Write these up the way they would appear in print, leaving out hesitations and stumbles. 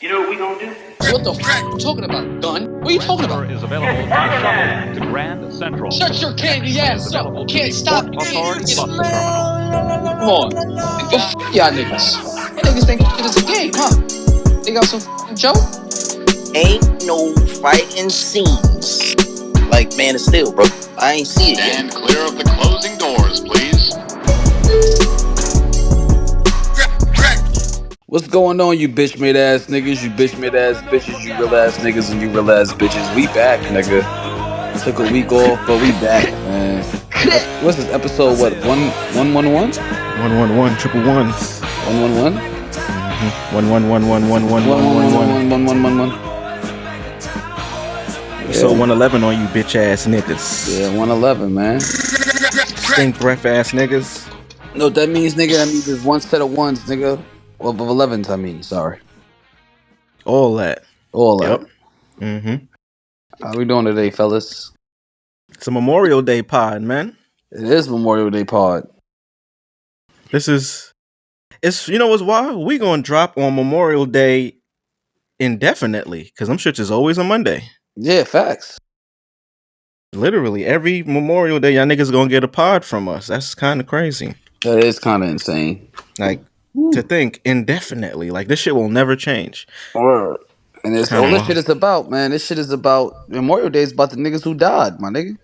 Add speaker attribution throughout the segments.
Speaker 1: You know what we gonna do?
Speaker 2: What the f*** you talking about, gun? What are you talking about?
Speaker 3: Is available by shuttle to Grand Central.
Speaker 2: Shut your candy ass up. You can't stop me.
Speaker 3: Authority
Speaker 2: Come
Speaker 3: bus terminal.
Speaker 2: on. Nigga, f*** y'all niggas. You niggas think shit is a game, huh? They got some f***ing joke?
Speaker 4: Ain't no fighting scenes like Man of Steel, bro. I ain't see it yet.
Speaker 5: Stand clear of the closing doors, please.
Speaker 6: What's going on, you bitch made ass niggas, you bitch made ass bitches, you real ass niggas, and you real ass bitches? We back, nigga. Took a week off, but we back, man. What's this episode? What? 111?
Speaker 7: 111, triple ones.
Speaker 6: 111?
Speaker 7: 111. Episode 111 on you bitch ass niggas.
Speaker 6: Yeah, 111, man.
Speaker 7: Stink breath ass niggas.
Speaker 6: No, that means, nigga, that means there's one set of ones, nigga. Well, of 11s, I mean, sorry.
Speaker 7: All that.
Speaker 6: All that.
Speaker 7: Yep.
Speaker 6: How we doing today, fellas?
Speaker 7: It's a Memorial Day pod, man.
Speaker 6: It is Memorial Day pod.
Speaker 7: It's you know what's wild? We gonna drop on Memorial Day indefinitely, because them shits is always a Monday.
Speaker 6: Yeah, facts.
Speaker 7: Literally, every Memorial Day, y'all niggas gonna get a pod from us. That's kind of crazy.
Speaker 6: That is kind of insane.
Speaker 7: Like, to think indefinitely. Like, this shit will never change.
Speaker 6: Word. And it's all this shit is about, man. This shit is about Memorial Day is about the niggas who died, my nigga.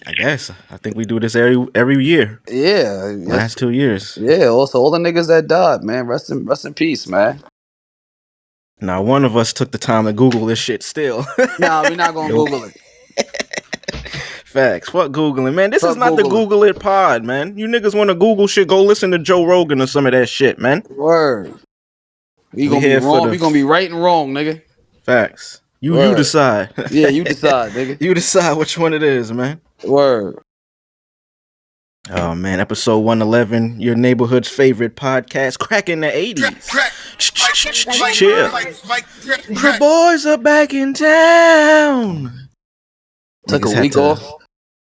Speaker 7: I guess. I think we do this every year.
Speaker 6: Yeah.
Speaker 7: Last 2 years.
Speaker 6: Yeah, also all the niggas that died, man. Rest in peace, man.
Speaker 7: Now, one of us took the time to Google this shit still.
Speaker 6: Nah, we're not gonna Google it.
Speaker 7: Facts. Fuck Googling, man. This
Speaker 6: Fuck
Speaker 7: is not the Google It pod, man. You niggas want to Google shit, go listen to Joe Rogan or some of that shit, man.
Speaker 6: Word. We gonna be wrong. We gonna be right and wrong, nigga.
Speaker 7: Facts. You decide.
Speaker 6: Yeah, you decide, nigga.
Speaker 7: You decide which one it is, man.
Speaker 6: Word.
Speaker 7: Oh, man. Episode 111, your neighborhood's favorite podcast, cracking the 80s. Chill. The boys are back in town.
Speaker 6: Took a week off.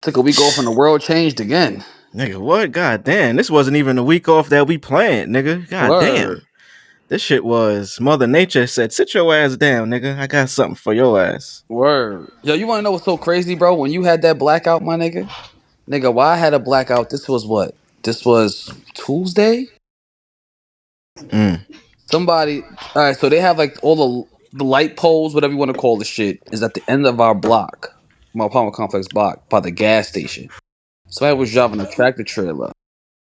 Speaker 6: Took a week off and the world changed again.
Speaker 7: Nigga, what? God damn. This wasn't even a week off that we planned, nigga. God damn. This shit was Mother Nature said, sit your ass down, nigga. I got something for your ass.
Speaker 6: Word. Yo, you want to know what's so crazy, bro? When you had that blackout, my nigga? Nigga, why I had a blackout? This was what? This was Tuesday? Somebody... All right, so they have like all the light poles, whatever you want to call the shit, is at the end of our block. My apartment complex block, by the gas station. Somebody was driving a tractor trailer,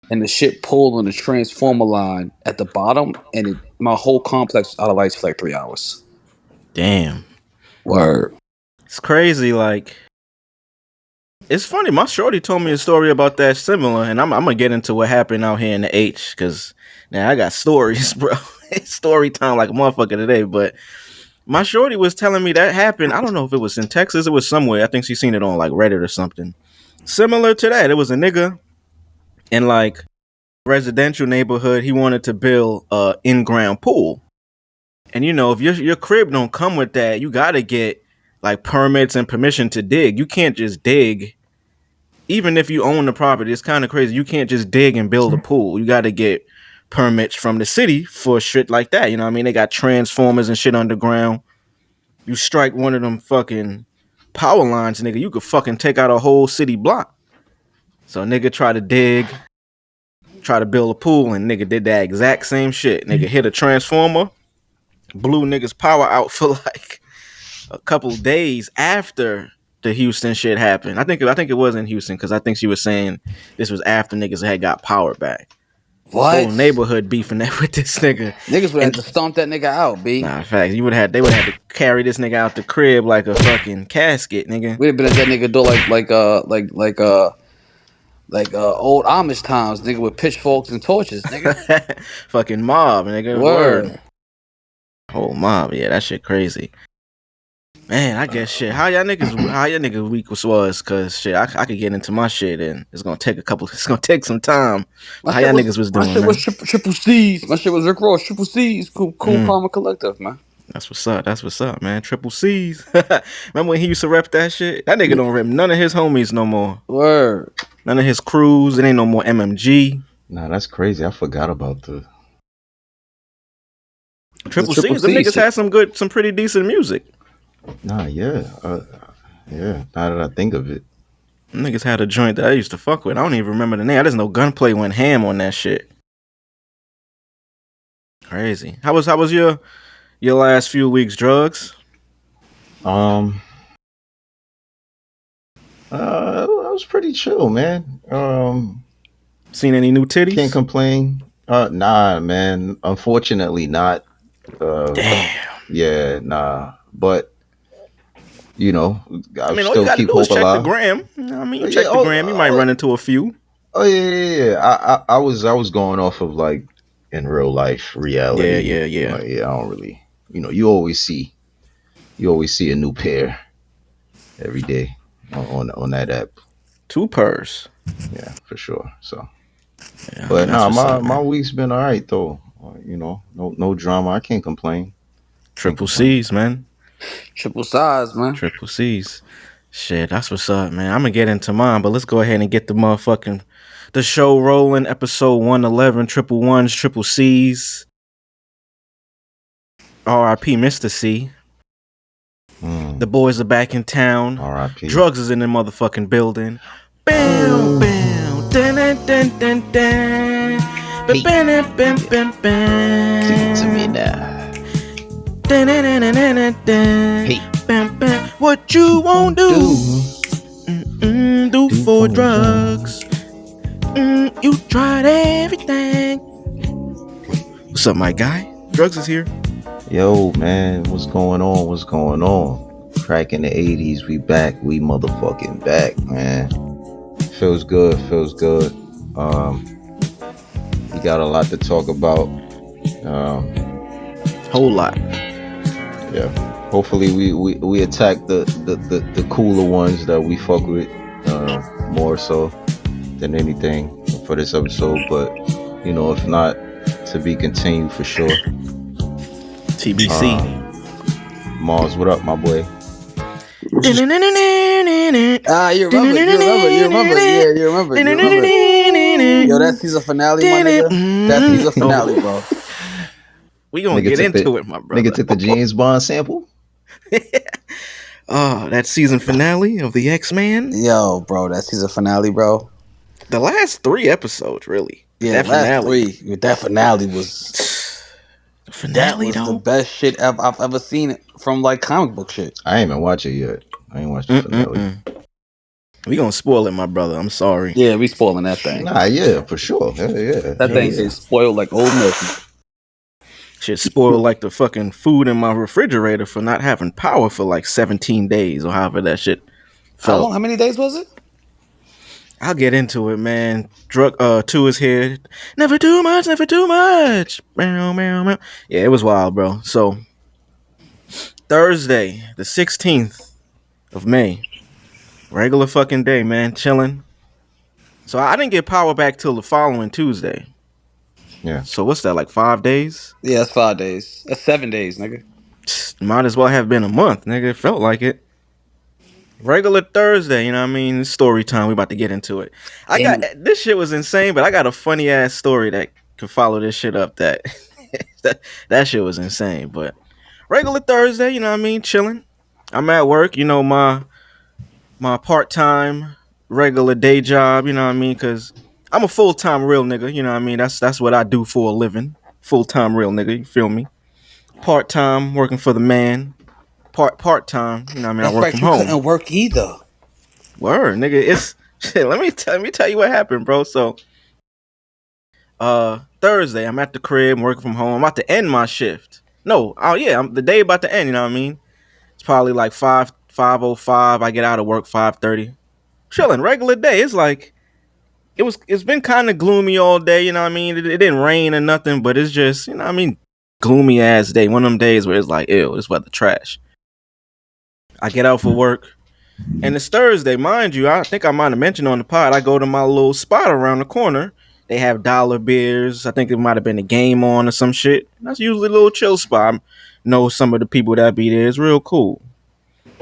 Speaker 6: and the shit pulled on the transformer line at the bottom, and my whole complex was out of lights for like 3 hours.
Speaker 7: Damn.
Speaker 6: Word.
Speaker 7: It's crazy, like... It's funny, my shorty told me a story about that similar, and I'm gonna get into what happened out here in the H, because now I got stories, bro. It's story time like a motherfucker today, but... My shorty was telling me that happened. I don't know if it was in Texas. It was somewhere. I think she seen it on like Reddit or something. Similar to that, it was a nigga in like residential neighborhood. He wanted to build a in-ground pool. And you know, if your crib don't come with that, you got to get like permits and permission to dig. You can't just dig. Even if you own the property, it's kind of crazy. You can't just dig and build a pool. You got to get permits from the city for shit like that. You know what I mean? They got transformers and shit underground. You strike one of them fucking power lines, nigga, you could fucking take out a whole city block. So nigga try to dig, try to build a pool, and nigga did that exact same shit. Nigga hit a transformer, blew niggas power out for like a couple days after the Houston shit happened. I think it was in Houston, because I think she was saying this was after niggas had got power back.
Speaker 6: What?
Speaker 7: Whole neighborhood beefing that with this nigga.
Speaker 6: Niggas would have to stomp that nigga out, B.
Speaker 7: Nah, facts. They would have had to carry this nigga out the crib like a fucking casket, nigga.
Speaker 6: We'd have been at that nigga door like old Amish times, nigga, with pitchforks and torches, nigga.
Speaker 7: Fucking mob, nigga. Word. Whole mob, yeah, that shit crazy. Man, I guess shit. How y'all niggas week was, cause shit, I could get into my shit, and it's gonna take some time. How y'all niggas was doing?
Speaker 6: My shit was triple C's. My shit was Rick Ross, triple C's, cool Palmer Collective, man.
Speaker 7: That's what's up, man. Triple C's. Remember when he used to rep that shit? That nigga don't rep none of his homies no more.
Speaker 6: Word.
Speaker 7: None of his crews. It ain't no more MMG.
Speaker 8: Nah, that's crazy. I forgot about the.
Speaker 7: Triple
Speaker 6: Triple
Speaker 7: C's, them
Speaker 6: C
Speaker 7: niggas
Speaker 6: shit.
Speaker 7: had some pretty decent music.
Speaker 1: Nah, yeah. Yeah, now that I think of it.
Speaker 7: Them niggas had a joint that I used to fuck with. I don't even remember the name. I just know Gunplay went ham on that shit. Crazy. How was your last few weeks, drugs?
Speaker 1: I was pretty chill, man.
Speaker 7: Seen any new titties?
Speaker 1: Can't complain. Nah, man. Unfortunately, not.
Speaker 7: Damn.
Speaker 1: Yeah, nah. But you know,
Speaker 7: I mean, all
Speaker 1: still
Speaker 7: you gotta
Speaker 1: keep
Speaker 7: do is
Speaker 1: hope
Speaker 7: check the
Speaker 1: alive.
Speaker 7: gram. I mean, you
Speaker 1: Yeah,
Speaker 7: check the gram, you might run into a few.
Speaker 1: Oh yeah. I was going off of like in real life reality.
Speaker 7: Yeah.
Speaker 1: Like, yeah, I don't really. You always see a new pair every day on that app.
Speaker 7: 2 purrs.
Speaker 1: Yeah, for sure. So,
Speaker 7: Yeah,
Speaker 1: but
Speaker 7: that's what's up,
Speaker 1: my
Speaker 7: man.
Speaker 1: week's been all right though. No drama. I can't complain.
Speaker 7: Triple C's, man.
Speaker 6: Triple size, man.
Speaker 7: Triple C's. Shit, that's what's up, man. I'm gonna get into mine, but let's go ahead and get the show rolling. Episode 111, Triple Ones, Triple C's. R.I.P. Mr. C. The boys are back in town.
Speaker 1: R.I.P.
Speaker 7: Drugs is in the motherfucking building. Bam, bam, dun, dun, dun, dun, dun.
Speaker 4: Hey.
Speaker 7: Bam, bam, bam, bam.
Speaker 4: Give it to me now.
Speaker 7: Dun, dun, dun, dun, dun, dun, dun.
Speaker 4: Hey.
Speaker 7: Bam, bam. What you won't do? Do for drugs. You tried everything. What's up, my guy? Drugs is here.
Speaker 1: Yo, man, what's going on? Crack in the 80s, we back. We motherfucking back, man. Feels good. We got a lot to talk about.
Speaker 7: Whole lot.
Speaker 1: Yeah. Hopefully we attack the cooler ones that we fuck with more so than anything for this episode. But if not, to be continued for sure.
Speaker 7: TBC.
Speaker 1: Mars, what up, my boy?
Speaker 6: You remember. Yeah, you remember. Yo, that season finale, my nigga. That season finale, bro.
Speaker 7: We gonna get into it, my brother.
Speaker 1: Nigga took the James Bond sample.
Speaker 7: Oh, that season finale of the X-Men.
Speaker 6: Yo, bro, that season finale, bro.
Speaker 7: The last 3 episodes, really.
Speaker 6: Yeah,
Speaker 7: that
Speaker 6: last
Speaker 7: finale.
Speaker 6: 3. That finale was.
Speaker 7: The finale,
Speaker 6: that was
Speaker 7: though.
Speaker 6: the best shit I've ever seen from like comic book shit.
Speaker 1: I ain't even watch it yet. I ain't watched the finale.
Speaker 7: We gonna spoil it, my brother. I'm sorry.
Speaker 6: Yeah, we spoiling that thing.
Speaker 1: Nah, yeah, for sure. Yeah.
Speaker 6: That thing is spoiled like old milk.
Speaker 7: Shit spoiled like the fucking food in my refrigerator for not having power for like 17 days or however that shit felt.
Speaker 6: How many days was it?
Speaker 7: I'll get into it, man. Drug 2 is here. Never too much. Meow, meow, meow. Yeah, it was wild, bro. So Thursday, the 16th of May. Regular fucking day, man. Chilling. So I didn't get power back till the following Tuesday.
Speaker 1: Yeah.
Speaker 7: So what's that, like 5 days?
Speaker 6: Yeah, that's 5 days. That's 7 days, nigga.
Speaker 7: Might as well have been a month, nigga. It felt like it. Regular Thursday, you know what I mean? Story time. We about to get into it. This shit was insane, but I got a funny ass story that could follow this shit up. That shit was insane. But regular Thursday, you know what I mean? Chilling. I'm at work, my part-time regular day job, you know what I mean? Because I'm a full-time real nigga, you know what I mean? That's what I do for a living. Full-time real nigga, you feel me? Part-time, working for the man. Part-time, you know what I mean? I work from home.
Speaker 6: Couldn't work either.
Speaker 7: Word, nigga. It's shit. Let me tell you what happened, bro. So Thursday, I'm at the crib, working from home. I'm about to end my shift. I'm the day about to end, you know what I mean? It's probably like 5:05. I get out of work 5:30. Chilling, regular day. It's like it's been kind of gloomy all day, you know what I mean? It didn't rain or nothing, but it's just, you know what I mean, gloomy ass day. One of them days where it's like, ew, this weather trash. I get out for work, and it's Thursday, mind you. I think I might have mentioned on the pod, I go to my little spot around the corner. They have dollar beers. I think it might have been a game on or some shit. That's usually a little chill spot. I know some of the people that be there. It's real cool.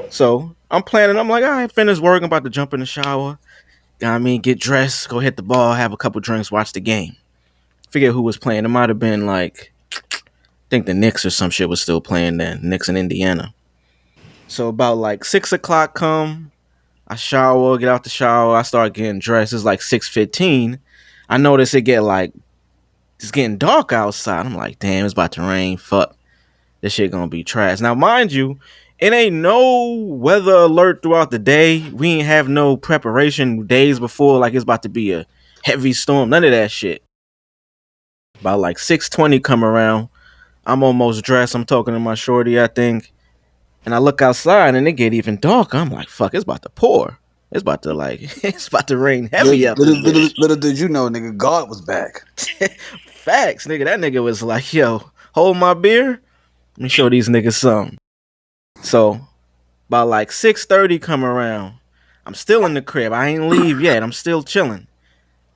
Speaker 7: So I'm planning. I'm like, all right, finish work. I'm about to jump in the shower. You know what I mean? Get dressed, go hit the ball, have a couple drinks, watch the game. Forget who was playing. It might have been like think the Knicks or some shit was still playing then. Knicks in Indiana. So about like 6 o'clock come, I shower, get out the shower, I start getting dressed. It's like 6:15. I notice it's getting dark outside. I'm like, damn, it's about to rain. Fuck. This shit gonna be trash. Now, mind you, it ain't no weather alert throughout the day. We ain't have no preparation days before, like it's about to be a heavy storm. None of that shit. About like 6:20 come around. I'm almost dressed. I'm talking to my shorty, I think. And I look outside and it get even darker. I'm like, fuck, it's about to pour. It's about to it's about to rain heavy up.
Speaker 6: Little did you know, nigga, God was back.
Speaker 7: Facts, nigga. That nigga was like, yo, hold my beer. Let me show these niggas something. So, about like 6:30 come around. I'm still in the crib. I ain't leave yet. I'm still chilling.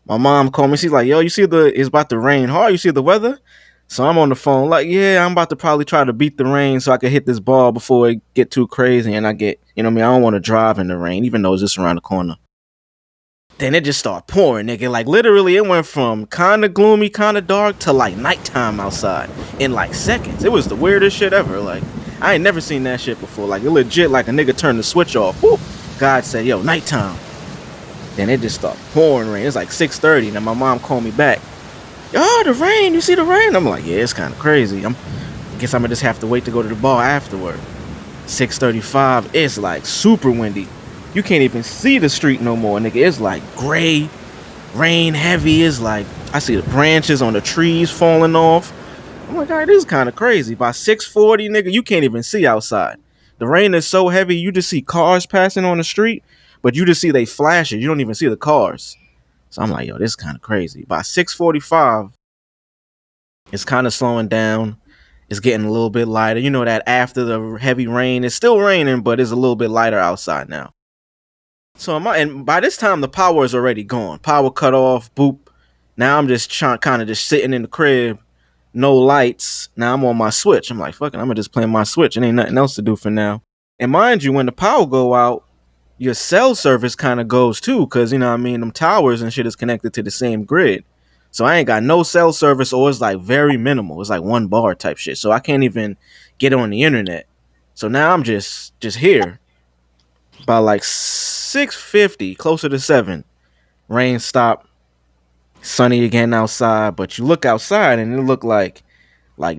Speaker 7: My mom called me. She's like, yo, you see it's about to rain hard. You see the weather? So I'm on the phone like, yeah, I'm about to probably try to beat the rain so I can hit this ball before it get too crazy and I get, you know what I mean? I don't want to drive in the rain, even though it's just around the corner. Then it just started pouring, nigga. Like literally it went from kind of gloomy, kind of dark to like nighttime outside in like seconds. It was the weirdest shit ever. Like I ain't never seen that shit before. Like it legit like a nigga turned the switch off. Whoop. God said, yo, nighttime. Then it just started pouring rain. It's like 6:30. Now my mom called me back. Oh, the rain, you see the rain? I'm like, yeah, it's kind of crazy. I guess I'm gonna just have to wait to go to the bar afterward. 6:35, it's like super windy. You can't even see the street no more, nigga. It's like gray, rain heavy. It's like, I see the branches on the trees falling off. I'm like, all right, this is kind of crazy. By 6:40, nigga, you can't even see outside. The rain is so heavy, you just see cars passing on the street, but you just see they flashes. You don't even see the cars. So I'm like, yo, this is kind of crazy. By 6:45, it's kind of slowing down. It's getting a little bit lighter. You know that after the heavy rain, it's still raining, but it's a little bit lighter outside now. So and by this time, the power is already gone. Power cut off, boop. Now I'm just kind of just sitting in the crib, no lights. Now I'm on my Switch. I'm like, fuck it, I'm gonna just play my Switch. It ain't nothing else to do for now. And mind you, when the power go out, your cell service kind of goes too, because, you know what I mean, them towers and shit is connected to the same grid. So I ain't got no cell service, or it's like very minimal. It's like 1 bar type shit. So I can't even get on the internet. So now I'm just here. By like 6:50, closer to 7, rain stopped. Sunny again outside, but you look outside and it look like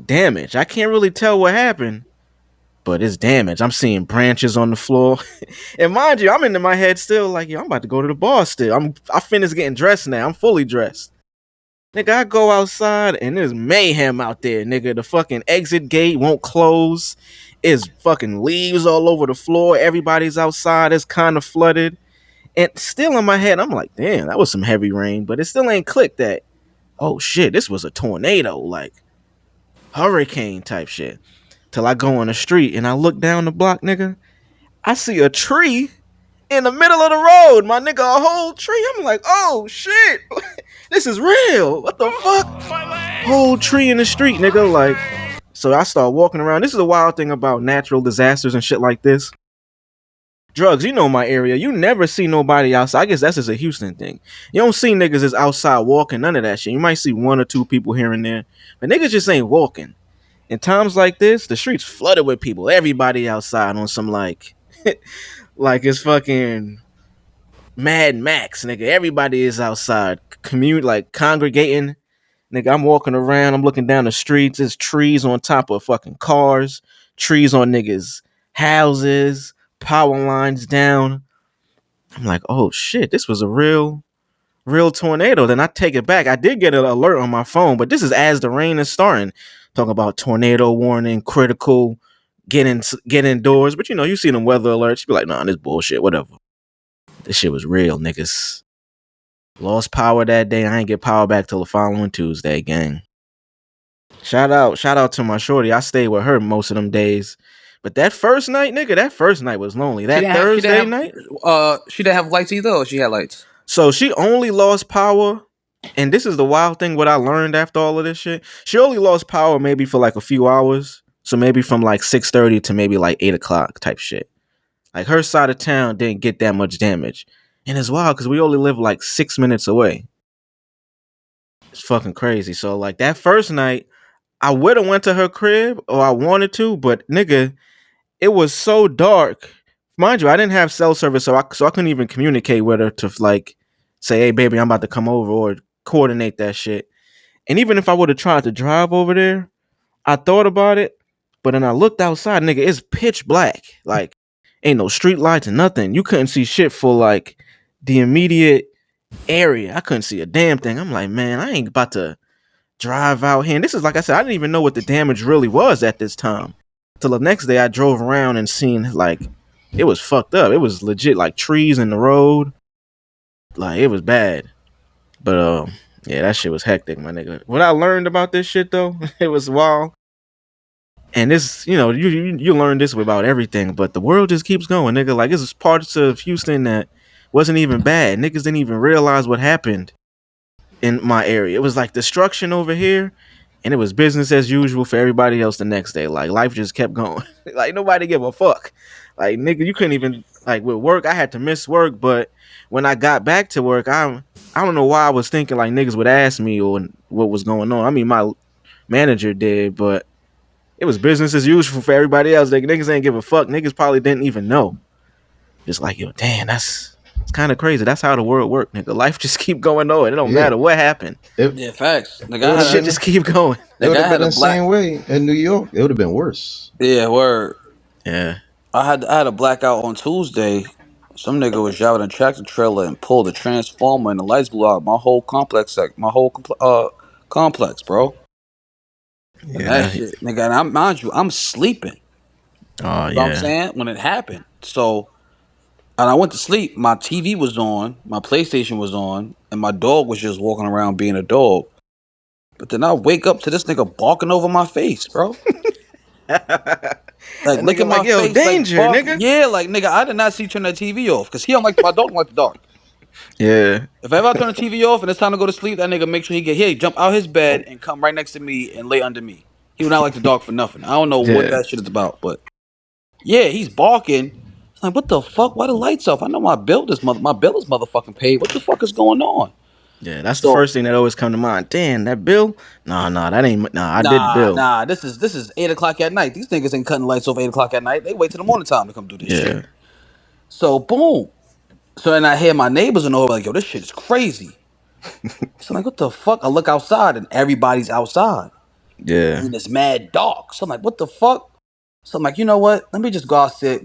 Speaker 7: damage. I can't really tell what happened, but it's damage. I'm seeing branches on the floor. And mind you, I'm in my head still like, yo, I'm about to go to the bar still. I finished getting dressed now. I'm fully dressed. Nigga, I go outside and there's mayhem out there, nigga. The fucking exit gate won't close. It's fucking leaves all over the floor. Everybody's outside. It's kind of flooded. And still in my head, I'm like, damn, that was some heavy rain. But it still ain't clicked that, oh shit, this was a tornado, like hurricane type shit. Till I go on the street and I look down the block, nigga. I see a tree in the middle of the road, my nigga, a whole tree. I'm like, oh shit, this is real. What the fuck? Whole tree in the street, nigga. Like, so I start walking around. This is a wild thing about natural disasters and shit like this. Drugs, you know my area. You never see nobody outside. I guess that's just a Houston thing. You don't see niggas just outside walking, none of that shit. You might see 1 or 2 people here and there, but niggas just ain't walking. In times like this, the streets flooded with people. Everybody outside on some like it's fucking Mad Max, nigga. Everybody is outside, congregating. Nigga, I'm walking around, I'm looking down the streets. There's trees on top of fucking cars, trees on niggas' houses, power lines down. I'm like, oh shit, this was a real tornado. Then I take it back. I did get an alert on my phone, but this is as the rain is starting. Talking about tornado warning, critical, get indoors. But you know, you see them weather alerts, you be like, nah, this bullshit, whatever. This shit was real, niggas. Lost power that day. I ain't get power back till the following Tuesday, gang. Shout out to my shorty. I stayed with her most of them days. But that first night, nigga, that first night was lonely. That Thursday night?
Speaker 6: She didn't have lights either, or she had lights?
Speaker 7: So she only lost power, and this is the wild thing, what I learned after all of this shit. She only lost power maybe for like a few hours. So maybe from like 6:30 to maybe like 8 o'clock type shit. Like her side of town didn't get that much damage. And it's wild because we only live like 6 minutes away. It's fucking crazy. So like that first night, I would have went to her crib or I wanted to, but nigga, it was so dark. Mind you, I didn't have cell service, so I couldn't even communicate with her to like say, "Hey, baby, I'm about to come over," or coordinate that shit. And even if I would have tried to drive over there, I thought about it, but then I looked outside, nigga, it's pitch black. Like, ain't no street lights and nothing. You couldn't see shit for like the immediate area. I couldn't see a damn thing. I'm like, man, I ain't about to drive out here. And this is like I said, I didn't even know what the damage really was at this time. Till the next day I drove around and seen like it was fucked up. It was legit like trees in the road. Like it was bad. But yeah, that shit was hectic, my nigga. What I learned about this shit though, it was wild. And this, you learn this about everything, but the world just keeps going, nigga. Like this is parts of Houston that wasn't even bad. Niggas didn't even realize what happened in my area. It was like destruction over here, and it was business as usual for everybody else the next day. Like life just kept going. Like nobody gave a fuck. Like nigga, you couldn't even like with work. I had to miss work, but when I got back to work, I don't know why I was thinking like niggas would ask me or what was going on. I mean, my manager did, but it was business as usual for everybody else. Like niggas ain't give a fuck. Niggas probably didn't even know. Just like, yo, damn, it's kind of crazy. That's how the world works, nigga. Life just keep going on. It don't matter what happened.
Speaker 6: Yeah, facts. Nigga,
Speaker 7: Shit just keep going.
Speaker 1: It would
Speaker 6: I
Speaker 1: have
Speaker 6: had
Speaker 1: been
Speaker 6: a
Speaker 1: the same way in New York. It would have been worse.
Speaker 6: Yeah, word.
Speaker 7: Yeah.
Speaker 6: I had a blackout on Tuesday. Some nigga was driving a tractor trailer and pulled a transformer and the lights blew out. My whole complex, complex, bro. And
Speaker 7: Yeah.
Speaker 6: that shit, nigga. And mind you, I'm sleeping.
Speaker 7: Oh
Speaker 6: You know what I'm
Speaker 7: yeah.
Speaker 6: saying? When it happened. So, and I went to sleep. My TV was on, my PlayStation was on, and my dog was just walking around being a dog. But then I wake up to this nigga barking over my face, bro. Like,
Speaker 7: That
Speaker 6: look
Speaker 7: nigga
Speaker 6: at my
Speaker 7: like, yo,
Speaker 6: face,
Speaker 7: danger,
Speaker 6: like, barking.
Speaker 7: nigga.
Speaker 6: Yeah, like, nigga, I did not see you turn that TV off. Because my dog don't like the dark.
Speaker 7: Yeah.
Speaker 6: If ever I turn the TV off and it's time to go to sleep, that nigga make sure he jump out his bed and come right next to me and lay under me. He would not like the dark for nothing. I don't know what
Speaker 7: Yeah.
Speaker 6: that shit is about, but yeah, he's barking. It's like, what the fuck? Why the lights off? I know my bill is motherfucking paid. What the fuck is going on?
Speaker 7: Yeah, that's the
Speaker 6: So
Speaker 7: first thing that always come to mind. Damn, that bill? Nah, that ain't. Nah, I did bill.
Speaker 6: nah. This is 8 o'clock at night. These niggas ain't cutting lights off 8 o'clock at night. They wait till the morning time to come do this
Speaker 7: Yeah.
Speaker 6: shit. So boom. So then I hear my neighbors in the hallway like, yo, this shit is crazy. So I'm like, what the fuck? I look outside and everybody's outside.
Speaker 7: Yeah.
Speaker 6: And it's mad dark. So I'm like, what the fuck? So I'm like, you know what? Let me just go outside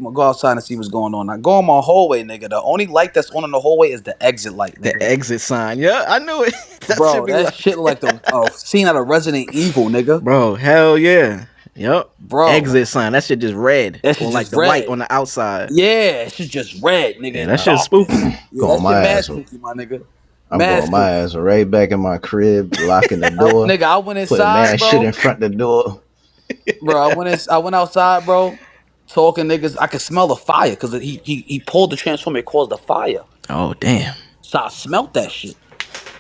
Speaker 6: and see what's going on. I go on my hallway, nigga. The only light that's on in the hallway is the exit light, nigga.
Speaker 7: The exit sign. Yeah, I knew it. That
Speaker 6: Bro,
Speaker 7: should be
Speaker 6: that
Speaker 7: like,
Speaker 6: shit like the scene out of Resident Evil, nigga.
Speaker 7: bro, hell yeah. Yep.
Speaker 6: Bro.
Speaker 7: Exit sign. That shit just red.
Speaker 6: That shit
Speaker 7: Or like
Speaker 6: just
Speaker 7: the
Speaker 6: red.
Speaker 7: light on the outside.
Speaker 6: Yeah, it's just red, nigga.
Speaker 7: Yeah, that shit's spooky.
Speaker 6: Yeah,
Speaker 1: Going
Speaker 6: that
Speaker 1: my
Speaker 6: shit mad
Speaker 1: ass.
Speaker 6: spooky, my nigga.
Speaker 1: I'm
Speaker 6: Mad
Speaker 1: going my ass right back in my crib, locking the door.
Speaker 6: Nigga, I went
Speaker 1: Putting
Speaker 6: inside,
Speaker 1: mad
Speaker 6: bro.
Speaker 1: shit in front of the door.
Speaker 6: Bro, I went outside, bro. Talking niggas, I could smell the fire because he pulled the transformer, it caused the fire.
Speaker 7: Oh damn.
Speaker 6: So I smelt that shit.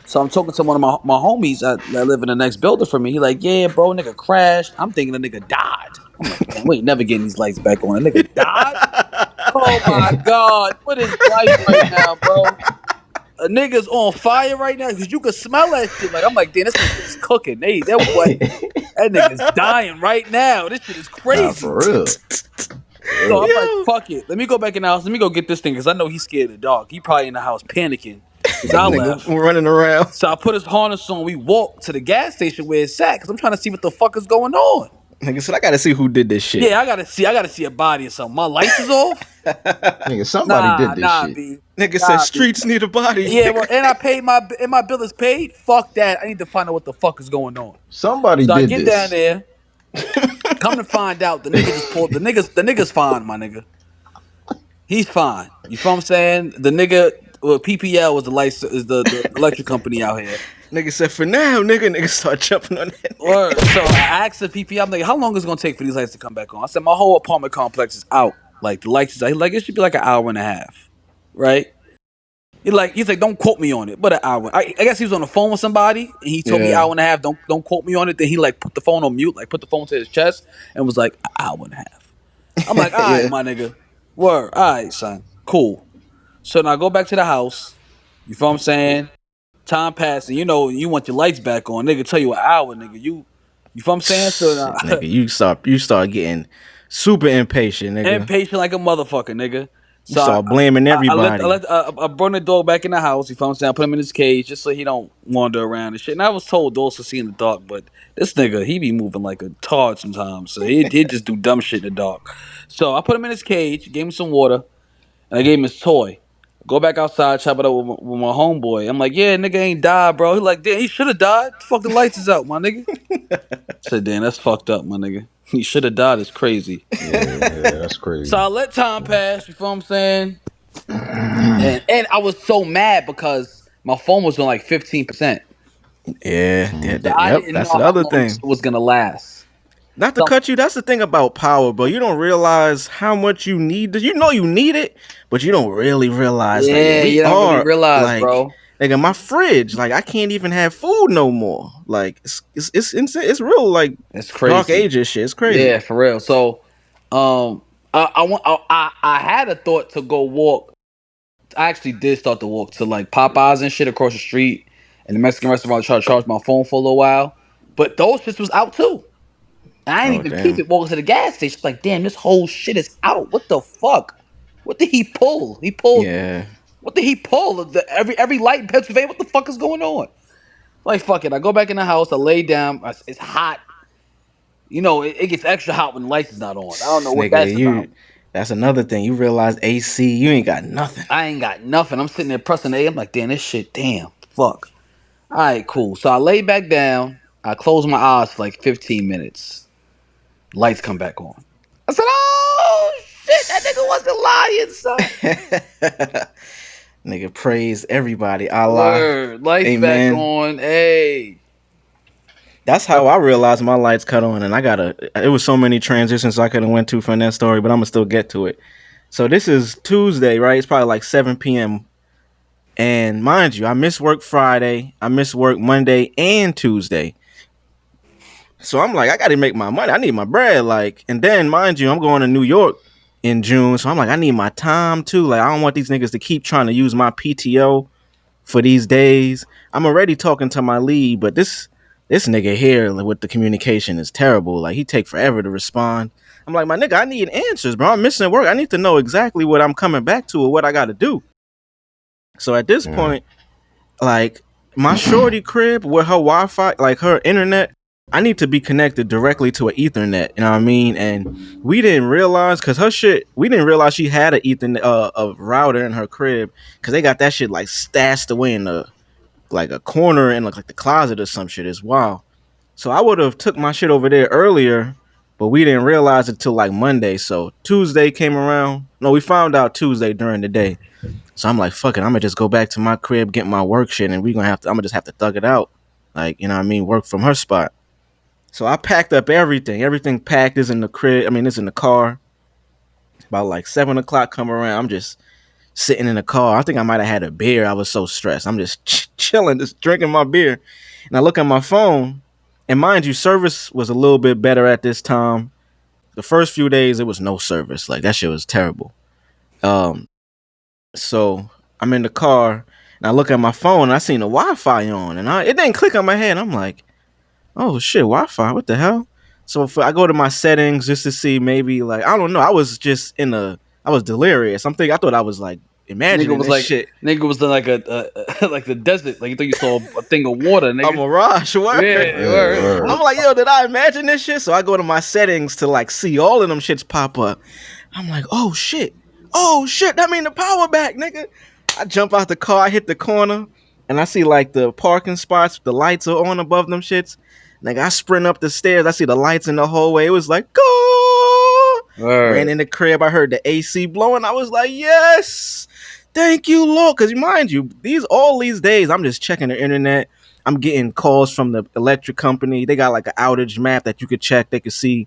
Speaker 6: So I'm talking to one of my homies that live in the next building from me. He like, yeah, bro, nigga crashed. I'm thinking the nigga died. I'm like, man, we ain't never getting these lights back on. The nigga died? Oh my God. What is life right now, bro? A nigga's on fire right now because you can smell that shit. Like, I'm like, damn, this nigga is cooking. They're what? That nigga's dying right now. This shit is crazy.
Speaker 1: Nah, for real.
Speaker 6: So I'm like, fuck it. Let me go back in the house. Let me go get this thing because I know he's scared of the dog. He probably in the house panicking because I left.
Speaker 7: Nigga running around.
Speaker 6: So I put his harness on. We walked to the gas station where it's at because I'm trying to see what the fuck is going on.
Speaker 7: Nigga said, I gotta see who did this shit.
Speaker 6: Yeah, I gotta see a body or something. My lights is off.
Speaker 1: Nigga, somebody did this shit.
Speaker 6: B.
Speaker 7: Nigga said streets need a body.
Speaker 6: Yeah, well, and I paid my bill is paid. Fuck that. I need to find out what the fuck is going on.
Speaker 1: Somebody
Speaker 6: So I
Speaker 1: did
Speaker 6: get
Speaker 1: this.
Speaker 6: down there. Come to find out, the nigga just pulled the nigga's fine, my nigga. He's fine. You feel what I'm saying? The nigga, PPL was the electric company out here.
Speaker 7: Nigga said, for now, nigga start jumping on that.
Speaker 6: Word. So I asked the PPL, I'm like, how long is it gonna take for these lights to come back on? I said, my whole apartment complex is out. Like the lights is out. He's like, it should be like an hour and a half, right? He's like, don't quote me on it, but an hour. I guess he was on the phone with somebody, and he told me hour and a half. Don't quote me on it. Then he like put the phone on mute, like put the phone to his chest, and was like, an hour and a half. I'm like, all right, my nigga, word, all right, son, cool. So now I go back to the house. You feel what I'm saying? Time passing, you know, you want your lights back on. Nigga tell you an hour, nigga. You feel what I'm saying? So
Speaker 7: Nigga, you start getting super impatient, nigga.
Speaker 6: impatient like a motherfucker, nigga.
Speaker 7: You
Speaker 6: So
Speaker 7: start blaming everybody.
Speaker 6: I brought the dog back in the house. You feel what I'm saying? I put him in his cage just so he don't wander around and shit. And I was told dogs to see in the dark, but this nigga, he be moving like a tard sometimes. So he just do dumb shit in the dark. So I put him in his cage, gave him some water, and I gave him his toy. Go back outside, chop it up with my homeboy. I'm like, yeah, nigga ain't died, bro. He like, damn, he should have died. Fuck, the lights is out, my nigga. I said, damn, that's fucked up, my nigga. He should have died. It's crazy.
Speaker 1: Yeah, that's crazy.
Speaker 6: So I let time pass. You feel what I'm saying? And I was so mad because my phone was on like 15%.
Speaker 7: Yeah,
Speaker 6: I didn't
Speaker 7: that's
Speaker 6: know
Speaker 7: the
Speaker 6: how
Speaker 7: other
Speaker 6: long
Speaker 7: thing.
Speaker 6: this was gonna last.
Speaker 7: Not to cut you, that's the thing about power, bro. You don't realize how much you need. You know you need it, but you don't really realize.
Speaker 6: Yeah, you don't really realize,
Speaker 7: like,
Speaker 6: bro.
Speaker 7: Nigga, my fridge, like I can't even have food no more. Like it's insane. It's real, like
Speaker 6: It's crazy.
Speaker 7: Dark Ages shit. It's crazy.
Speaker 6: Yeah, for real. So, I had a thought to go walk. I actually did start to walk to like Popeyes and shit across the street, and the Mexican restaurant tried to charge my phone for a little while, but those shits was out too. And I didn't even keep it walking to the gas station. Like, damn, this whole shit is out. What the fuck? What did he pull? He pulled.
Speaker 7: Yeah.
Speaker 6: What did he pull? Every light in Pennsylvania. What the fuck is going on? Like, fuck it. I go back in the house. I lay down. It's hot. You know, it gets extra hot when the lights is not on. I don't know what that's about.
Speaker 7: That's another thing. You realize AC, you ain't got nothing.
Speaker 6: I ain't got nothing. I'm sitting there pressing A. I'm like, damn, this shit, damn, fuck. All right, cool. So I lay back down. I close my eyes for like 15 minutes. Lights come back on. I said, oh, shit, that nigga wasn't lying, son.
Speaker 7: Nigga, praise everybody. Allah.
Speaker 6: Word. Lights
Speaker 7: Amen.
Speaker 6: back on. Hey.
Speaker 7: That's how I realized my lights cut on, and it was so many transitions I could have went to from that story, but I'm gonna still get to it. So this is Tuesday, right? It's probably like 7 p.m. And mind you, I missed work Friday, I missed work Monday and Tuesday. So I'm like, I gotta make my money. I need my bread. Like, and then mind you, I'm going to New York in June. So I'm like, I need my time too. Like, I don't want these niggas to keep trying to use my PTO for these days. I'm already talking to my lead, but this nigga here with the communication is terrible. Like, he take forever to respond. I'm like, my nigga, I need answers, bro. I'm missing work. I need to know exactly what I'm coming back to or what I gotta do. So at this point, like, my shorty crib with her Wi-Fi, like her internet, I need to be connected directly to an Ethernet, you know what I mean? And we didn't realize, cause her shit, we didn't realize she had an Ethernet, a router in her crib, cause they got that shit like stashed away in like a corner in like the closet or some shit. It's wild. So I would have took my shit over there earlier, but we didn't realize it till like Monday. So Tuesday came around. No, we found out Tuesday during the day. So I'm like, fuck it, I'm gonna just go back to my crib, get my work shit, and I'm gonna just have to thug it out, like, you know what I mean, work from her spot. So I packed up everything. Everything packed is in the crib. I mean, it's in the car. About like 7 o'clock come around. I'm just sitting in the car. I think I might have had a beer. I was so stressed. I'm just chilling, just drinking my beer. And I look at my phone. And mind you, service was a little bit better at this time. The first few days, it was no service. Like, that shit was terrible. So I'm in the car. And I look at my phone. And I seen the Wi-Fi on. And it didn't click on my head. I'm like, oh shit, Wi-Fi, what the hell? So I go to my settings just to see, maybe, like, I don't know, I was just I was delirious. I thought I was like imagining this shit.
Speaker 6: Nigga was like like the desert. Like, you thought you saw a thing of water, nigga.
Speaker 7: A mirage, word.
Speaker 6: Yeah, word.
Speaker 7: I'm like, yo, did I imagine this shit? So I go to my settings to like see all of them shits pop up. I'm like, oh shit, that mean the power back, nigga. I jump out the car, I hit the corner, and I see like the parking spots, the lights are on above them shits. Like, I sprint up the stairs, I see the lights in the hallway. It was like, go! Ran in the crib, I heard the AC blowing. I was like, yes! Thank you, Lord. Because mind you, all these days, I'm just checking the internet. I'm getting calls from the electric company. They got like an outage map that you could check. They could see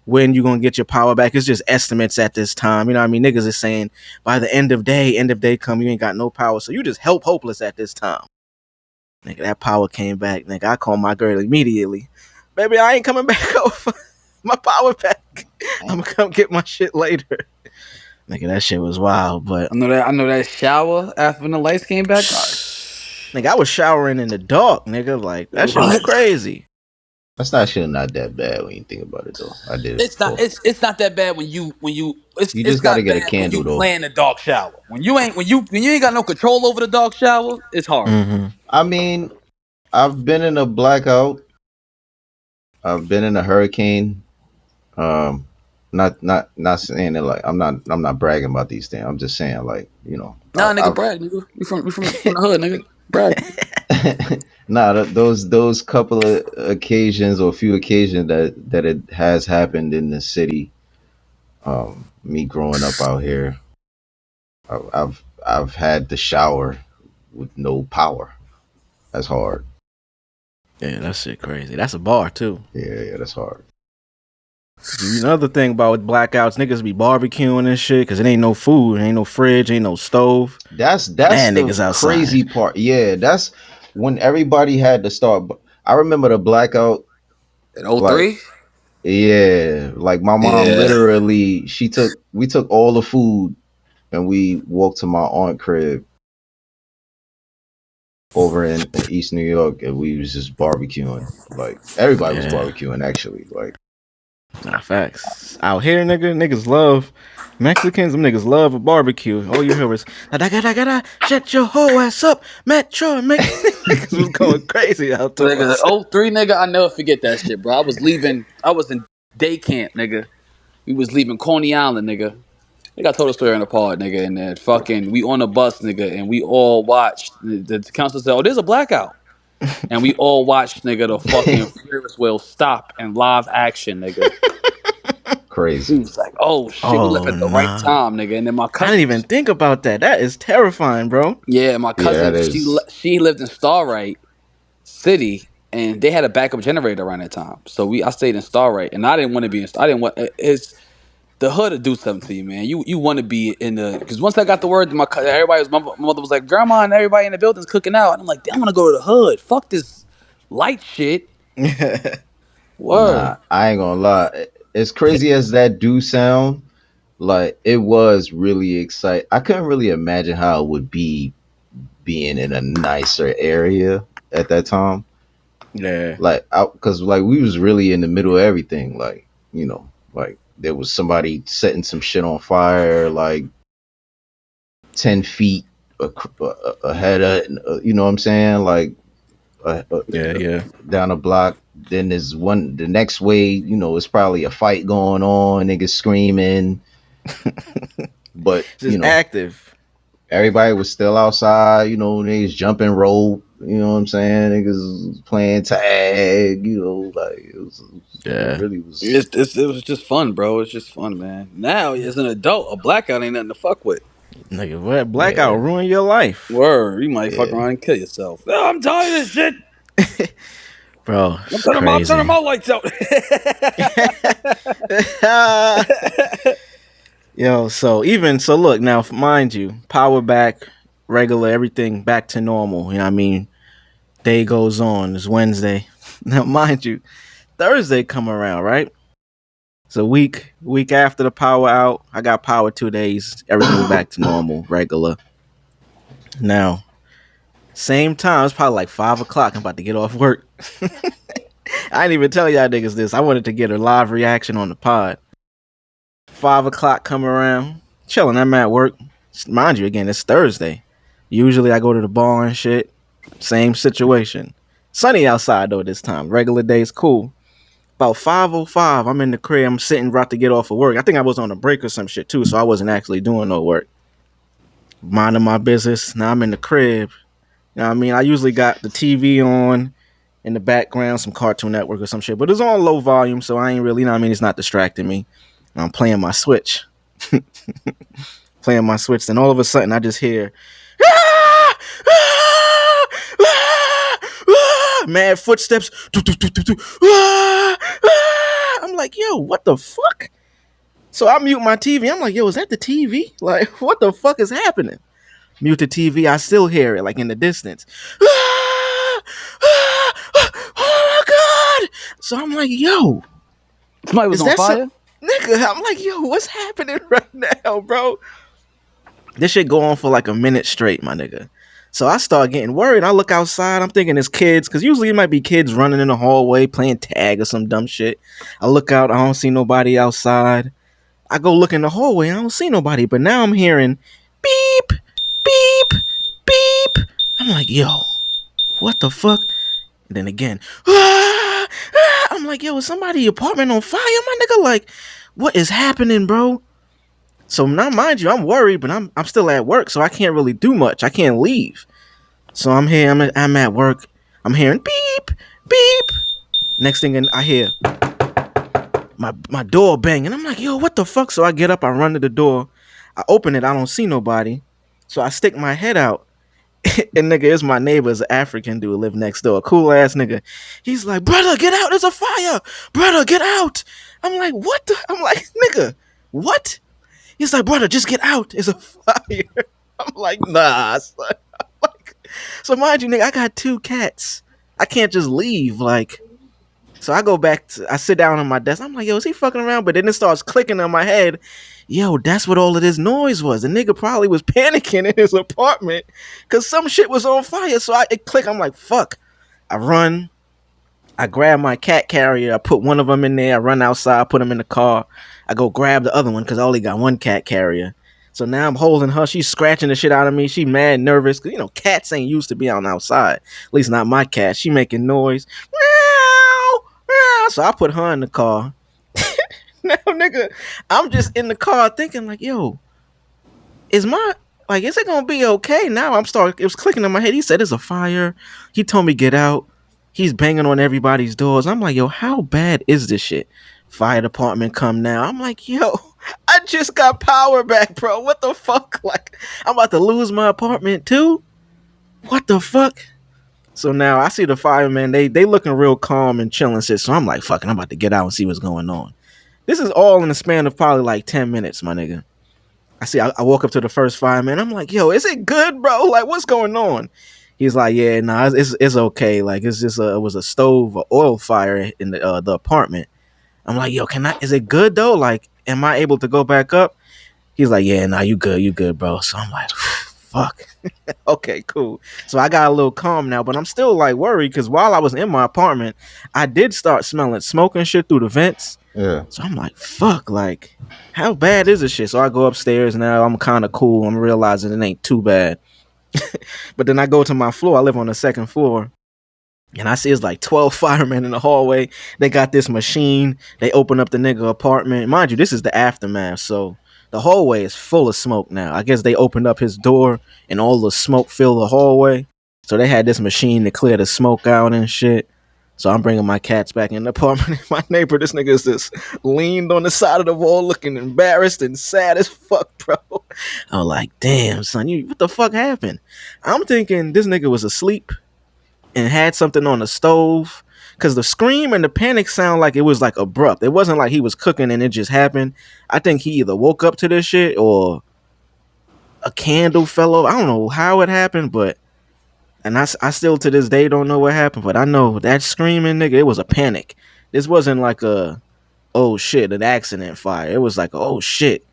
Speaker 7: when you're going to get your power back. It's just estimates at this time. You know what I mean? Niggas is saying, by the end of day come, you ain't got no power. So you just hopeless at this time. Nigga, that power came back. Nigga, I called my girl immediately. Baby, I ain't coming back over. My power back. I'm gonna come get my shit later. Nigga, that shit was wild, but
Speaker 6: I know that shower after when the lights came back.
Speaker 7: Nigga, I was showering in the dark, nigga. Like, that shit was crazy.
Speaker 1: That's actually not that bad when you think about it, though. I did it
Speaker 6: It's not.
Speaker 1: before.
Speaker 6: It's not that bad when you.
Speaker 1: You
Speaker 6: It's
Speaker 1: just got to
Speaker 6: not
Speaker 1: get a
Speaker 6: bad when
Speaker 1: candle,
Speaker 6: you
Speaker 1: though.
Speaker 6: play in the dark shower. When you ain't got no control over the dark shower, it's horrible.
Speaker 7: Mm-hmm.
Speaker 1: I mean, I've been in a blackout. I've been in a hurricane. Um, not saying it like I'm not bragging about these things. I'm just saying like
Speaker 6: Nah, nigga,
Speaker 1: I've
Speaker 6: brag, nigga. We from the hood, nigga. Brag.
Speaker 1: nah, those couple of occasions or few occasions that it has happened in the city. Me growing up out here, I've had the shower with no power. That's hard.
Speaker 7: Yeah, that shit crazy. That's a bar too.
Speaker 1: Yeah, that's hard.
Speaker 7: Another thing about blackouts, niggas be barbecuing and shit because it ain't no food, ain't no fridge, ain't no stove.
Speaker 1: That's
Speaker 7: Man,
Speaker 1: the
Speaker 7: niggas outside.
Speaker 1: crazy part. Yeah, that's when everybody had to start. I remember the blackout.
Speaker 6: In
Speaker 1: Like,
Speaker 6: 03?
Speaker 1: yeah, like my mom
Speaker 6: Yeah.
Speaker 1: literally, we took all the food and we walked to my aunt crib over in East New York, and we was just barbecuing. Like everybody was
Speaker 7: Yeah,
Speaker 1: barbecuing actually. Like
Speaker 7: nah, facts. Out here, niggas love Mexicans. Them niggas love a barbecue. All you hear is da shut your whole ass up, Metro. And niggas was going crazy out there.
Speaker 6: Nigga, 03, nigga, I never forget that shit, bro. I was in day camp, nigga. We was leaving Coney Island, nigga. I think I told a story in the pod, nigga, and then fucking we on the bus, nigga, and we all watched the counselor said, "Oh, there's a blackout." And we all watched, nigga, the fucking Ferris wheel stop in live action, nigga. We
Speaker 1: crazy.
Speaker 6: was like, oh shit, we left
Speaker 7: Oh
Speaker 6: at the right
Speaker 7: nah,
Speaker 6: time, nigga. And then my
Speaker 7: I didn't
Speaker 6: cousin,
Speaker 7: even think about that. That is terrifying, bro.
Speaker 6: yeah, my
Speaker 1: Yeah, that
Speaker 6: cousin,
Speaker 1: is
Speaker 6: she lived in Starlight City, and they had a backup generator around that time. So I stayed in Starlight, and I didn't want to be in. I didn't want it's the hood to do something to you, man. You want to be in the because once I got the word, my mother was like, grandma and everybody in the building's cooking out, and I'm like, damn, I want to go to the hood. Fuck this light shit.
Speaker 1: nah.
Speaker 6: Word.
Speaker 1: I ain't gonna lie. As crazy as that do sound, like it was really exciting. I couldn't really imagine how it would be being in a nicer area at that time.
Speaker 7: Yeah.
Speaker 1: Like, because like we was really in the middle of everything. Like, like there was somebody setting some shit on fire, like 10 feet ahead of, you know what I'm saying? Like,
Speaker 7: Yeah.
Speaker 1: down the block. Then there's one the next way. It's probably a fight going on, niggas screaming, but
Speaker 7: Just active.
Speaker 1: everybody was still outside, niggas jumping rope, you know what I'm saying? Niggas playing tag, like it
Speaker 7: Yeah.
Speaker 1: really was.
Speaker 6: It was just fun, bro. It's just fun, man. Now, as an adult, a blackout ain't nothing to fuck with.
Speaker 7: Nigga, what blackout
Speaker 1: Yeah,
Speaker 7: ruin your life?
Speaker 6: Word, you might fuck
Speaker 1: yeah.
Speaker 6: around and kill yourself. Oh, I'm tired of this shit.
Speaker 7: Bro,
Speaker 6: I'm
Speaker 7: it's
Speaker 6: turning
Speaker 7: crazy.
Speaker 6: my lights out.
Speaker 7: Yo, so look now, mind you, power back, regular, everything back to normal. You know what I mean? Day goes on. It's Wednesday. Now, mind you, Thursday come around, right? It's a week after the power out. I got power 2 days. Everything back to normal, regular. Now, same time, it's probably like 5 o'clock. I'm about to get off work. I didn't even tell y'all niggas this. I wanted to get a live reaction on the pod. 5 o'clock come around, chilling. I'm at work. Mind you, again, it's Thursday. Usually I go to the bar and shit. Same situation. Sunny outside though this time. Regular days, cool. About 5:05, I'm in the crib. I'm sitting about to get off of work. I think I was on a break or some shit too, so I wasn't actually doing no work. Minding my business. Now I'm in the crib. You know what I mean? I usually got the TV on in the background, some Cartoon Network or some shit, but it's on low volume, so I ain't really, you know what I mean? It's not distracting me. I'm playing my Switch. Then all of a sudden I just hear mad footsteps. I'm like, yo, what the fuck? So I mute my TV. I'm like, yo, is that the TV? Like, what the fuck is happening? Mute the TV. I still hear it, like in the distance. Oh my god! So I'm like, yo,
Speaker 6: Somebody was
Speaker 7: is
Speaker 6: on
Speaker 7: that
Speaker 6: fire?
Speaker 7: nigga? I'm like, yo, what's happening right now, bro? This shit go on for like a minute straight, my nigga. So I start getting worried. I look outside. I'm thinking it's kids, because usually it might be kids running in the hallway playing tag or some dumb shit. I look out. I don't see nobody outside. I go look in the hallway. I don't see nobody. But now I'm hearing beep, beep, beep. I'm like, yo, what the fuck? And then again, I'm like, yo, is somebody apartment on fire, my nigga? Like, what is happening, bro? So now, mind you, I'm worried, but I'm still at work, so I can't really do much. I can't leave. So I'm here. I'm at work. I'm hearing beep, beep. Next thing I hear my door bang, and I'm like, yo, what the fuck? So I get up. I run to the door. I open it. I don't see nobody. So I stick my head out. And nigga, it's my neighbor's African dude live next door, cool ass nigga. He's like, brother, get out, there's a fire, brother, get out. I'm like, what the? I'm like, nigga, what? He's like, brother, just get out, it's a fire. I'm like, nah, son. So mind you, nigga, I got 2 cats. I can't just leave, like. So I go back I sit down on my desk. I'm like, yo, is he fucking around? But then it starts clicking on my head. Yo, that's what all of this noise was. The nigga probably was panicking in his apartment because some shit was on fire. So it clicked. I'm like, fuck. I run. I grab my cat carrier. I put one of them in there. I run outside, put them in the car. I go grab the other one because I only got 1 cat carrier. So now I'm holding her. She's scratching the shit out of me. She mad nervous because, you know, cats ain't used to be on outside. At least not my cat. She making noise. So I put her in the car. Now, nigga, I'm just in the car thinking like, yo, is it gonna be okay? Now it was clicking in my head. He said there's a fire. He told me get out. He's banging on everybody's doors. I'm like, yo, how bad is this shit? Fire department come now. I'm like, yo, I just got power back, bro. What the fuck? Like, I'm about to lose my apartment too? What the fuck? So now I see the firemen, they looking real calm and chilling shit. So I'm like, fucking, I'm about to get out and see what's going on. This is all in the span of probably like 10 minutes, my nigga. I walk up to the first fireman. I'm like, yo, is it good, bro? Like, what's going on? He's like, yeah, nah, it's okay. Like, it's just it was a stove, or oil fire in the apartment. I'm like, yo, is it good though? Like, am I able to go back up? He's like, yeah, nah, you good, bro. So I'm like, fuck. Okay, cool. So I got a little calm now, but I'm still like worried because while I was in my apartment, I did start smelling smoke and shit through the vents.
Speaker 1: Yeah.
Speaker 7: So I'm like, fuck, like, how bad is this shit? So I go upstairs now. I'm kind of cool. I'm realizing it ain't too bad. But then I go to my floor. I live on the 2nd floor. And I see it's like 12 firemen in the hallway. They got this machine. They open up the nigga apartment. Mind you, this is the aftermath. So the hallway is full of smoke now. I guess they opened up his door and all the smoke filled the hallway. So they had this machine to clear the smoke out and shit. So I'm bringing my cats back in the apartment. My neighbor, this nigga is just leaned on the side of the wall looking embarrassed and sad as fuck, bro. I'm like, damn, son, what the fuck happened? I'm thinking this nigga was asleep and had something on the stove. Because the scream and the panic sound like it was like abrupt. It wasn't like he was cooking and it just happened. I think he either woke up to this shit or a candle fell over. I don't know how it happened, but... And I still to this day don't know what happened, but I know that screaming nigga, it was a panic. This wasn't like oh shit, an accident fire. It was like, oh shit,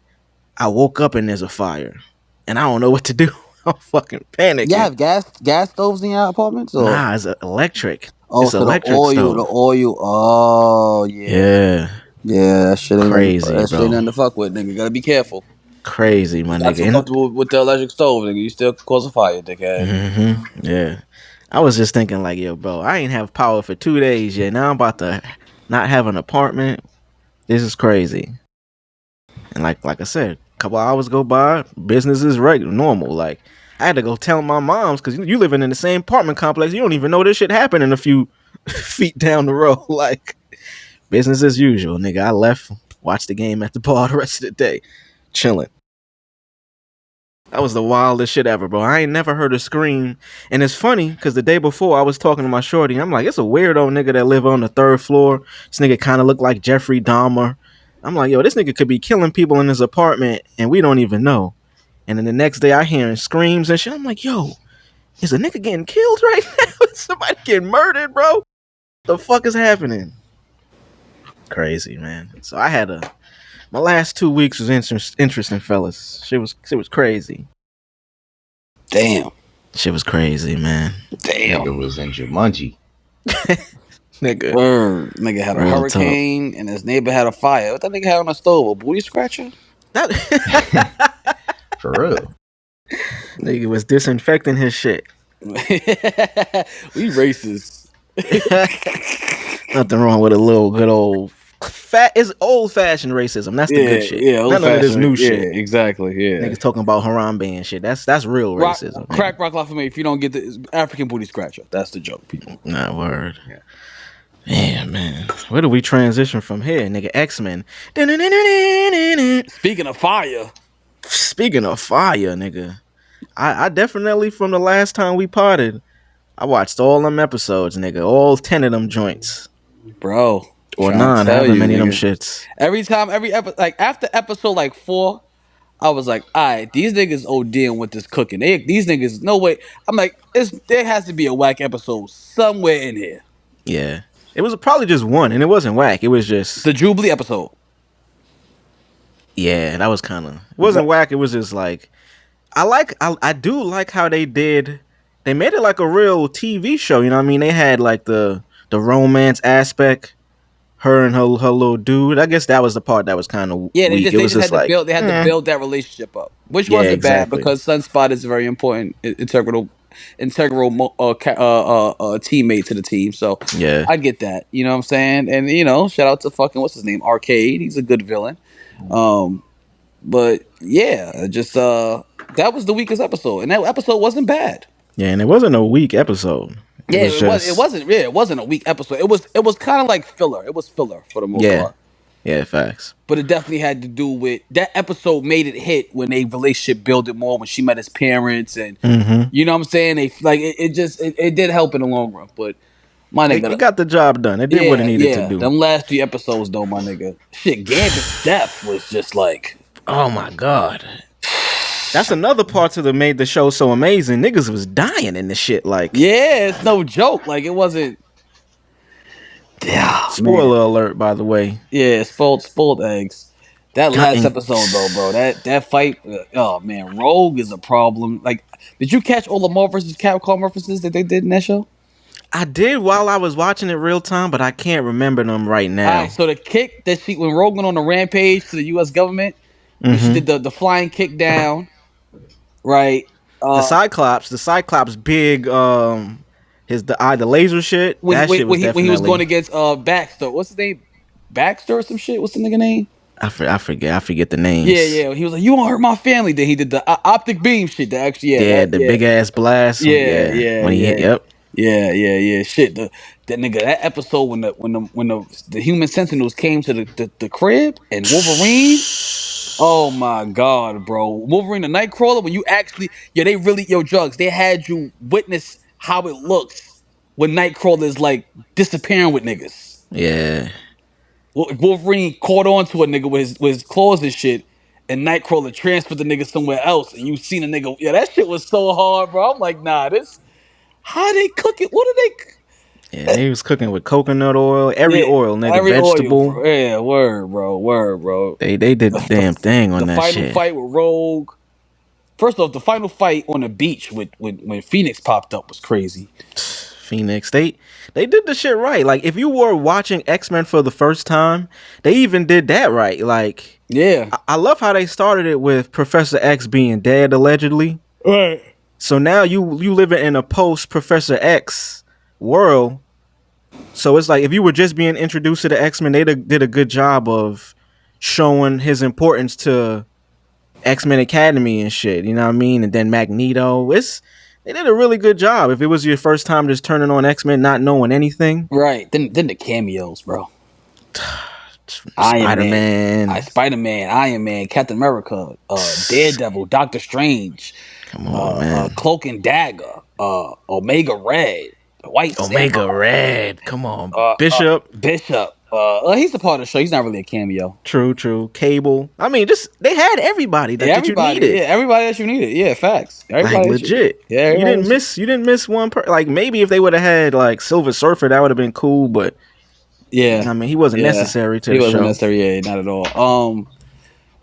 Speaker 7: I woke up and there's a fire. And I don't know what to do. I'm fucking panicking.
Speaker 6: You have gas stoves in your apartments? Or?
Speaker 7: Nah, it's electric.
Speaker 6: Oh,
Speaker 7: it's
Speaker 6: so
Speaker 7: electric
Speaker 6: the oil. Oh, yeah. Yeah, that shit ain't
Speaker 7: crazy,
Speaker 6: that shit
Speaker 7: bro.
Speaker 6: ain't nothing to fuck with, nigga. You gotta be careful.
Speaker 7: Crazy, my
Speaker 6: Not
Speaker 7: nigga.
Speaker 6: too comfortable with the electric stove, nigga. You still cause a fire, dickhead.
Speaker 7: Mm-hmm. Yeah. I was just thinking like, yo, bro, I ain't have power for 2 days yet. Now I'm about to not have an apartment. This is crazy. And like I said, a couple hours go by, business is regular, normal. Like, I had to go tell my moms because you living in the same apartment complex. You don't even know this shit happening a few feet down the road. Like, business as usual, nigga. I left, watched the game at the bar the rest of the day, chilling. That was the wildest shit ever, bro. I ain't never heard a scream. And it's funny, because the day before I was talking to my shorty. I'm like, it's a weirdo nigga that live on the 3rd floor. This nigga kind of look like Jeffrey Dahmer. I'm like, yo, this nigga could be killing people in his apartment, and we don't even know. And then the next day I hearing screams and shit. I'm like, yo, is a nigga getting killed right now? Is somebody getting murdered, bro? The fuck is happening? Crazy, man. So I had my last 2 weeks was interesting, fellas. Shit was crazy.
Speaker 6: Damn.
Speaker 7: Shit was crazy, man.
Speaker 6: Damn.
Speaker 1: Nigga was in Jumanji.
Speaker 7: Nigga.
Speaker 6: Word. Nigga had a
Speaker 7: Real
Speaker 6: hurricane and his neighbor had a fire. What that nigga had on the stove? A booty scratcher?
Speaker 7: That
Speaker 1: For real.
Speaker 7: nigga was disinfecting his shit.
Speaker 6: We racist.
Speaker 7: Nothing wrong with a little good old it's old fashioned racism. That's the good shit.
Speaker 6: Yeah,
Speaker 7: none of this new shit.
Speaker 6: Yeah, exactly. Yeah.
Speaker 7: Niggas talking about Harambe and shit. That's real racism.
Speaker 6: Crack rock life for me. If you don't get the African booty scratcher, that's the joke, people.
Speaker 7: Nah, word. Yeah, man. Where do we transition from here, nigga? X-Men.
Speaker 6: Speaking of fire,
Speaker 7: nigga, I definitely from the last time we potted, I watched all them episodes, nigga. All 10 of them joints.
Speaker 6: bro.
Speaker 7: Or
Speaker 6: Trying to
Speaker 7: 9,
Speaker 6: tell
Speaker 7: however
Speaker 6: you,
Speaker 7: many of them
Speaker 6: nigga.
Speaker 7: shits.
Speaker 6: Every like after episode like 4, I was like, all right, these niggas ODing with this cooking. These niggas, no way. I'm like, there has to be a whack episode somewhere in here.
Speaker 7: Yeah. It was probably just one, and it wasn't whack. It was just
Speaker 6: The Jubilee episode.
Speaker 7: yeah, that was kind of it wasn't whack. It was just like I do like how they made it like a real TV show. You know what I mean? They had like the romance aspect. Her and her little dude. I guess that was the part that was kind of
Speaker 6: Yeah, they
Speaker 7: weak.
Speaker 6: just had to build. They had to build that relationship up, which
Speaker 7: Yeah,
Speaker 6: wasn't bad
Speaker 7: exactly.
Speaker 6: because Sunspot is a very important, integral teammate to the team. So
Speaker 7: Yeah.
Speaker 6: I get that. You know what I'm saying? And shout out to fucking what's his name, Arcade. He's a good villain. But yeah, just that was the weakest episode, and that episode wasn't bad.
Speaker 7: Yeah, and it wasn't a weak episode.
Speaker 6: It wasn't. Yeah, it wasn't a weak episode. It was kind of like filler. It was filler for the most part.
Speaker 7: Yeah, facts.
Speaker 6: But it definitely had to do with that episode made it hit when they relationship built it more when she met his parents and you know what I'm saying? They like it did help in the long run. But my nigga,
Speaker 7: It got the job done. It did what it needed to do.
Speaker 6: Them last 3 episodes though, my nigga. Shit, Gambit's death was just like,
Speaker 7: Oh my god. That's another part to the made the show so amazing. Niggas was dying in the shit. Like
Speaker 6: yeah, it's no joke. Like it wasn't. Yeah,
Speaker 7: spoiler alert, by the way.
Speaker 6: Yeah, spoiled eggs. That last episode though, bro. That fight. Oh man, Rogue is a problem. Like, did you catch all the Marvel vs. Capcom references that they did in that show?
Speaker 7: I did while I was watching it real time, but I can't remember them right now.
Speaker 6: All right, so the kick that when Rogue went on the rampage to the U.S. government, when she did the flying kick down, right?
Speaker 7: The Cyclops big the laser shit.
Speaker 6: When
Speaker 7: Shit was
Speaker 6: he was going against Baxter. What's his name? Baxter or some shit. What's the nigga name?
Speaker 7: I forget the names.
Speaker 6: Yeah. He was like, "You won't hurt my family." Then he did the optic beam shit.
Speaker 7: Big ass blast.
Speaker 6: Yeah.
Speaker 7: When he hit, yep.
Speaker 6: Yeah. Shit, that nigga. That episode when the human Sentinels came to the crib and Wolverine. Oh my god, bro! Wolverine the Nightcrawler. When you actually, drugs. They had you witness how it looks when Nightcrawler is like disappearing with niggas.
Speaker 7: Yeah.
Speaker 6: Wolverine caught on to a nigga with his claws and shit, and Nightcrawler transferred the nigga somewhere else, and you seen a nigga. Yeah, that shit was so hard, bro. I'm like, nah, how they cook it? What are they?
Speaker 7: Yeah, he was cooking with coconut oil, oil, nigga, vegetable.
Speaker 6: Oil, yeah, word, bro.
Speaker 7: They did the damn thing on that shit.
Speaker 6: The final fight with Rogue. First off, the final fight on the beach when Phoenix popped up was crazy.
Speaker 7: Phoenix, they did the shit right. Like, if you were watching X-Men for the first time, they even did that right. Like,
Speaker 6: yeah,
Speaker 7: I love how they started it with Professor X being dead allegedly.
Speaker 6: Right.
Speaker 7: So now you living in a post Professor X world. So it's like if you were just being introduced to the X-Men, they did a good job of showing his importance to X-Men Academy and shit. You know what I mean? And then Magneto. They did a really good job. If it was your first time just turning on X-Men, not knowing anything.
Speaker 6: Right. Then the cameos, bro. Spider-Man, Iron Man, Captain America, Daredevil, Doctor Strange.
Speaker 7: Come on, man.
Speaker 6: Cloak and Dagger, Omega Red, White
Speaker 7: Omega
Speaker 6: Samurai.
Speaker 7: Red. Come on. Bishop.
Speaker 6: He's a part of the show. He's not really a cameo.
Speaker 7: True. Cable. I mean, they had everybody that you needed.
Speaker 6: Yeah, everybody that you needed. Yeah, facts. Everybody
Speaker 7: like legit. You didn't miss one like maybe if they would have had like Silver Surfer, that would have been cool, but
Speaker 6: yeah.
Speaker 7: I mean, he wasn't necessary to the show.
Speaker 6: He wasn't necessary, yeah, not at all.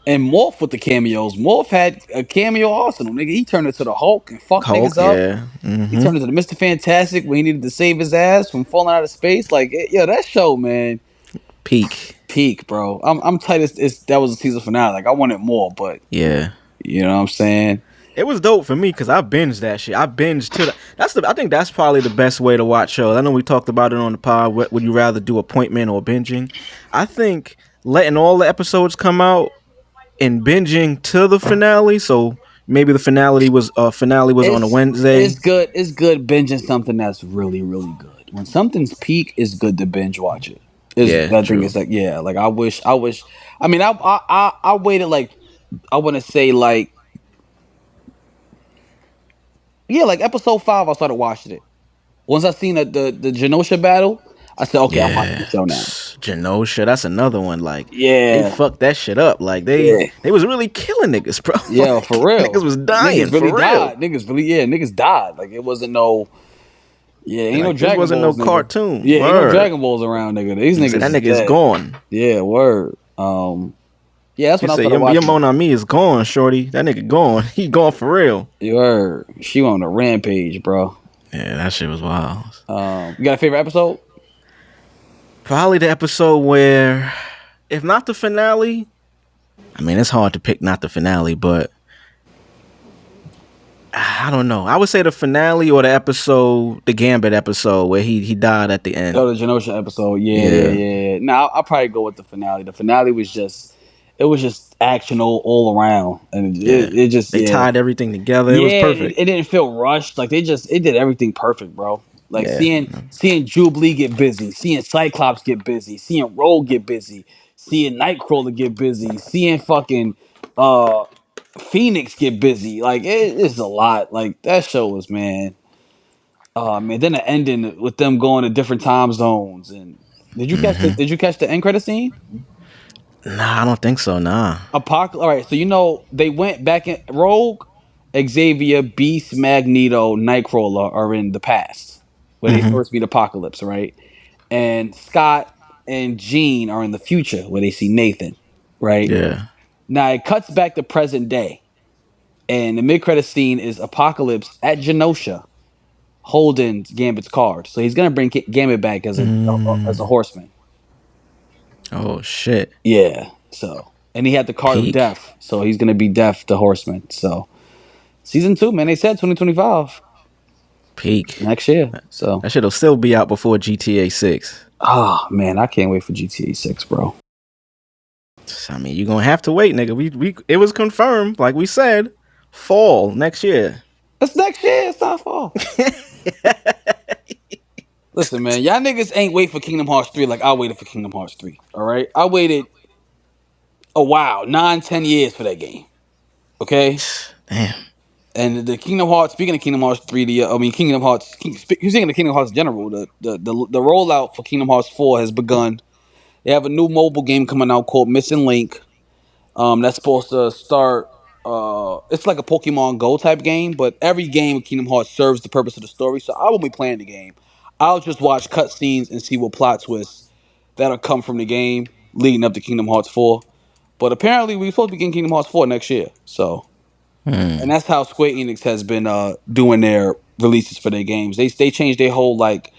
Speaker 6: And Morph with the cameos. Morph had a cameo arsenal, nigga. He turned into the Hulk and fucked
Speaker 7: Hulk,
Speaker 6: niggas up.
Speaker 7: yeah.
Speaker 6: He turned into the Mr. Fantastic when he needed to save his ass from falling out of space. Like, yeah, that show, man,
Speaker 7: Peak.
Speaker 6: bro. I'm tight. That was the season finale. Like, I wanted more, but
Speaker 7: Yeah.
Speaker 6: you know what I'm saying?
Speaker 7: It was dope for me because I binged that shit. I binged to the. I think that's probably the best way to watch shows. I know we talked about it on the pod. Would you rather do appointment or binging? I think letting all the episodes come out and binging to the finale. So maybe the finale was on a Wednesday.
Speaker 6: It's good. It's good binging something that's really, really good. When something's peak, it's good to binge watch it. That
Speaker 7: true.
Speaker 6: thing is like, yeah, like I wish. I mean, I waited like, I want to say like, yeah, like episode 5. I started watching it. Once I seen the Genosha battle, I said, okay, I'm watching the show now.
Speaker 7: Genosha, that's another one. Like, they
Speaker 6: Yeah,
Speaker 7: fucked that shit up. Like they was really killing niggas, bro.
Speaker 6: yeah,
Speaker 7: Like,
Speaker 6: for real.
Speaker 7: Niggas was dying.
Speaker 6: Niggas really
Speaker 7: for
Speaker 6: died.
Speaker 7: real.
Speaker 6: Niggas died. Like it wasn't no. Yeah, ain't
Speaker 7: Like,
Speaker 6: no
Speaker 7: this
Speaker 6: Dragon
Speaker 7: wasn't
Speaker 6: Balls,
Speaker 7: no
Speaker 6: nigga.
Speaker 7: cartoon.
Speaker 6: Yeah, ain't no
Speaker 7: Word.
Speaker 6: Dragon Balls around, nigga. These niggas.
Speaker 7: That nigga
Speaker 6: dead.
Speaker 7: is gone.
Speaker 6: Yeah, word. Yeah, that's
Speaker 7: You
Speaker 6: when I
Speaker 7: say
Speaker 6: started watching.
Speaker 7: your Mon Ami is gone, shorty. That nigga gone. He gone for real.
Speaker 6: You heard. She on a rampage, bro.
Speaker 7: Yeah, that shit was wild.
Speaker 6: You got a favorite episode?
Speaker 7: Probably the episode where, if not the finale, I mean, it's hard to pick not the finale, but I don't know. I would say the finale or the Gambit episode where he died at the end.
Speaker 6: Oh, the Genosha episode. Yeah. Nah, I'll probably go with the finale. The finale was just, it was just action all around, and it just
Speaker 7: They tied everything together. It was perfect.
Speaker 6: It didn't feel rushed. Like it did everything perfect, bro. Like
Speaker 7: Yeah.
Speaker 6: seeing Jubilee get busy, seeing Cyclops get busy, seeing Rogue get busy, seeing Nightcrawler get busy, seeing fucking Phoenix get busy. Like it's a lot. Like that show was, man. Man, then the ending with them going to different time zones. And did you catch the end credit scene?
Speaker 7: Nah, I don't think so. Nah.
Speaker 6: All right, so they went back in Rogue, Xavier, Beast, Magneto, Nightcrawler are in the past where they first meet Apocalypse, right? And Scott and Jean are in the future where they see Nathan, right?
Speaker 7: Yeah.
Speaker 6: Now it cuts back to present day, and the mid credit scene is Apocalypse at Genosha holding Gambit's card. So he's gonna bring Gambit back as a horseman.
Speaker 7: Oh shit.
Speaker 6: Yeah. So and he had the card of
Speaker 7: Peak.
Speaker 6: death, so he's gonna be deaf the horseman. So season 2, man, they said 2025
Speaker 7: Peak.
Speaker 6: next year. So
Speaker 7: That shit'll still be out before GTA 6.
Speaker 6: man, I can't wait for GTA 6, bro.
Speaker 7: I mean, you're gonna have to wait, nigga. We it was confirmed, like we said, fall next year.
Speaker 6: It's next year. It's not fall. Listen, man, y'all niggas ain't wait for Kingdom Hearts 3 like I waited for Kingdom Hearts 3. All right, I waited a while, 9-10 years for that game. Okay.
Speaker 7: Damn.
Speaker 6: And the Kingdom Hearts, speaking of Kingdom Hearts 3D, Kingdom Hearts, speaking of Kingdom Hearts in general, the rollout for Kingdom Hearts 4 has begun. They have a new mobile game coming out called Missing Link. That's supposed to start, it's like a Pokemon Go type game, but every game of Kingdom Hearts serves the purpose of the story, so I won't be playing the game. I'll just watch cutscenes and see what plot twists that'll come from the game leading up to Kingdom Hearts 4. But apparently we're supposed to be getting Kingdom Hearts 4 next year, so... And that's how Square Enix has been doing their releases for their games. They changed their whole like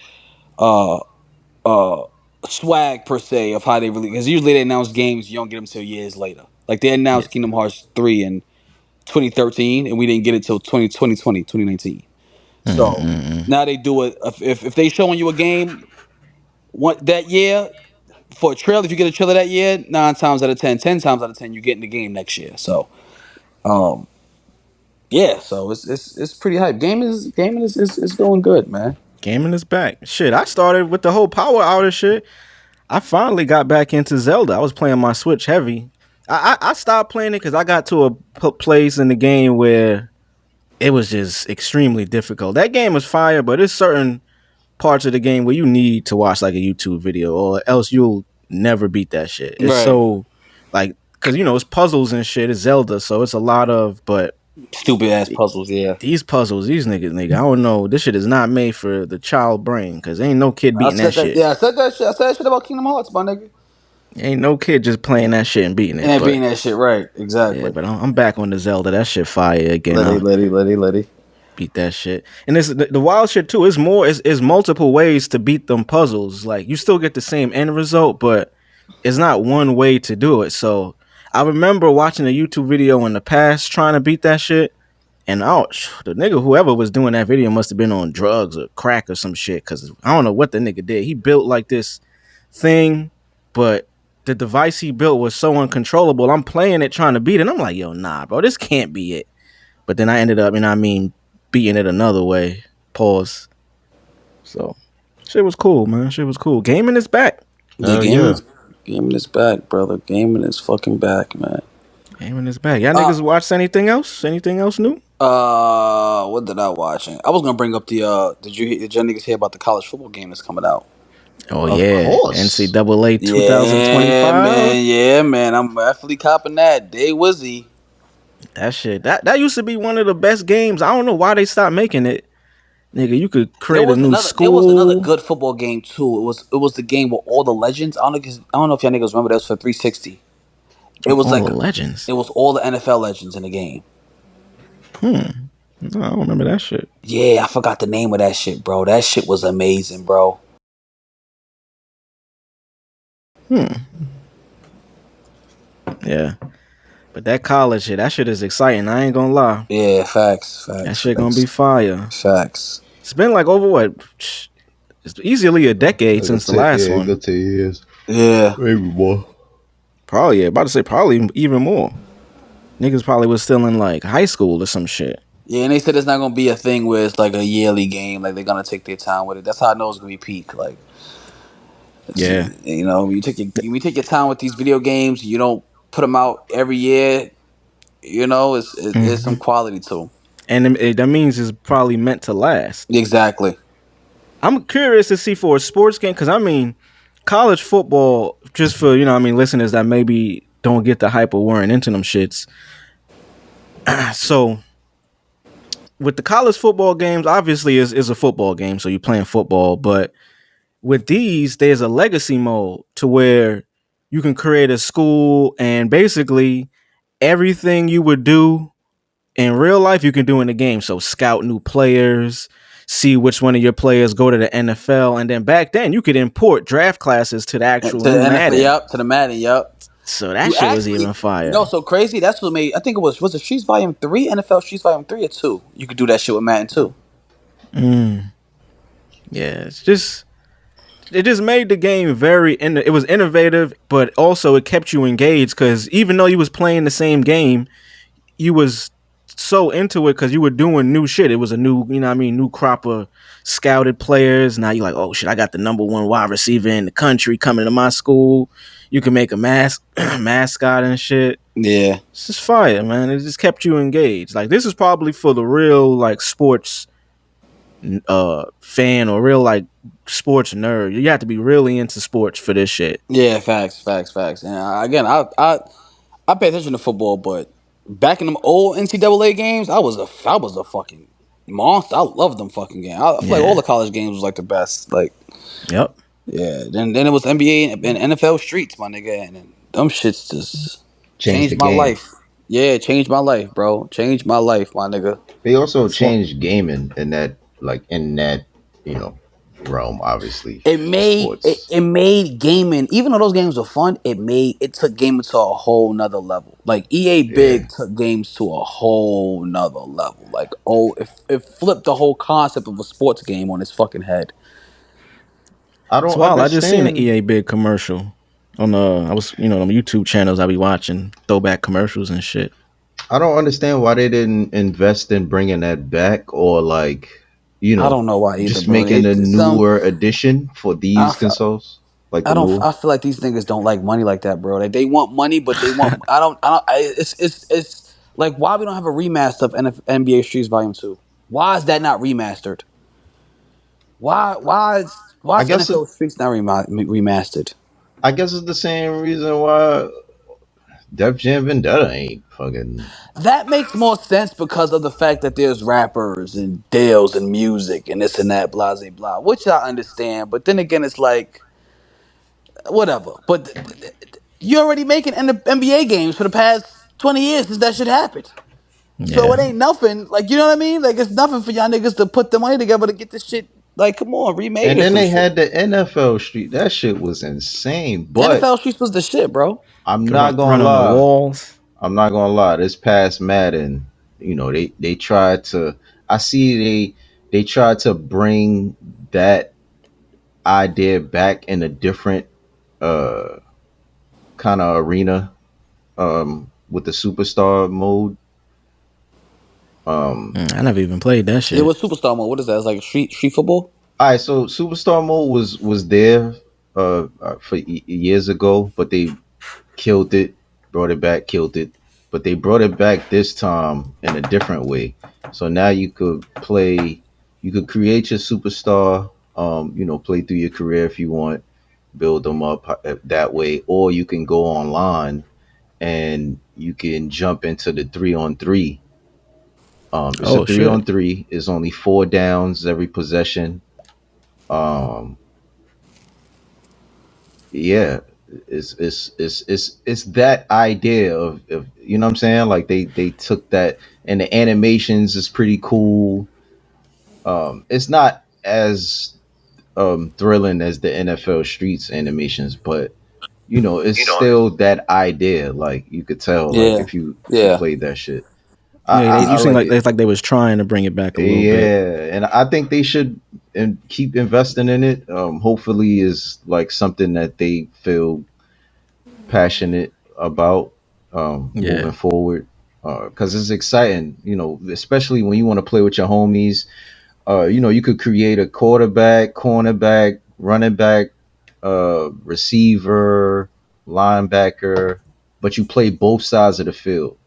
Speaker 6: swag per se of how they release. Because usually they announce games, you don't get them till years later. Like they announced Kingdom Hearts 3 in 2013, and we didn't get it till 2019. So now they do it. If they showing you a game that year for a trailer, if you get a trailer that year, 9 times out of 10 times out of 10, you get in the game next year. So. Yeah, so it's pretty hype. Gaming is doing good, man.
Speaker 7: Gaming is back. Shit, I started with the whole power outage shit. I finally got back into Zelda. I was playing my Switch heavy. I stopped playing it because I got to a place in the game where it was just extremely difficult. That game was fire, but there's certain parts of the game where you need to watch like a YouTube video or else you'll never beat that shit. It's
Speaker 6: Right.
Speaker 7: so like, because it's puzzles and shit. It's Zelda, so it's a lot of, but
Speaker 6: Stupid ass puzzles, yeah.
Speaker 7: these puzzles, these niggas, I don't know. This shit is not made for the child brain because ain't no kid beating that shit.
Speaker 6: Yeah, I said that shit about Kingdom Hearts, my nigga.
Speaker 7: Ain't no kid just playing that shit and beating it.
Speaker 6: And
Speaker 7: But
Speaker 6: being that shit right,
Speaker 7: yeah,
Speaker 6: exactly.
Speaker 7: but I'm back on the Zelda. That shit fire again.
Speaker 6: Letty.
Speaker 7: Beat that shit. And it's the wild shit too. It's more. It's multiple ways to beat them puzzles. Like you still get the same end result, but it's not one way to do it. So I remember watching a YouTube video in the past trying to beat that shit. And ouch, the nigga whoever was doing that video must have been on drugs or crack or some shit. Cause I don't know what the nigga did. He built like this thing, but the device he built was so uncontrollable. I'm playing it trying to beat it. And I'm like, yo, nah, bro, this can't be it. But then I ended up, beating it another way. Pause. So shit was cool, man. Shit was cool. Gaming is back.
Speaker 6: The
Speaker 1: Yeah.
Speaker 6: gaming is back, brother. Gaming is fucking back, man.
Speaker 7: Gaming is back. Y'all niggas watch anything else? Anything else new?
Speaker 6: What did I watch? I was gonna bring up the did your niggas hear about the college football game that's coming out?
Speaker 7: Oh
Speaker 1: Of
Speaker 7: yeah,
Speaker 1: course.
Speaker 7: NCAA 2025.
Speaker 6: Yeah, man. I'm definitely copping that. Day Wizzy.
Speaker 7: That shit. That used to be one of the best games. I don't know why they stopped making it. Nigga, you could create a new school.
Speaker 6: There was another good football game too. It was the game with all the legends. I don't know if y'all niggas remember that was for 360. It was
Speaker 7: all
Speaker 6: like
Speaker 7: the legends.
Speaker 6: it was all the NFL legends in the game.
Speaker 7: No, I don't remember that shit.
Speaker 6: Yeah, I forgot the name of that shit, bro. That shit was amazing, bro.
Speaker 7: Yeah. But that college shit, that shit is exciting. I ain't gonna lie.
Speaker 6: Yeah, facts.
Speaker 7: That shit gonna be fire.
Speaker 6: Facts.
Speaker 7: It's been like over what? It's easily a decade since the last one.
Speaker 1: Good 10 years.
Speaker 6: Yeah.
Speaker 1: Maybe more.
Speaker 7: Probably, yeah. About to say probably even more. Niggas probably was still in like high school or some shit.
Speaker 6: Yeah, and they said it's not gonna be a thing where it's like a yearly game. Like they're gonna take their time with it. That's how I know it's gonna be peak. Like,
Speaker 7: Yeah.
Speaker 6: you know, when you take your time with these video games. You don't put them out every year. You know, it's some quality to them.
Speaker 7: And that means it's probably meant to last.
Speaker 6: Exactly.
Speaker 7: I'm curious to see for a sports game because college football, just for listeners that maybe don't get the hype or weren't into them shits. So with the college football games, obviously is a football game, so you're playing football. But with these, there's a legacy mode to where you can create a school and basically everything you would do in real life, you can do in the game. So scout new players, see which one of your players go to the NFL, and then back then you could import draft classes to the actual
Speaker 6: To the NFL,
Speaker 7: Madden.
Speaker 6: yep. To the Madden, yep.
Speaker 7: So that shit was even fire.
Speaker 6: You know, so crazy. That's what made. I think it was it Streets Volume 3, NFL Streets Volume 3 or 2. You could do that shit with Madden too.
Speaker 7: Yeah, it just made the game it was innovative, but also it kept you engaged because even though you was playing the same game, you was so into it because you were doing new shit. It was a new, new crop of scouted players. Now you're like, oh shit, I got the number one wide receiver in the country coming to my school. You can make a mascot and shit.
Speaker 6: Yeah,
Speaker 7: It's just fire, man. It just kept you engaged. Like this is probably for the real like sports fan or real like sports nerd. You have to be really into sports for this shit.
Speaker 6: yeah, facts. And again, I pay attention to football, but back in them old NCAA games, I was a fucking monster. I love them fucking games. I feel like all the college games was like the best. Like,
Speaker 7: Yep.
Speaker 6: yeah. Then it was NBA and NFL Streets, my nigga, and them shits just changed my life. Yeah, changed my life, bro. Changed my life, my nigga.
Speaker 1: They also changed gaming in that realm. Obviously,
Speaker 6: It made gaming, even though those games were fun, it took gaming to a whole nother level. Like EA Big took games to a whole nother level. Like it flipped the whole concept of a sports game on its fucking head.
Speaker 1: I don't.
Speaker 7: I just seen an EA Big commercial on I was on YouTube channels I be watching throwback commercials and shit.
Speaker 1: I don't understand why they didn't invest in bringing that back or like. I
Speaker 6: don't know why either.
Speaker 1: Just making a newer edition for these consoles. Like
Speaker 6: I feel like these niggas don't like money like that, bro. Like they want money, but they want. It's like why we don't have a remaster of NBA Streets Volume 2? Why is that not remastered? Why is NFL Streets not remastered?
Speaker 1: I guess it's the same reason why Def Jam Vendetta ain't fucking.
Speaker 6: That makes more sense because of the fact that there's rappers and deals and music and this and that, blah, blah, blah, which I understand. But then again, it's like, whatever. But you're already making NBA games for the past 20 years since that shit happened. So it
Speaker 7: Yeah.
Speaker 6: ain't nothing. Like, you know what I mean? Like, it's nothing for y'all niggas to put the money together to get this shit. Like, come on, remade
Speaker 1: And
Speaker 6: or
Speaker 1: then
Speaker 6: some
Speaker 1: they
Speaker 6: shit.
Speaker 1: had the NFL Street. That shit was insane.
Speaker 6: The
Speaker 1: But
Speaker 6: NFL Streets was the shit, bro.
Speaker 1: I'm
Speaker 7: Could
Speaker 1: not
Speaker 7: run
Speaker 1: gonna
Speaker 7: on the
Speaker 1: lie.
Speaker 7: walls.
Speaker 1: I'm not gonna lie. This past Madden, they tried to. I see they tried to bring that idea back in a different uh kind of arena with the superstar mode.
Speaker 7: I never even played that
Speaker 6: It
Speaker 7: shit.
Speaker 6: was Superstar Mode. What is that? It's like street football?
Speaker 1: All right, so superstar mode was there for years ago, but they killed it, brought it back, killed it. But they brought it back this time in a different way. So now you could create your superstar, play through your career if you want, build them up that way, or you can go online and you can jump into the 3-on-3. It's a
Speaker 7: Oh
Speaker 1: three
Speaker 7: shit.
Speaker 1: on three. It's only 4 downs every possession. Um, yeah, it's that idea of you know what I'm saying, like they took that, and the animations is pretty cool. It's not as thrilling as the NFL Streets animations, but it's still that idea. Like you could tell, like
Speaker 6: Yeah.
Speaker 1: if you
Speaker 6: Yeah.
Speaker 1: played that shit. i
Speaker 7: Yeah,
Speaker 1: i,
Speaker 7: you
Speaker 1: I
Speaker 7: seem
Speaker 1: like
Speaker 7: like
Speaker 1: it.
Speaker 7: it's like they was trying to bring it back a little bit.
Speaker 1: Yeah, and I think they should and keep investing in it. Hopefully is like something that they feel passionate about
Speaker 7: Yeah.
Speaker 1: moving forward, because it's exciting, especially when you want to play with your homies. You could create a quarterback, cornerback, running back, receiver, linebacker, but you play both sides of the field.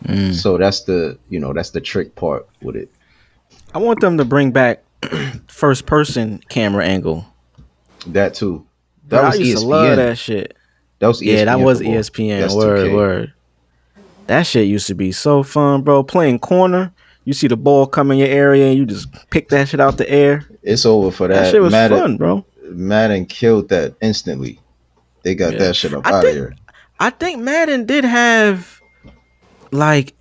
Speaker 7: Mm.
Speaker 1: So that's the trick part with it.
Speaker 7: I want them to bring back first person camera angle.
Speaker 1: That too. That
Speaker 7: Bro, I
Speaker 1: was
Speaker 7: used to love
Speaker 1: ESPN.
Speaker 7: that shit.
Speaker 1: That was
Speaker 7: Yeah, that
Speaker 1: ESPN
Speaker 7: was
Speaker 1: football.
Speaker 7: ESPN.
Speaker 1: That's
Speaker 7: Word,
Speaker 1: 2K.
Speaker 7: word. That shit used to be so fun, bro. Playing corner, you see the ball come in your area and you just pick that shit out the air.
Speaker 1: It's over for
Speaker 7: That
Speaker 1: that.
Speaker 7: shit was fun, bro.
Speaker 1: Madden killed that instantly. They got
Speaker 7: Yeah.
Speaker 1: that shit up
Speaker 7: I
Speaker 1: out of
Speaker 7: think
Speaker 1: here.
Speaker 7: I think Madden did have like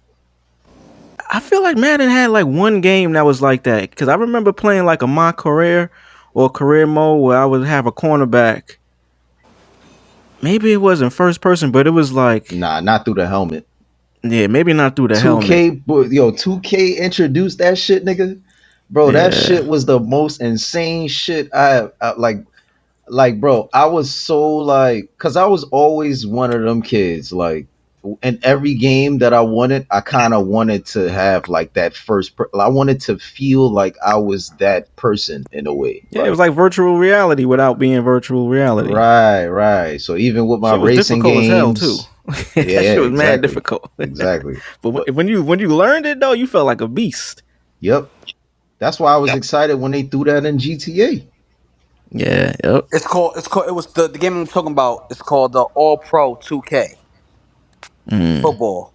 Speaker 7: I feel like Madden had like one game that was like that because I remember playing like a my career or career mode where I would have a cornerback. Maybe it wasn't first person, but it was like
Speaker 1: Nah, not through the helmet.
Speaker 7: yeah, maybe not through the helmet.
Speaker 1: 2K, but yo, 2K introduced that shit, nigga. Bro, that
Speaker 7: Yeah,
Speaker 1: shit was the most insane shit I like, bro. I was so like, cause I was always one of them kids. Like, in every game that I wanted, I kind of wanted to have like that I wanted to feel like I was that person in a way.
Speaker 7: yeah, it was
Speaker 1: Like,
Speaker 7: like virtual reality without being virtual reality.
Speaker 1: right, right. So even with my
Speaker 7: Shit was
Speaker 1: racing
Speaker 7: difficult as hell too.
Speaker 1: games,
Speaker 7: That
Speaker 1: yeah, yeah,
Speaker 7: shit was mad
Speaker 1: exactly,
Speaker 7: difficult.
Speaker 1: exactly.
Speaker 7: But
Speaker 1: But
Speaker 7: when you learned it though, you felt like a beast.
Speaker 1: yep, that's why I was excited when they threw that in GTA.
Speaker 7: Yeah, yep.
Speaker 6: It was the game I'm talking about. It's called the All Pro 2K
Speaker 7: Mm.
Speaker 6: football.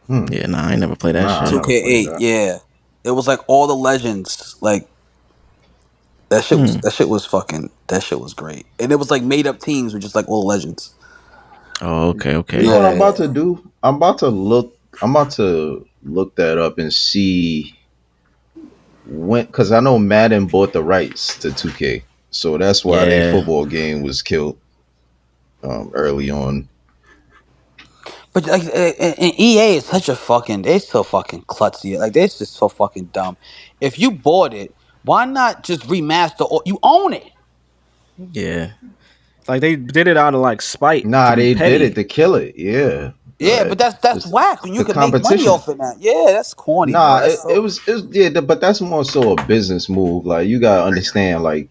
Speaker 1: Hmm.
Speaker 7: Yeah, nah, I ain't never played that
Speaker 1: Nah, I
Speaker 7: shit.
Speaker 1: never played
Speaker 6: 2K8.
Speaker 1: that.
Speaker 6: Yeah. It was like all the legends. Like
Speaker 7: Hmm.
Speaker 6: that shit was great. And it was like made up teams with just like all the legends.
Speaker 7: Oh, okay,
Speaker 1: You
Speaker 7: okay.
Speaker 1: know what I'm about
Speaker 6: Yeah.
Speaker 1: to do? I'm about to look. I'm about to look that up and see when, because I know Madden bought the rights to 2K, so that's why their
Speaker 7: Yeah,
Speaker 1: football game was killed early on.
Speaker 6: But like, and EA is such a fucking. They so fucking klutzy. Like they're just so fucking dumb. If you bought it, why not just remaster? You own it.
Speaker 7: yeah. Like they did it out of like spite to
Speaker 1: Nah,
Speaker 7: be
Speaker 1: they did it
Speaker 7: petty.
Speaker 1: to kill it. Yeah,
Speaker 6: Yeah, but that's
Speaker 1: it's
Speaker 6: whack. When you
Speaker 1: the
Speaker 6: can make money
Speaker 1: competition.
Speaker 6: off it now. Yeah, that's corny, bro.
Speaker 1: Nah,
Speaker 6: That's
Speaker 1: it
Speaker 6: so.
Speaker 1: was yeah, but that's more so a business move. Like you gotta understand, like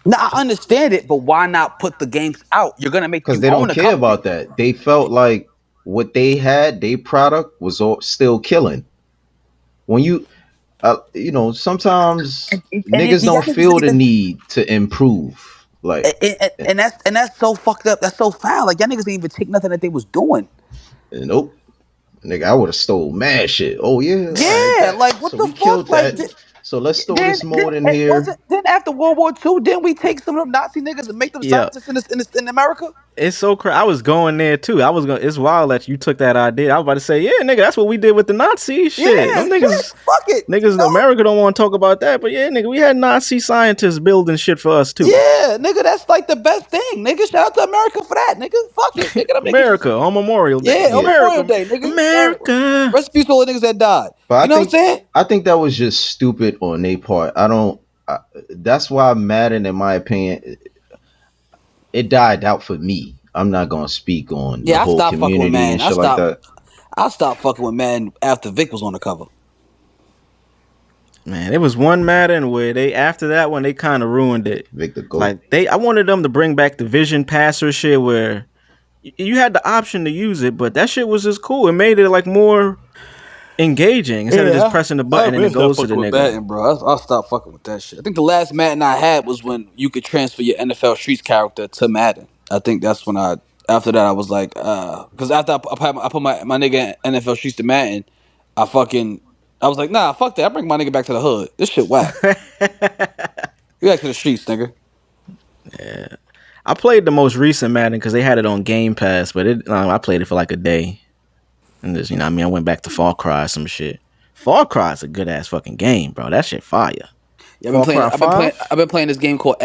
Speaker 6: Now I understand it, but why not put the games out? You're gonna make
Speaker 1: because
Speaker 6: you
Speaker 1: they
Speaker 6: own
Speaker 1: don't
Speaker 6: a
Speaker 1: care
Speaker 6: company,
Speaker 1: about that. They felt like what they had, their product was still killing. When sometimes
Speaker 6: and
Speaker 1: niggas
Speaker 6: y'all
Speaker 1: don't
Speaker 6: niggas
Speaker 1: feel
Speaker 6: ain't
Speaker 1: the
Speaker 6: even.
Speaker 1: need to improve. Like,
Speaker 6: And that's so fucked up. That's so foul. Like y'all niggas didn't even take nothing that they was doing.
Speaker 1: nope, nigga, I would have stole mad shit. Oh yeah, all right,
Speaker 6: Yeah,
Speaker 1: bet.
Speaker 6: like what
Speaker 1: So
Speaker 6: the
Speaker 1: we
Speaker 6: fuck?
Speaker 1: killed
Speaker 6: Like
Speaker 1: that. So let's throw this mode in
Speaker 6: It
Speaker 1: here.
Speaker 6: wasn't. Then after World War II, didn't we take some of them Nazi niggas and make them
Speaker 7: Yeah,
Speaker 6: scientists in America?
Speaker 7: it's so crazy. I was going there too. I was going. It's wild that you took that idea. I was about to say, yeah, nigga, that's what we did with the Nazis. Shit,
Speaker 6: Yeah,
Speaker 7: them
Speaker 6: shit,
Speaker 7: niggas,
Speaker 6: fuck it.
Speaker 7: niggas in America don't want to talk about that. But yeah, nigga, we had Nazi scientists building shit for us too.
Speaker 6: Yeah, nigga, that's like the best thing, nigga. Shout out to America for that, nigga. Fuck it, nigga. Them niggas
Speaker 7: America on Memorial Day.
Speaker 6: yeah, on
Speaker 1: Yeah.
Speaker 6: Memorial
Speaker 7: America,
Speaker 6: Day, nigga.
Speaker 7: America.
Speaker 6: Rest in peace to all the niggas that died.
Speaker 1: But
Speaker 6: You know what I'm saying?
Speaker 1: I think that was just stupid on their part. I don't. That's why Madden, in my opinion, it died out for me. I'm not gonna speak on the
Speaker 6: Yeah, I
Speaker 1: whole
Speaker 6: stopped fucking with
Speaker 1: community
Speaker 6: man.
Speaker 1: and shit like that.
Speaker 6: I stopped fucking with man after Vic was on the cover.
Speaker 7: Man, it was one Madden where they after that one they kind of ruined it.
Speaker 1: Victor Goat.
Speaker 7: Like I wanted them to bring back the Vision Passer shit where you had the option to use it, but that shit was just cool. It made it like more engaging instead of just pressing the button and it goes to the nigga.
Speaker 6: Madden, bro. I stopped fucking with that shit. I think the last Madden I had was when you could transfer your NFL Streets character to Madden. I think that's when after that I was like, because after I put my nigga NFL Streets to Madden, I was like, nah, fuck that. I bring my nigga back to the hood. This shit whack. You back to the streets, nigga.
Speaker 7: I played the most recent Madden because they had it on Game Pass, but I played it for like a day. And just, I went back to Far Cry, some shit. Far Cry is a good ass fucking game, bro. That shit fire.
Speaker 6: Yeah, I've been playing this game called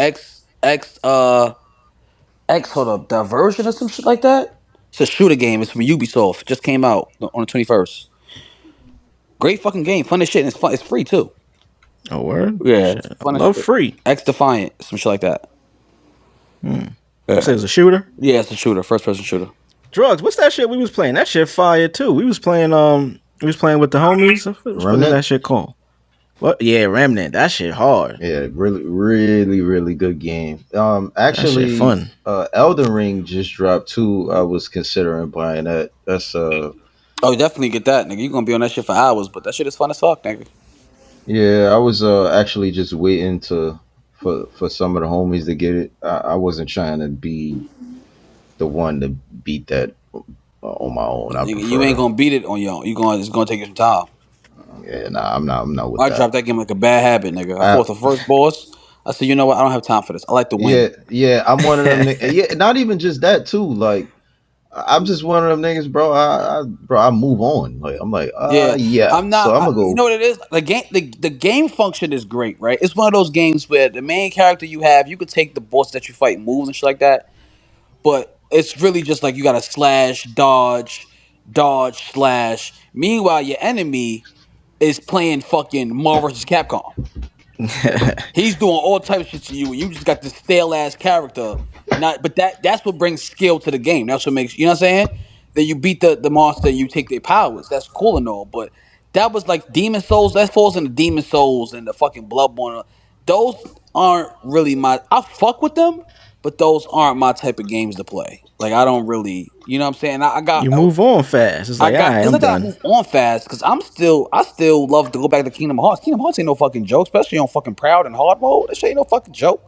Speaker 6: hold up, Diversion or some shit like that. It's a shooter game. It's from Ubisoft. Just came out on the 21st. Great fucking game. Fun as shit. And it's fun. It's free too.
Speaker 7: Oh, word?
Speaker 6: Yeah,
Speaker 7: Shit.
Speaker 6: fun as
Speaker 7: Love
Speaker 6: shit.
Speaker 7: free.
Speaker 6: X Defiant, some shit like that.
Speaker 7: You said it's a shooter?
Speaker 6: Yeah, it's a shooter, first person shooter.
Speaker 7: Drugs, what's that shit we was playing? That shit fire too. We was playing with the homies. What is that shit called? What? Yeah, Remnant. That shit hard.
Speaker 1: Yeah, really, really, really good game. Actually,
Speaker 7: that shit fun.
Speaker 1: Elden Ring just dropped too. I was considering buying that. That's
Speaker 6: Oh, definitely get that, nigga. You gonna be on that shit for hours, but that shit is fun as fuck, nigga.
Speaker 1: Yeah, I was actually just waiting for some of the homies to get it. I wasn't trying to be the one to beat that on my own.
Speaker 6: Nigga, you ain't gonna beat it on your own. It's gonna take you some time.
Speaker 1: Yeah, nah, I'm not with
Speaker 6: I
Speaker 1: that.
Speaker 6: dropped that game like a bad habit, nigga. I fought the first boss. I said, you know what? I don't have time for this. I like to win.
Speaker 1: Yeah, I'm one of them. Yeah, not even just that too. Like, I'm just one of them niggas, bro. I move on. Like, I'm like, yeah.
Speaker 6: I'm not.
Speaker 1: So I'm gonna go.
Speaker 6: You know what it is? The game function is great, right? It's one of those games where the main character you have, you could take the boss that you fight moves and shit like that, but it's really just like you gotta slash, dodge, slash. Meanwhile, your enemy is playing fucking Marvel vs. Capcom. He's doing all types of shit to you, and you just got this stale ass character. But that's what brings skill to the game. That's what makes, you know what I'm saying? That you beat the monster, and you take their powers. That's cool and all, but that was like Demon Souls. That falls into Demon Souls and the fucking Bloodborne. Those aren't really my. I fuck with them, but those aren't my type of games to play. Like, I don't really, you know what I'm saying?
Speaker 7: You move on fast. It's like, all right, I'm
Speaker 6: I
Speaker 7: done.
Speaker 6: move on fast because I still love to go back to Kingdom Hearts. Kingdom Hearts ain't no fucking joke, especially on fucking Proud and Hard mode. That shit ain't no fucking joke.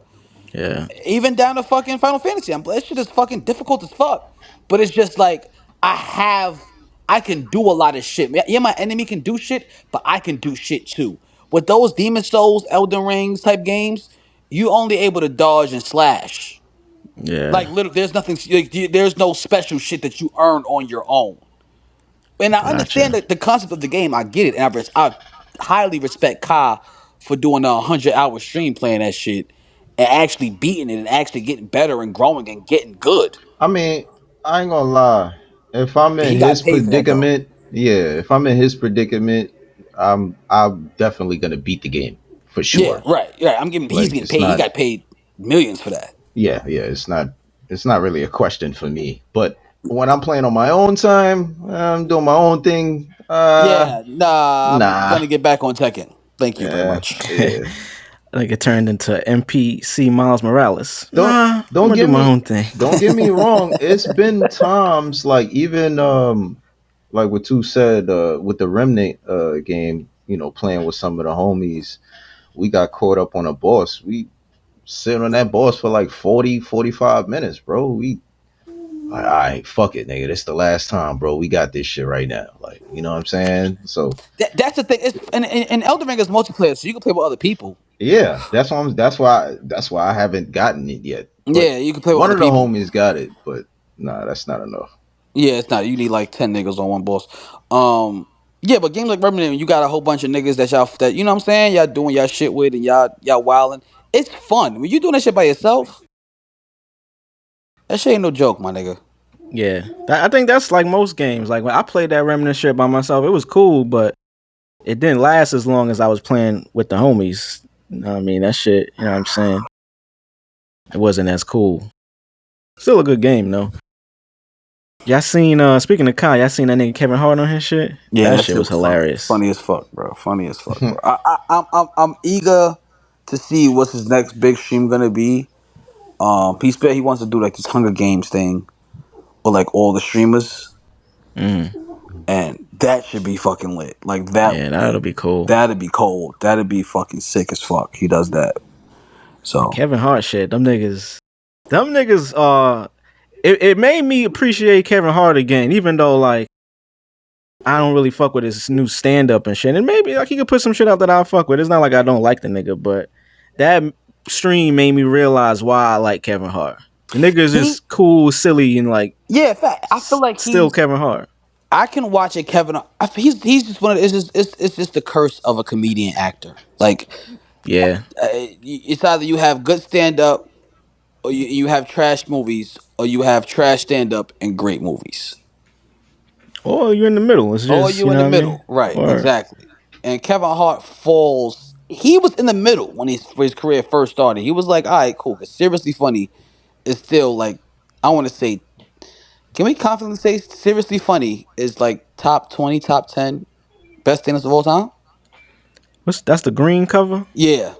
Speaker 7: Yeah.
Speaker 6: Even down to fucking Final Fantasy. That shit is fucking difficult as fuck. But it's just like, I can do a lot of shit. Yeah, my enemy can do shit, but I can do shit too. With those Demon Souls, Elden Rings type games, you only able to dodge and slash.
Speaker 7: Yeah.
Speaker 6: Like, literally, there's nothing. Like, there's no special shit that you earn on your own. And I understand the concept of the game. I get it, and I highly respect Ka for doing a 100-hour stream playing that shit and actually beating it and actually getting better and growing and getting good.
Speaker 1: I mean, I ain't gonna lie. If I'm in
Speaker 6: He got
Speaker 1: his
Speaker 6: paid for that, though.
Speaker 1: predicament, if I'm in his predicament, I'm definitely gonna beat the game for sure.
Speaker 6: Yeah, right. Yeah, he's getting paid. He got paid millions for that.
Speaker 1: Yeah, it's not really a question for me. But when I'm playing on my own time, I'm doing my own thing.
Speaker 6: I'm gonna get back on Tekken. Thank you very much.
Speaker 1: Yeah.
Speaker 7: Like it turned into NPC Miles Morales.
Speaker 1: Don't
Speaker 7: do my own thing.
Speaker 1: Don't get me wrong. It's been times like even like what you said with the Remnant game, playing with some of the homies, we got caught up on a boss. We sit on that boss for like 40, 45 minutes, bro. Like, all right, fuck it, nigga. This the last time, bro. We got this shit right now. Like, you know what I'm saying? So
Speaker 6: That's the thing. And Elden Ring is multiplayer, so you can play with other people.
Speaker 1: yeah, that's why I haven't gotten it yet. But
Speaker 6: Yeah, you can play with
Speaker 1: one
Speaker 6: other
Speaker 1: of the
Speaker 6: people.
Speaker 1: homies got it, but nah, that's not enough.
Speaker 6: Yeah, it's not. You need like 10 niggas on one boss. Yeah, but games like Remnant, you got a whole bunch of niggas that you know what I'm saying, y'all doing y'all shit with and y'all wilding. It's fun when you doing that shit by yourself. That shit ain't no joke, my nigga.
Speaker 7: Yeah, I think that's like most games. Like when I played that Remnant shit by myself, it was cool, but it didn't last as long as I was playing with the homies. You know what I mean? That shit, you know what I'm saying? It wasn't as cool. Still a good game though. Y'all seen speaking of Kai, y'all seen that nigga Kevin Hart on his shit?
Speaker 6: Yeah,
Speaker 7: That shit was hilarious.
Speaker 6: funny as fuck, bro. Funny as fuck, bro. I'm eager to see what's his next big stream gonna be. He wants to do like this Hunger Games thing with like all the streamers,
Speaker 7: Mm.
Speaker 6: and that should be fucking lit. Like
Speaker 7: Yeah, that'll be cool.
Speaker 6: that'd be cold. That'd be fucking sick as fuck. He does that. So
Speaker 7: Kevin Hart shit, them niggas it made me appreciate Kevin Hart again, even though like I don't really fuck with his new stand up and shit. And maybe like he could put some shit out that I fuck with. It's not like I don't like the nigga, but that stream made me realize why I like Kevin Hart. The nigga is just cool, silly, and like
Speaker 6: yeah, in fact, I feel like
Speaker 7: still Kevin Hart.
Speaker 6: I can watch it, Kevin. He's just one of it's just the curse of a comedian actor. Like
Speaker 7: Yeah.
Speaker 6: it's either you have good stand up or you have trash movies, or you have trash stand up and great movies.
Speaker 7: Or you're in the middle. It's
Speaker 6: Or
Speaker 7: just,
Speaker 6: you
Speaker 7: you
Speaker 6: in
Speaker 7: know
Speaker 6: the
Speaker 7: what I mean?
Speaker 6: middle, right?
Speaker 7: Or
Speaker 6: Exactly. And Kevin Hart falls. He was in the middle when his career first started. He was like, all right, cool. Cause Seriously Funny is still like, I want to say, can we confidently say Seriously Funny is like top 20, top 10 best stand-ups of all time?
Speaker 7: that's the green cover?
Speaker 6: Yeah.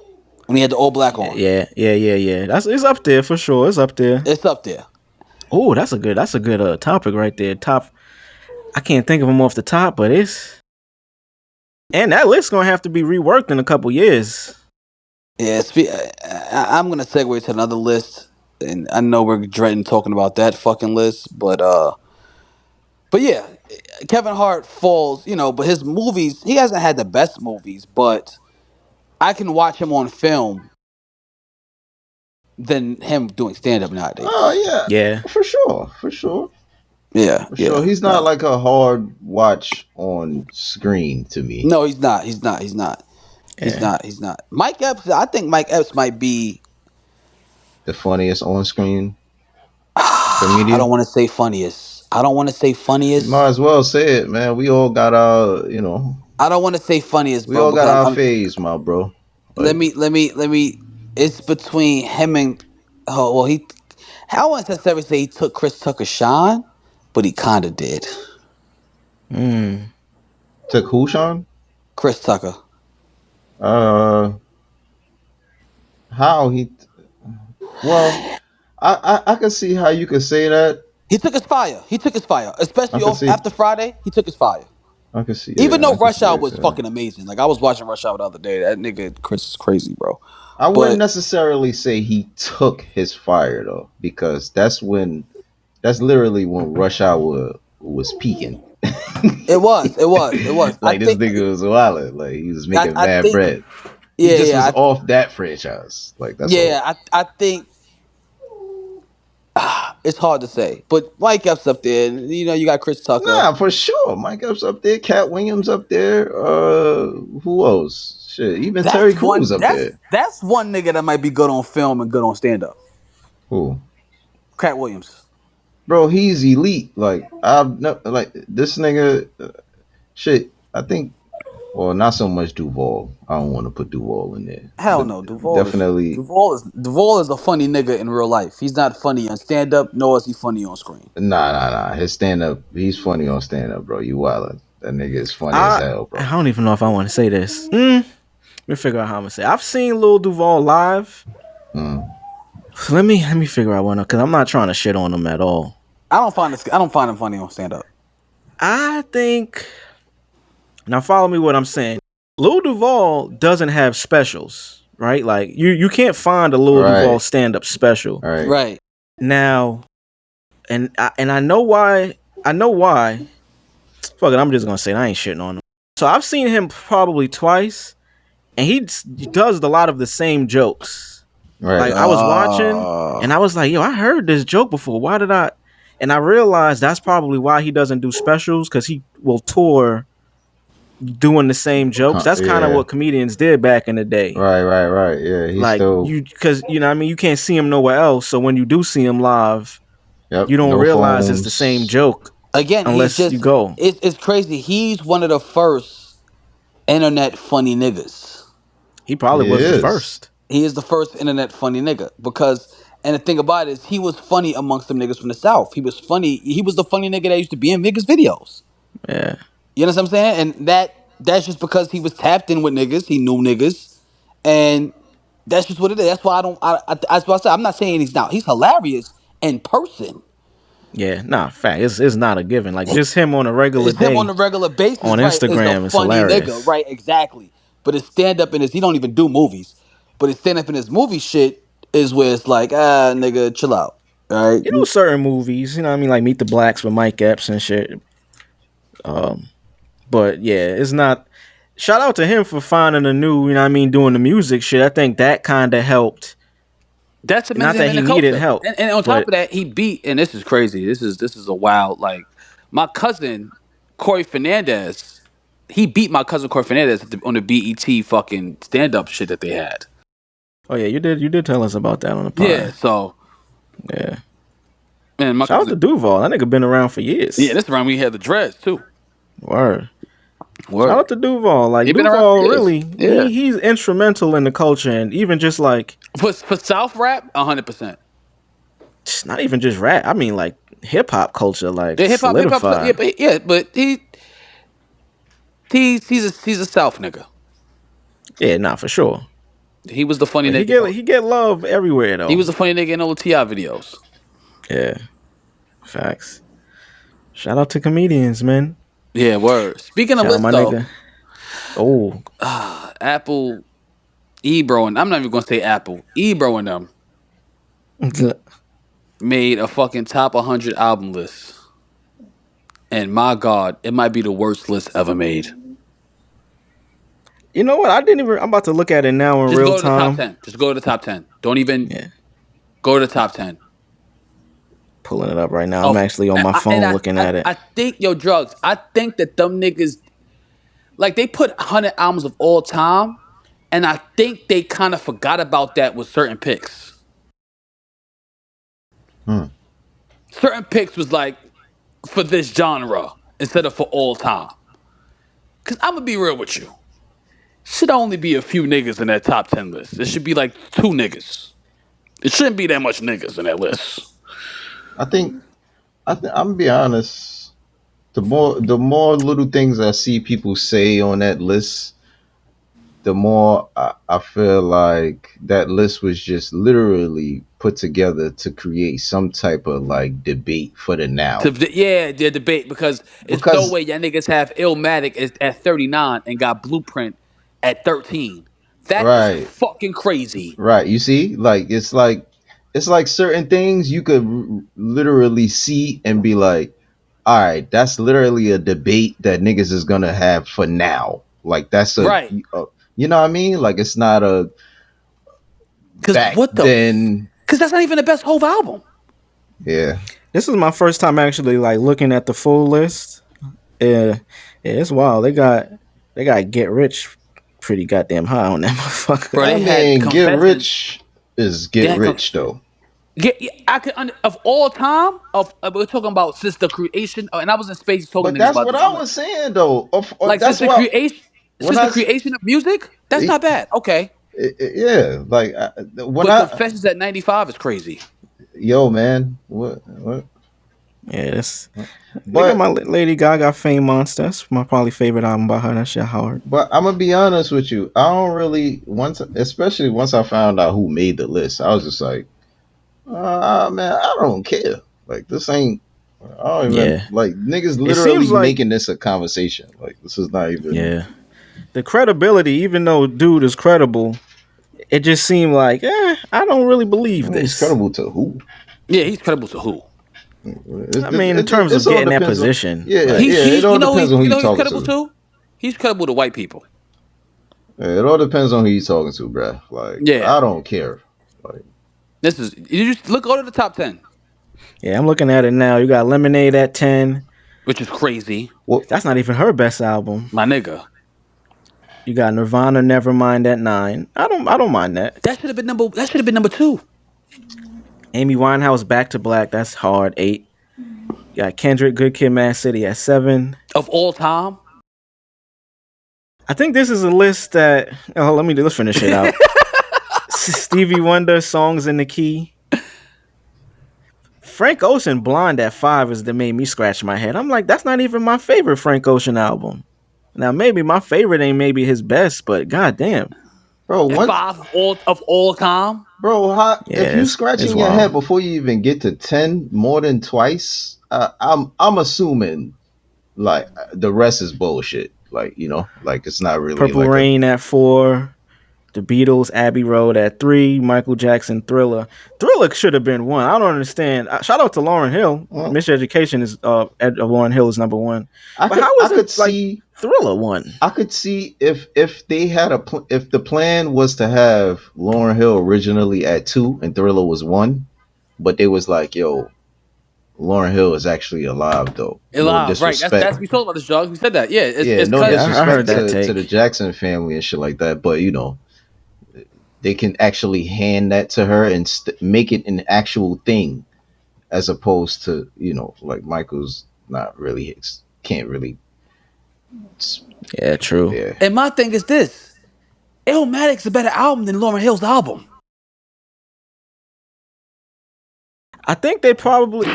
Speaker 6: When he had the all black on.
Speaker 7: Yeah. It's up there for sure. It's up there.
Speaker 6: It's up there.
Speaker 7: Oh, that's a good topic right there. Top. I can't think of them off the top, but and that list's gonna have to be reworked in a couple years.
Speaker 6: Yeah, I'm gonna segue to another list, and I know we're dreading talking about that fucking list, but yeah, Kevin Hart falls, but his movies, he hasn't had the best movies, but I can watch him on film than him doing stand up nowadays.
Speaker 1: Oh yeah,
Speaker 7: Yeah.
Speaker 1: for sure.
Speaker 6: Yeah,
Speaker 1: For sure. He's not like a hard watch on screen to me.
Speaker 6: No, he's not. He's not.
Speaker 7: Yeah.
Speaker 6: He's not. Mike Epps, I think Mike Epps might be
Speaker 1: The funniest on screen
Speaker 6: I
Speaker 1: comedian.
Speaker 6: don't want to say funniest.
Speaker 1: You might as well say it, man. We all got our,
Speaker 6: I don't want to say funniest,
Speaker 1: we
Speaker 6: bro.
Speaker 1: all got
Speaker 6: because
Speaker 1: our phase, my bro.
Speaker 6: Let me. It's between him and I wouldn't necessarily say he took Chris Tucker's shine, but he kind of did.
Speaker 1: Took who, Sean?
Speaker 6: Chris Tucker.
Speaker 1: How he? Well, I can see how you could say that.
Speaker 6: He took his fire. Especially
Speaker 1: I can see.
Speaker 6: after Friday. He took his fire.
Speaker 1: I can see.
Speaker 6: Even
Speaker 1: Yeah,
Speaker 6: though
Speaker 1: I can
Speaker 6: Rush
Speaker 1: see
Speaker 6: Hour
Speaker 1: that,
Speaker 6: was
Speaker 1: yeah.
Speaker 6: fucking amazing. Like I was watching Rush Hour the other day. That nigga Chris is crazy, bro.
Speaker 1: I wouldn't
Speaker 6: But
Speaker 1: necessarily say he took his fire though, because that's literally when Rush Hour was peaking.
Speaker 6: it was.
Speaker 1: Like this nigga was wildin'. Like he was making mad
Speaker 6: think,
Speaker 1: bread.
Speaker 6: Yeah,
Speaker 1: He just was off that franchise. Like that's all.
Speaker 6: I think it's hard to say. But Mike Epps up there, you got Chris Tucker.
Speaker 1: Nah, for sure. Mike Epps up there, Cat Williams up there. Who else? Shit, even Terry Crews up there.
Speaker 6: That's one nigga that might be good on film and good on stand up.
Speaker 1: Who?
Speaker 6: Cat Williams.
Speaker 1: Bro, he's elite. Like like this nigga. Shit, I think. Well, not so much Duval. I don't want to put Duval in there.
Speaker 6: Hell no, Duval.
Speaker 1: Definitely.
Speaker 6: Duval is a funny nigga in real life. He's not funny on stand up, nor is he funny on screen.
Speaker 1: Nah. His stand up, he's funny on stand up, bro. You wildin'. That nigga is funny as hell, bro.
Speaker 7: I don't even know if I want to say this. Let me figure out how I'm gonna say. I've seen Lil Duval live. So let me figure out one because I'm not trying to shit on him at all.
Speaker 6: I don't find him funny on stand up.
Speaker 7: I think. Now follow me what I'm saying. Lil Duval doesn't have specials, right? Like you can't find a Lil Duval stand-up special.
Speaker 1: Right.
Speaker 6: Right.
Speaker 7: Now, and I know why. I know why. Fuck it, I'm just gonna say it. I ain't shitting on him. So I've seen him probably twice, and he does a lot of the same jokes.
Speaker 1: Right.
Speaker 7: Like I was watching, and I was like, "Yo, I heard this joke before. Why did I?" And I realized that's probably why he doesn't do specials, because he will tour doing the same jokes. That's kind of what comedians did back in the day.
Speaker 1: Right. Yeah, he's
Speaker 7: like
Speaker 1: still...
Speaker 7: because you know what I mean, you can't see him nowhere else. So when you do see him live,
Speaker 1: Yep,
Speaker 7: you don't
Speaker 1: no
Speaker 7: realize
Speaker 1: phones.
Speaker 7: it's the same joke.
Speaker 6: Again,
Speaker 7: unless
Speaker 6: he's just,
Speaker 7: you go.
Speaker 6: It's crazy. He's one of the first internet funny niggas.
Speaker 7: He probably was the first.
Speaker 6: He is the first internet funny nigga because, and the thing about it is, he was funny amongst them niggas from the South. He was funny. He was the funny nigga that used to be in niggas' videos.
Speaker 7: Yeah.
Speaker 6: You know what I'm saying? And that's just because he was tapped in with niggas. He knew niggas, and that's just what it is. That's why that's why I said I'm not saying he's not. He's hilarious in person.
Speaker 7: Yeah, nah, fact. It's not a given. Like just him on a regular day.
Speaker 6: Him on a regular basis
Speaker 7: on
Speaker 6: right,
Speaker 7: Instagram
Speaker 6: is a funny
Speaker 7: hilarious.
Speaker 6: nigga, right? Exactly. But his stand up in his, he don't even do movies. But his stand up in his movie shit is where it's like, nigga, chill out. All right.
Speaker 7: You know, certain movies, you know what I mean, like Meet the Blacks with Mike Epps and shit. But yeah, it's not. Shout out to him for finding a new, you know what I mean, doing the music shit. I think that kind of helped.
Speaker 6: That's
Speaker 7: not that he needed help.
Speaker 6: And on top of that, he beat, and this is crazy. This is a wild, like, my cousin, Corey Fernandez, he beat my cousin Corey Fernandez on the BET fucking stand-up shit that they had.
Speaker 7: Oh yeah, you did tell us about that on the pod.
Speaker 6: Yeah, so.
Speaker 7: Yeah.
Speaker 6: Man, my
Speaker 7: shout out to Duval. That nigga been around for years.
Speaker 6: Yeah, this round we had the dreads too.
Speaker 7: Word. Shout out to Duval. Like
Speaker 6: Duval,
Speaker 7: really, he's instrumental in the culture, and even just like
Speaker 6: for South rap, 100%.
Speaker 7: Not even just rap. I mean, like hip hop culture, like
Speaker 6: hip hop,
Speaker 7: solidified.
Speaker 6: but he's a South nigga.
Speaker 7: Yeah, nah, for sure.
Speaker 6: He was the funny nigga.
Speaker 7: He get love everywhere though.
Speaker 6: He was the funny nigga in all the T.I. videos.
Speaker 7: Yeah, facts. Shout out to comedians, man.
Speaker 6: Yeah, word. Speaking of lists, though.
Speaker 7: Nigga. Oh.
Speaker 6: Apple, Ebro, and I'm not even going to say Apple. Ebro and them made a fucking top 100 album list. And my God, it might be the worst list ever made.
Speaker 7: You know what? I'm about to look at it now in real time.
Speaker 6: Just go to the top 10. Don't even go to the top 10.
Speaker 7: Pulling it up right now. I'm actually on my phone looking at it.
Speaker 6: I think, Drugs, I think that them niggas, like, they put 100 albums of all time, and I think they kind of forgot about that with certain picks. Certain picks was like, for this genre, instead of for all time. Because I'm going to be real with you. Should only be a few niggas in that top 10 list. It should be like 2 niggas. It shouldn't be that much niggas in that list.
Speaker 1: I'm gonna be honest. The more little things I see people say on that list, the more I feel like that list was just literally put together to create some type of like debate for the now.
Speaker 6: The debate because no way y'all niggas have Illmatic at 39 and got Blueprint at 13. That is fucking crazy.
Speaker 1: Right. You see, like it's like certain things you could literally see and be like, all right, that's literally a debate that niggas is gonna have for now. Like that's you know what I mean? Like it's not a
Speaker 6: because that's not even the best Hove album.
Speaker 1: Yeah.
Speaker 7: This is my first time actually like looking at the full list. Yeah, it's wild. They got Get Rich pretty goddamn high on that motherfucker.
Speaker 6: Bro,
Speaker 1: I mean, Get Rich is Get Rich though.
Speaker 6: I could of all time we're talking about since the creation, and I was in Space talking.
Speaker 1: But that's what I was saying though.
Speaker 6: Like
Speaker 1: that's
Speaker 6: since the creation of music, that's not bad. Okay.
Speaker 1: Yeah, like
Speaker 6: Confessions at 95 is crazy.
Speaker 1: Yo, man, what?
Speaker 7: Yeah, that's. But my Lady Gaga Fame Monster. That's my probably favorite album by her. That shit hard.
Speaker 1: But I'm gonna be honest with you. I don't really especially once I found out who made the list. I was just like, man, I don't care. Like this ain't. I don't even like niggas literally making this a conversation. Like this is not even.
Speaker 7: Yeah, the credibility, even though dude is credible, it just seemed like, I don't really believe this.
Speaker 1: He's credible to who?
Speaker 6: Yeah, he's credible to who?
Speaker 7: I mean, in terms of
Speaker 1: it's all
Speaker 7: getting that
Speaker 1: depends on,
Speaker 7: position,
Speaker 1: yeah,
Speaker 7: like,
Speaker 1: yeah. It all depends on who
Speaker 6: you
Speaker 1: you
Speaker 6: know he's
Speaker 1: talking
Speaker 6: credible
Speaker 1: to.
Speaker 6: to. He's credible to white people.
Speaker 1: Yeah, it all depends on who you talking to, bruh. Like,
Speaker 6: Yeah,
Speaker 1: I don't care. Like,
Speaker 6: this is you just look go to the top 10,
Speaker 7: yeah, I'm looking at it now. You got Lemonade at 10.
Speaker 6: which is crazy,
Speaker 1: what?
Speaker 7: That's not even her best album.
Speaker 6: my nigga.
Speaker 7: You got Nirvana Nevermind at 9. I don't mind that.
Speaker 6: That should have been number 2
Speaker 7: Amy Winehouse Back to Black, that's hard, 8. You got Kendrick Good Kid Mad City at 7.
Speaker 6: of all time.
Speaker 7: I think this is a list that let's finish it out. Stevie Wonder Songs in the Key. Frank Ocean Blonde at 5 is that made me scratch my head. I'm like, that's not even my favorite Frank Ocean album. Now maybe my favorite ain't maybe his best, but goddamn.
Speaker 1: Bro,
Speaker 6: And
Speaker 1: what?
Speaker 6: 5 of all time.
Speaker 1: Bro,
Speaker 7: Yeah,
Speaker 1: if you
Speaker 7: it's
Speaker 1: scratching your
Speaker 7: wild.
Speaker 1: head before you even get to 10 more than twice, I'm assuming like the rest is bullshit. Like, like it's not really
Speaker 7: Purple
Speaker 1: like
Speaker 7: Rain at 4. The Beatles, Abbey Road at 3. Michael Jackson, Thriller. Thriller should have been 1. I don't understand. Shout out to Lauryn Hill.
Speaker 1: Well,
Speaker 7: Miseducation is Lauryn Hill is number 1.
Speaker 1: I
Speaker 7: But
Speaker 1: could,
Speaker 7: how
Speaker 1: I
Speaker 7: is
Speaker 1: could
Speaker 7: it like
Speaker 1: see
Speaker 7: Thriller 1?
Speaker 1: I could see if they had if the plan was to have Lauryn Hill originally at 2 and Thriller was 1, but they was like, yo, Lauryn Hill is actually alive though. No
Speaker 6: Alive, right?
Speaker 1: disrespect.
Speaker 6: That's we talked about this, Jog. We said that. Yeah, it's
Speaker 1: No
Speaker 6: cut.
Speaker 7: Yeah, I heard
Speaker 1: disrespect
Speaker 7: that
Speaker 1: to
Speaker 7: take.
Speaker 1: the Jackson family and shit like that, but they can actually hand that to her and make it an actual thing, as opposed to like Michael's not really can't really.
Speaker 7: Yeah, true.
Speaker 1: Yeah,
Speaker 6: And my thing is this: Illmatic's a better album than Lauryn Hill's album.
Speaker 7: I think they probably,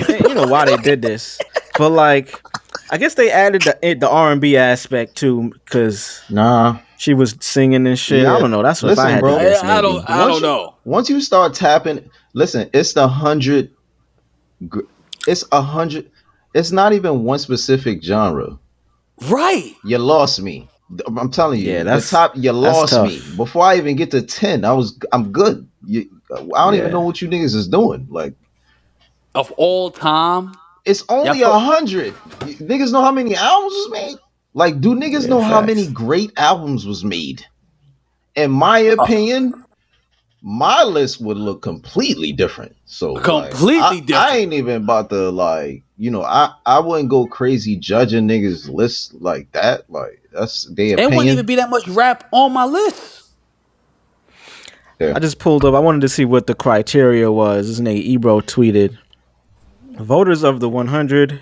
Speaker 7: why they did this, but like, I guess they added the R&B aspect too, because
Speaker 1: nah.
Speaker 7: she was singing and shit.
Speaker 1: Yeah.
Speaker 7: I don't know. That's what
Speaker 1: Listen,
Speaker 7: if I had
Speaker 1: bro.
Speaker 7: to guess.
Speaker 6: I
Speaker 7: Maybe.
Speaker 6: don't know.
Speaker 1: Once you start tapping, listen, it's the 100. It's 100. It's not even one specific genre.
Speaker 6: Right?
Speaker 1: You lost me. I'm telling you.
Speaker 7: Yeah,
Speaker 1: the
Speaker 7: that's
Speaker 1: top. You lost
Speaker 7: tough.
Speaker 1: me before I even get to 10. I'm good. I don't
Speaker 7: Yeah.
Speaker 1: even know what you niggas is doing. Like,
Speaker 6: Of all time,
Speaker 1: it's only
Speaker 6: Yeah,
Speaker 1: 100. Niggas know how many albums was made. Like, do niggas
Speaker 7: Yeah,
Speaker 1: know how
Speaker 7: facts.
Speaker 1: many great albums was made? In my opinion, my list would look completely different. So
Speaker 6: Completely different.
Speaker 1: I ain't even about to I wouldn't go crazy judging niggas lists like that. Like that's their
Speaker 6: it wouldn't
Speaker 1: opinion.
Speaker 6: even be that much rap on my list.
Speaker 7: I just pulled up. I wanted to see what the criteria was. This nigga Ebro tweeted, voters of the 100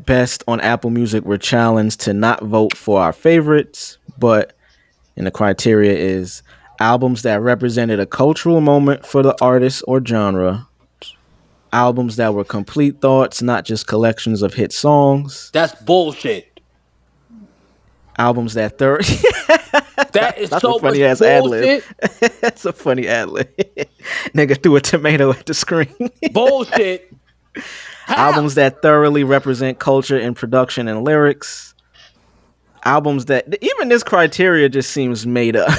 Speaker 7: best on Apple Music were challenged to not vote for our favorites, but and the criteria is albums that represented a cultural moment for the artist or genre, albums that were complete thoughts, not just collections of hit songs,
Speaker 6: That's bullshit.
Speaker 7: albums that
Speaker 6: That is
Speaker 7: That's
Speaker 6: so
Speaker 7: a funny
Speaker 6: much
Speaker 7: ass ad lib.
Speaker 6: bullshit.
Speaker 7: That's a funny ad lib. Nigga threw a tomato at the screen.
Speaker 6: Bullshit. How?
Speaker 7: Albums that thoroughly represent culture in production and lyrics. Albums that even this criteria just seems made up.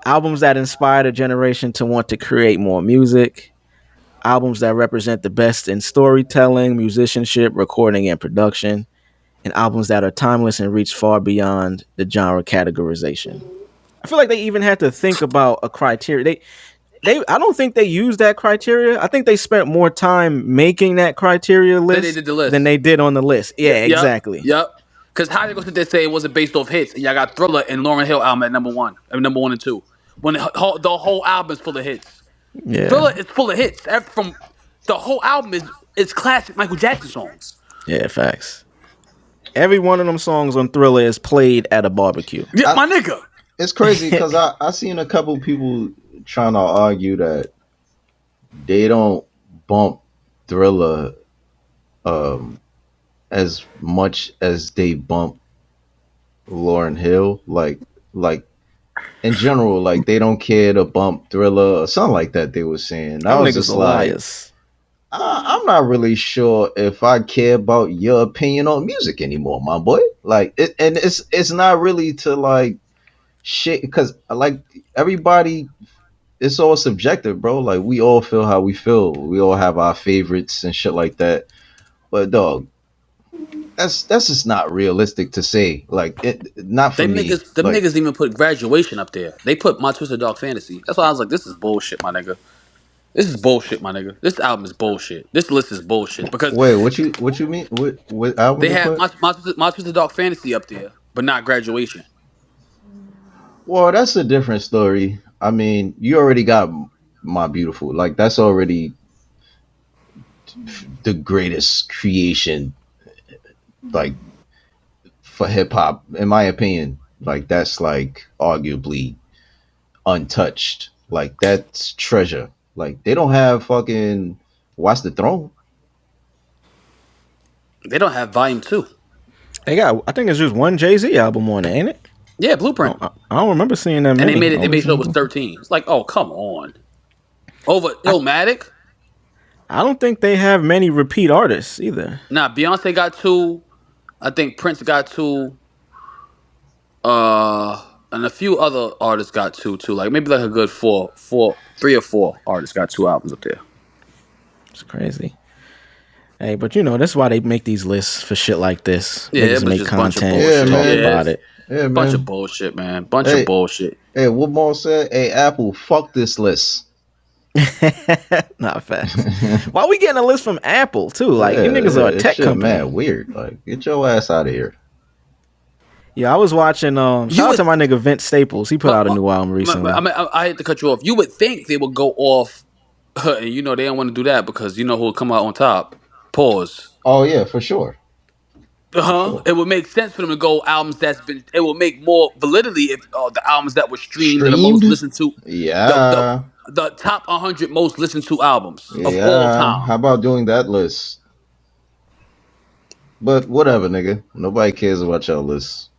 Speaker 7: Albums that inspired a generation to want to create more music. Albums that represent the best in storytelling, musicianship, recording, and production. And albums that are timeless and reach far beyond the genre categorization. I feel like they even had to think about a criteria. I don't think they used that criteria. I think they spent more time making that criteria list
Speaker 6: they did the list.
Speaker 7: than they did on the list. Yeah,
Speaker 6: Yep,
Speaker 7: exactly.
Speaker 6: Yep. Because how they gonna sit there and say it wasn't based off hits? And y'all got Thriller and Lauryn Hill album at number 1, number 1 and 2. When the whole album is full of hits.
Speaker 7: Yeah.
Speaker 6: Thriller is full of hits. From the whole album is classic Michael Jackson songs.
Speaker 7: Yeah, facts. Every one of them songs on Thriller is played at a barbecue.
Speaker 6: Yeah, my nigga.
Speaker 1: It's crazy because I seen a couple people trying to argue that they don't bump Thriller as much as they bump Lauryn Hill. Like in general, like they don't care to bump Thriller or something like that. They were saying. I
Speaker 7: Them
Speaker 1: was
Speaker 7: niggas
Speaker 1: just
Speaker 7: are
Speaker 1: like,
Speaker 7: liars.
Speaker 1: I'm not really sure if I care about your opinion on music anymore, my boy. Like, it's not really to like shit because like everybody, it's all subjective, bro. Like we all feel how we feel. We all have our favorites and shit like that. But dog, that's just not realistic to say. Like not for
Speaker 6: Them
Speaker 1: me.
Speaker 6: niggas, them
Speaker 1: Like
Speaker 6: niggas even put graduation up there. They put My Twisted Dark Fantasy. That's why I was like, this is bullshit, my nigga. This is bullshit, my nigga. This album is bullshit. This list is bullshit because
Speaker 1: wait, what you mean? What album
Speaker 6: they
Speaker 1: they
Speaker 6: have
Speaker 1: put?
Speaker 6: My Twisted Dark Fantasy up there, but not graduation.
Speaker 1: Well, that's a different story. I mean, you already got My Beautiful. Like that's already the greatest creation, like for hip hop, in my opinion. Like that's like arguably untouched. Like that's treasure. Like they don't have fucking Watch the Throne.
Speaker 6: They don't have Volume 2.
Speaker 7: They got. I think it's just one Jay-Z album on it, ain't it?
Speaker 6: Yeah,
Speaker 7: I
Speaker 6: Blueprint.
Speaker 7: don't, I don't remember seeing that
Speaker 6: And they
Speaker 7: many.
Speaker 6: made it. They
Speaker 7: Only
Speaker 6: made sure it
Speaker 7: some
Speaker 6: was
Speaker 7: Blueprint.
Speaker 6: 13. It's like, oh, come on. Over
Speaker 7: I,
Speaker 6: Illmatic?
Speaker 7: I don't think they have many repeat artists either.
Speaker 6: Nah, Beyonce got 2. I think Prince got 2. And a few other artists got 2 too. Like maybe like a good 3 or 4 artists got 2 albums up there.
Speaker 7: It's crazy. Hey, but you know that's why they make these lists for shit like this.
Speaker 6: Yeah,
Speaker 7: Niggas
Speaker 6: it was
Speaker 7: make
Speaker 6: just a bunch of
Speaker 7: content,
Speaker 1: Yeah,
Speaker 6: bullshit.
Speaker 7: talk
Speaker 1: man.
Speaker 7: about
Speaker 6: Yeah,
Speaker 7: it.
Speaker 1: Yeah,
Speaker 6: bunch of
Speaker 1: man.
Speaker 6: bullshit, man. Bunch of
Speaker 1: Hey,
Speaker 6: bullshit.
Speaker 1: hey, what Maul said? Hey, Apple, fuck this list.
Speaker 7: Not facts.
Speaker 1: Yeah,
Speaker 7: Why we getting a list from Apple too? Like you niggas are a
Speaker 1: this
Speaker 7: tech
Speaker 1: shit,
Speaker 7: company.
Speaker 1: man, weird. Like, get your ass out of here.
Speaker 7: Yeah, I was watching.
Speaker 6: You
Speaker 7: Shout out
Speaker 6: would,
Speaker 7: to my nigga Vince Staples. He put
Speaker 6: but,
Speaker 7: out a new album recently.
Speaker 6: I hate to cut you off. You would think they would go off, and you know they don't want to do that because you know who will come out on top. Pause.
Speaker 1: Oh yeah, for sure, for sure.
Speaker 6: It would make sense for them to go albums that's been. It will make more validity if the albums that were streamed and the most
Speaker 1: Streamed?
Speaker 6: listened to, the the
Speaker 1: Yeah,
Speaker 6: the top 100 most listened to albums of all
Speaker 1: yeah.
Speaker 6: time.
Speaker 1: How about doing that list? But whatever, nigga. Nobody cares about your list,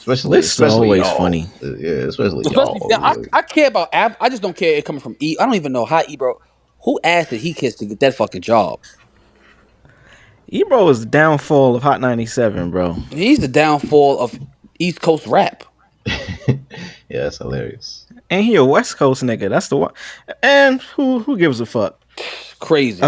Speaker 7: Lists are
Speaker 1: especially
Speaker 7: always
Speaker 1: y'all.
Speaker 7: funny.
Speaker 1: Yeah, especially
Speaker 6: Especially,
Speaker 1: y'all.
Speaker 6: yeah,
Speaker 1: Like,
Speaker 6: I care about Ab. I just don't care it coming from E. I don't even know how Ebro. Who asked that he kissed to get that fucking job?
Speaker 7: Ebro is the downfall of Hot 97, bro.
Speaker 6: He's the downfall of East Coast rap.
Speaker 1: yeah, that's hilarious.
Speaker 7: And he a West Coast nigga. That's the one. And who gives a fuck?
Speaker 6: Crazy.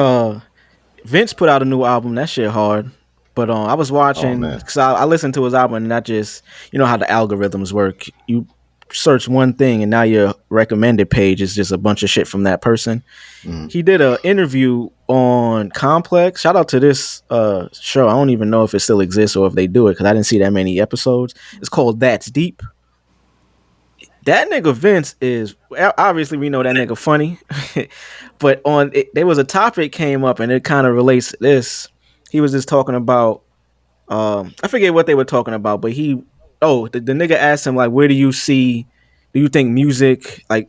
Speaker 7: Vince put out a new album. That shit hard. But I was
Speaker 1: Oh
Speaker 7: watching
Speaker 1: man.
Speaker 7: because I listened to his album and not just you know how the algorithms work. You search one thing and now your recommended page is just a bunch of shit from that person.
Speaker 1: Mm.
Speaker 7: He did an interview on Complex. Shout out to this show. I don't even know if it still exists or if they do it because I didn't see that many episodes. It's called That's Deep. That nigga Vince is obviously we know that nigga funny, but on it, there was a topic came up and it kind of relates to this. He was just talking about I forget what they were talking about, but the nigga asked him like, where do you think music like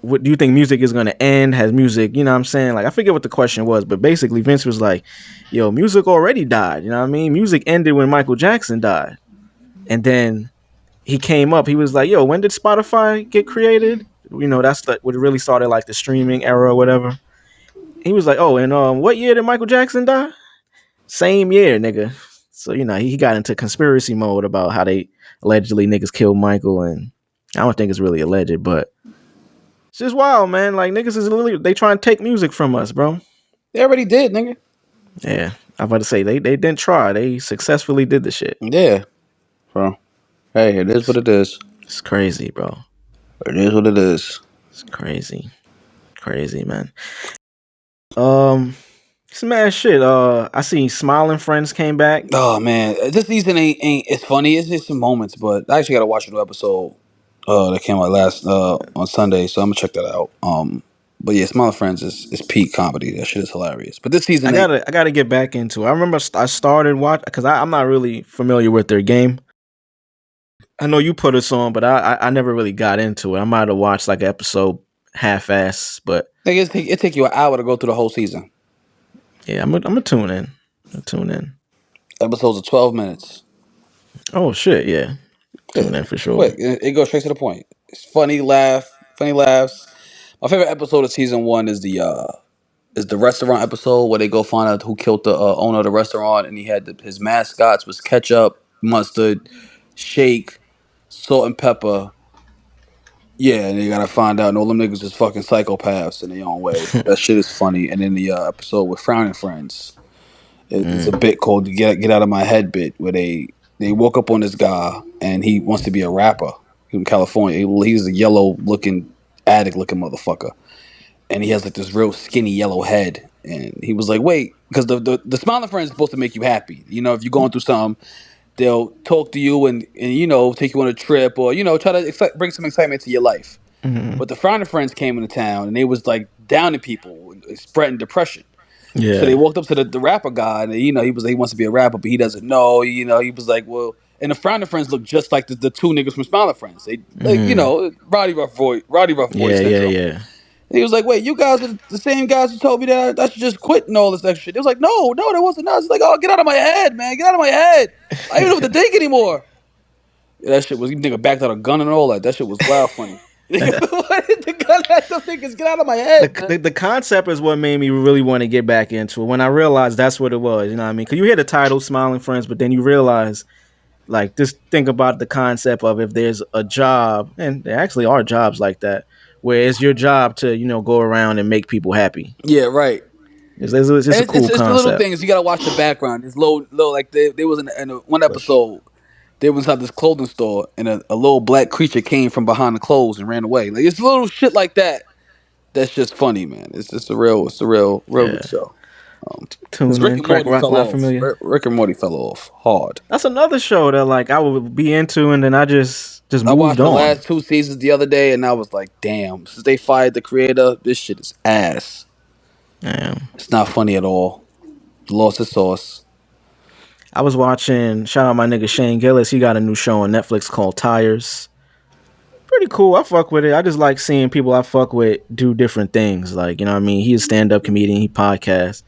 Speaker 7: what do you think music is gonna end? Has music, you know what I'm saying? Like I forget what the question was, but basically Vince was like, yo, music already died, you know what I mean? Music ended when Michael Jackson died. And then he came up, he was like, yo, when did Spotify get created? You know, that's what it really started like the streaming era or whatever. He was like, oh, and what year did Michael Jackson die? Same year, nigga. So, you know, he got into conspiracy mode about how they allegedly niggas killed Michael, and I don't think it's really alleged, but it's just wild, man. Like niggas is literally they trying to take music from us, bro.
Speaker 6: They already did, nigga.
Speaker 7: Yeah. I'm about to say they didn't try. They successfully did the shit.
Speaker 6: Yeah, bro. Hey, it is what it is.
Speaker 7: It's crazy, bro.
Speaker 6: It is what it is.
Speaker 7: It's crazy. Crazy, man. Smash shit. I seen Smiling Friends came back.
Speaker 6: Oh man, this season ain't. It's funny. It's just some moments, but I actually got to watch a new episode. That came out last on Sunday, so I'm gonna check that out. But yeah, Smiling Friends is peak comedy. That shit is hilarious. But this season ain't.
Speaker 7: I gotta get back into it. I remember I started watch because I'm not really familiar with their game. I know you put us on, but I never really got into it. I might have watched like an episode half-ass, but
Speaker 6: It take you an hour to go through the whole season.
Speaker 7: yeah, I'm gonna tune in. Tune in.
Speaker 6: Episodes of 12 minutes.
Speaker 7: Oh shit, yeah,
Speaker 6: Yeah,
Speaker 7: tune in for sure.
Speaker 6: quick. It goes straight to the point. It's funny laughs. My favorite episode of season 1 is the restaurant episode where they go find out who killed the owner of the restaurant, and he had his mascots was ketchup, mustard, shake, salt and pepper. Yeah, and you gotta find out, and all them niggas is fucking psychopaths in their own way. That shit is funny. And then the episode with Frowning Friends. It's a bit called the Get Out of My Head bit where they woke up on this guy and he wants to be a rapper. He's from California. He's a yellow looking addict looking motherfucker, and he has like this real skinny yellow head. And he was like, wait, because the smiling friend is supposed to make you happy. You know, if you're going through something, they'll talk to you and you know, take you on a trip or you know, try to bring some excitement to your life. But the frowning friends came into town and they was like downing people, spreading depression.
Speaker 7: Yeah.
Speaker 6: So they walked up to the rapper guy, and you know he wants to be a rapper, but he doesn't know. You know, he was like, well, and the frowning friends look just like the two niggas from Smiling Friends. They like, you know, Roddy Rough Boy syndrome.
Speaker 7: Yeah.
Speaker 6: And he was like, wait, you guys are the same guys who told me that I should just quit and all this extra shit. They was like, no, that wasn't us. It's like, oh, get out of my head, man, get out of my head. I don't even know what to think anymore. Yeah, that shit was, you nigga backed out a gun and all that. That shit was wild funny. Why did the gun at them niggas get out of my head?
Speaker 7: The concept is what made me really want to get back into it. When I realized that's what it was, you know what I mean? Because you hear the title Smiling Friends, but then you realize, like, just think about the concept of if there's a job, and there actually are jobs like that, where it's your job to, you know, go around and make people happy.
Speaker 6: Yeah, right.
Speaker 7: It's just a cool concept.
Speaker 6: It's the little things. You got to watch the background. It's low like they was in one episode. They was inside this clothing store, and a little black creature came from behind the clothes and ran away. Like it's little shit like that. That's just funny, man. It's just a real good show.
Speaker 7: Tune in, Crack Rock, not familiar.
Speaker 6: Rick and Morty fell off hard.
Speaker 7: That's another show that like I would be into, and then I just moved on.
Speaker 6: I watched the last 2 seasons the other day, and I was like, damn. Since they fired the creator, this shit is ass.
Speaker 7: Damn.
Speaker 6: It's not funny at all. Lost its sauce.
Speaker 7: I was watching, shout out my nigga Shane Gillis. He got a new show on Netflix called Tires. Pretty cool. I fuck with it. I just like seeing people I fuck with do different things. Like, you know what I mean? He's a stand-up comedian. He podcasts.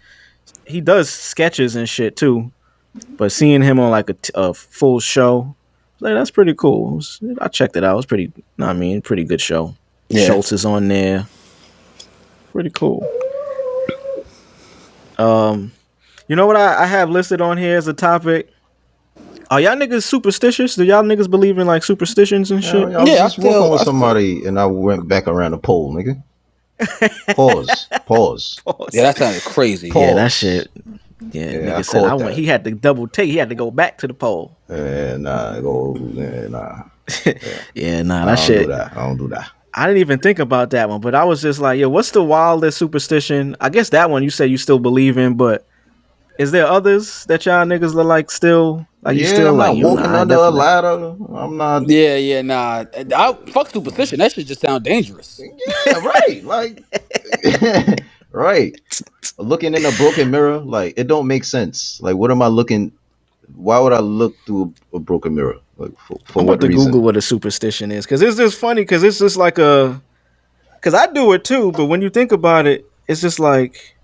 Speaker 7: He does sketches and shit too. But seeing him on like a full show, like that's pretty cool. I checked it out. It was pretty, you know what I mean? Pretty good show. Yeah. Schultz is on there. Pretty cool. You know what I have listed on here as a topic? Are y'all niggas superstitious? Do y'all niggas believe in like superstitions and shit?
Speaker 1: I was just walking with somebody and I went back around the pole, nigga. Pause.
Speaker 6: Yeah, that sounded crazy.
Speaker 7: Pause. Yeah, that shit. Yeah, nigga said he had to double take. He had to go back to the pole.
Speaker 1: Yeah, nah.
Speaker 7: Yeah, nah, that shit.
Speaker 1: I don't do that.
Speaker 7: I didn't even think about that one, but I was just like, yo, what's the wildest superstition? I guess that one you say you still believe in, but is there others that y'all niggas are like still like you still
Speaker 1: I'm
Speaker 7: like
Speaker 1: not walking under a ladder? I'm not.
Speaker 6: Yeah, nah. Fuck superstition. That shit just sound dangerous.
Speaker 1: Yeah, right. Like, right. Looking in a broken mirror, like it don't make sense. Like, what am I looking? Why would I look through a broken mirror? Like, for
Speaker 7: I'm
Speaker 1: what
Speaker 7: about to
Speaker 1: reason?
Speaker 7: Google what a superstition is, because it's just funny. Because it's just like because I do it too, but when you think about it, it's just like,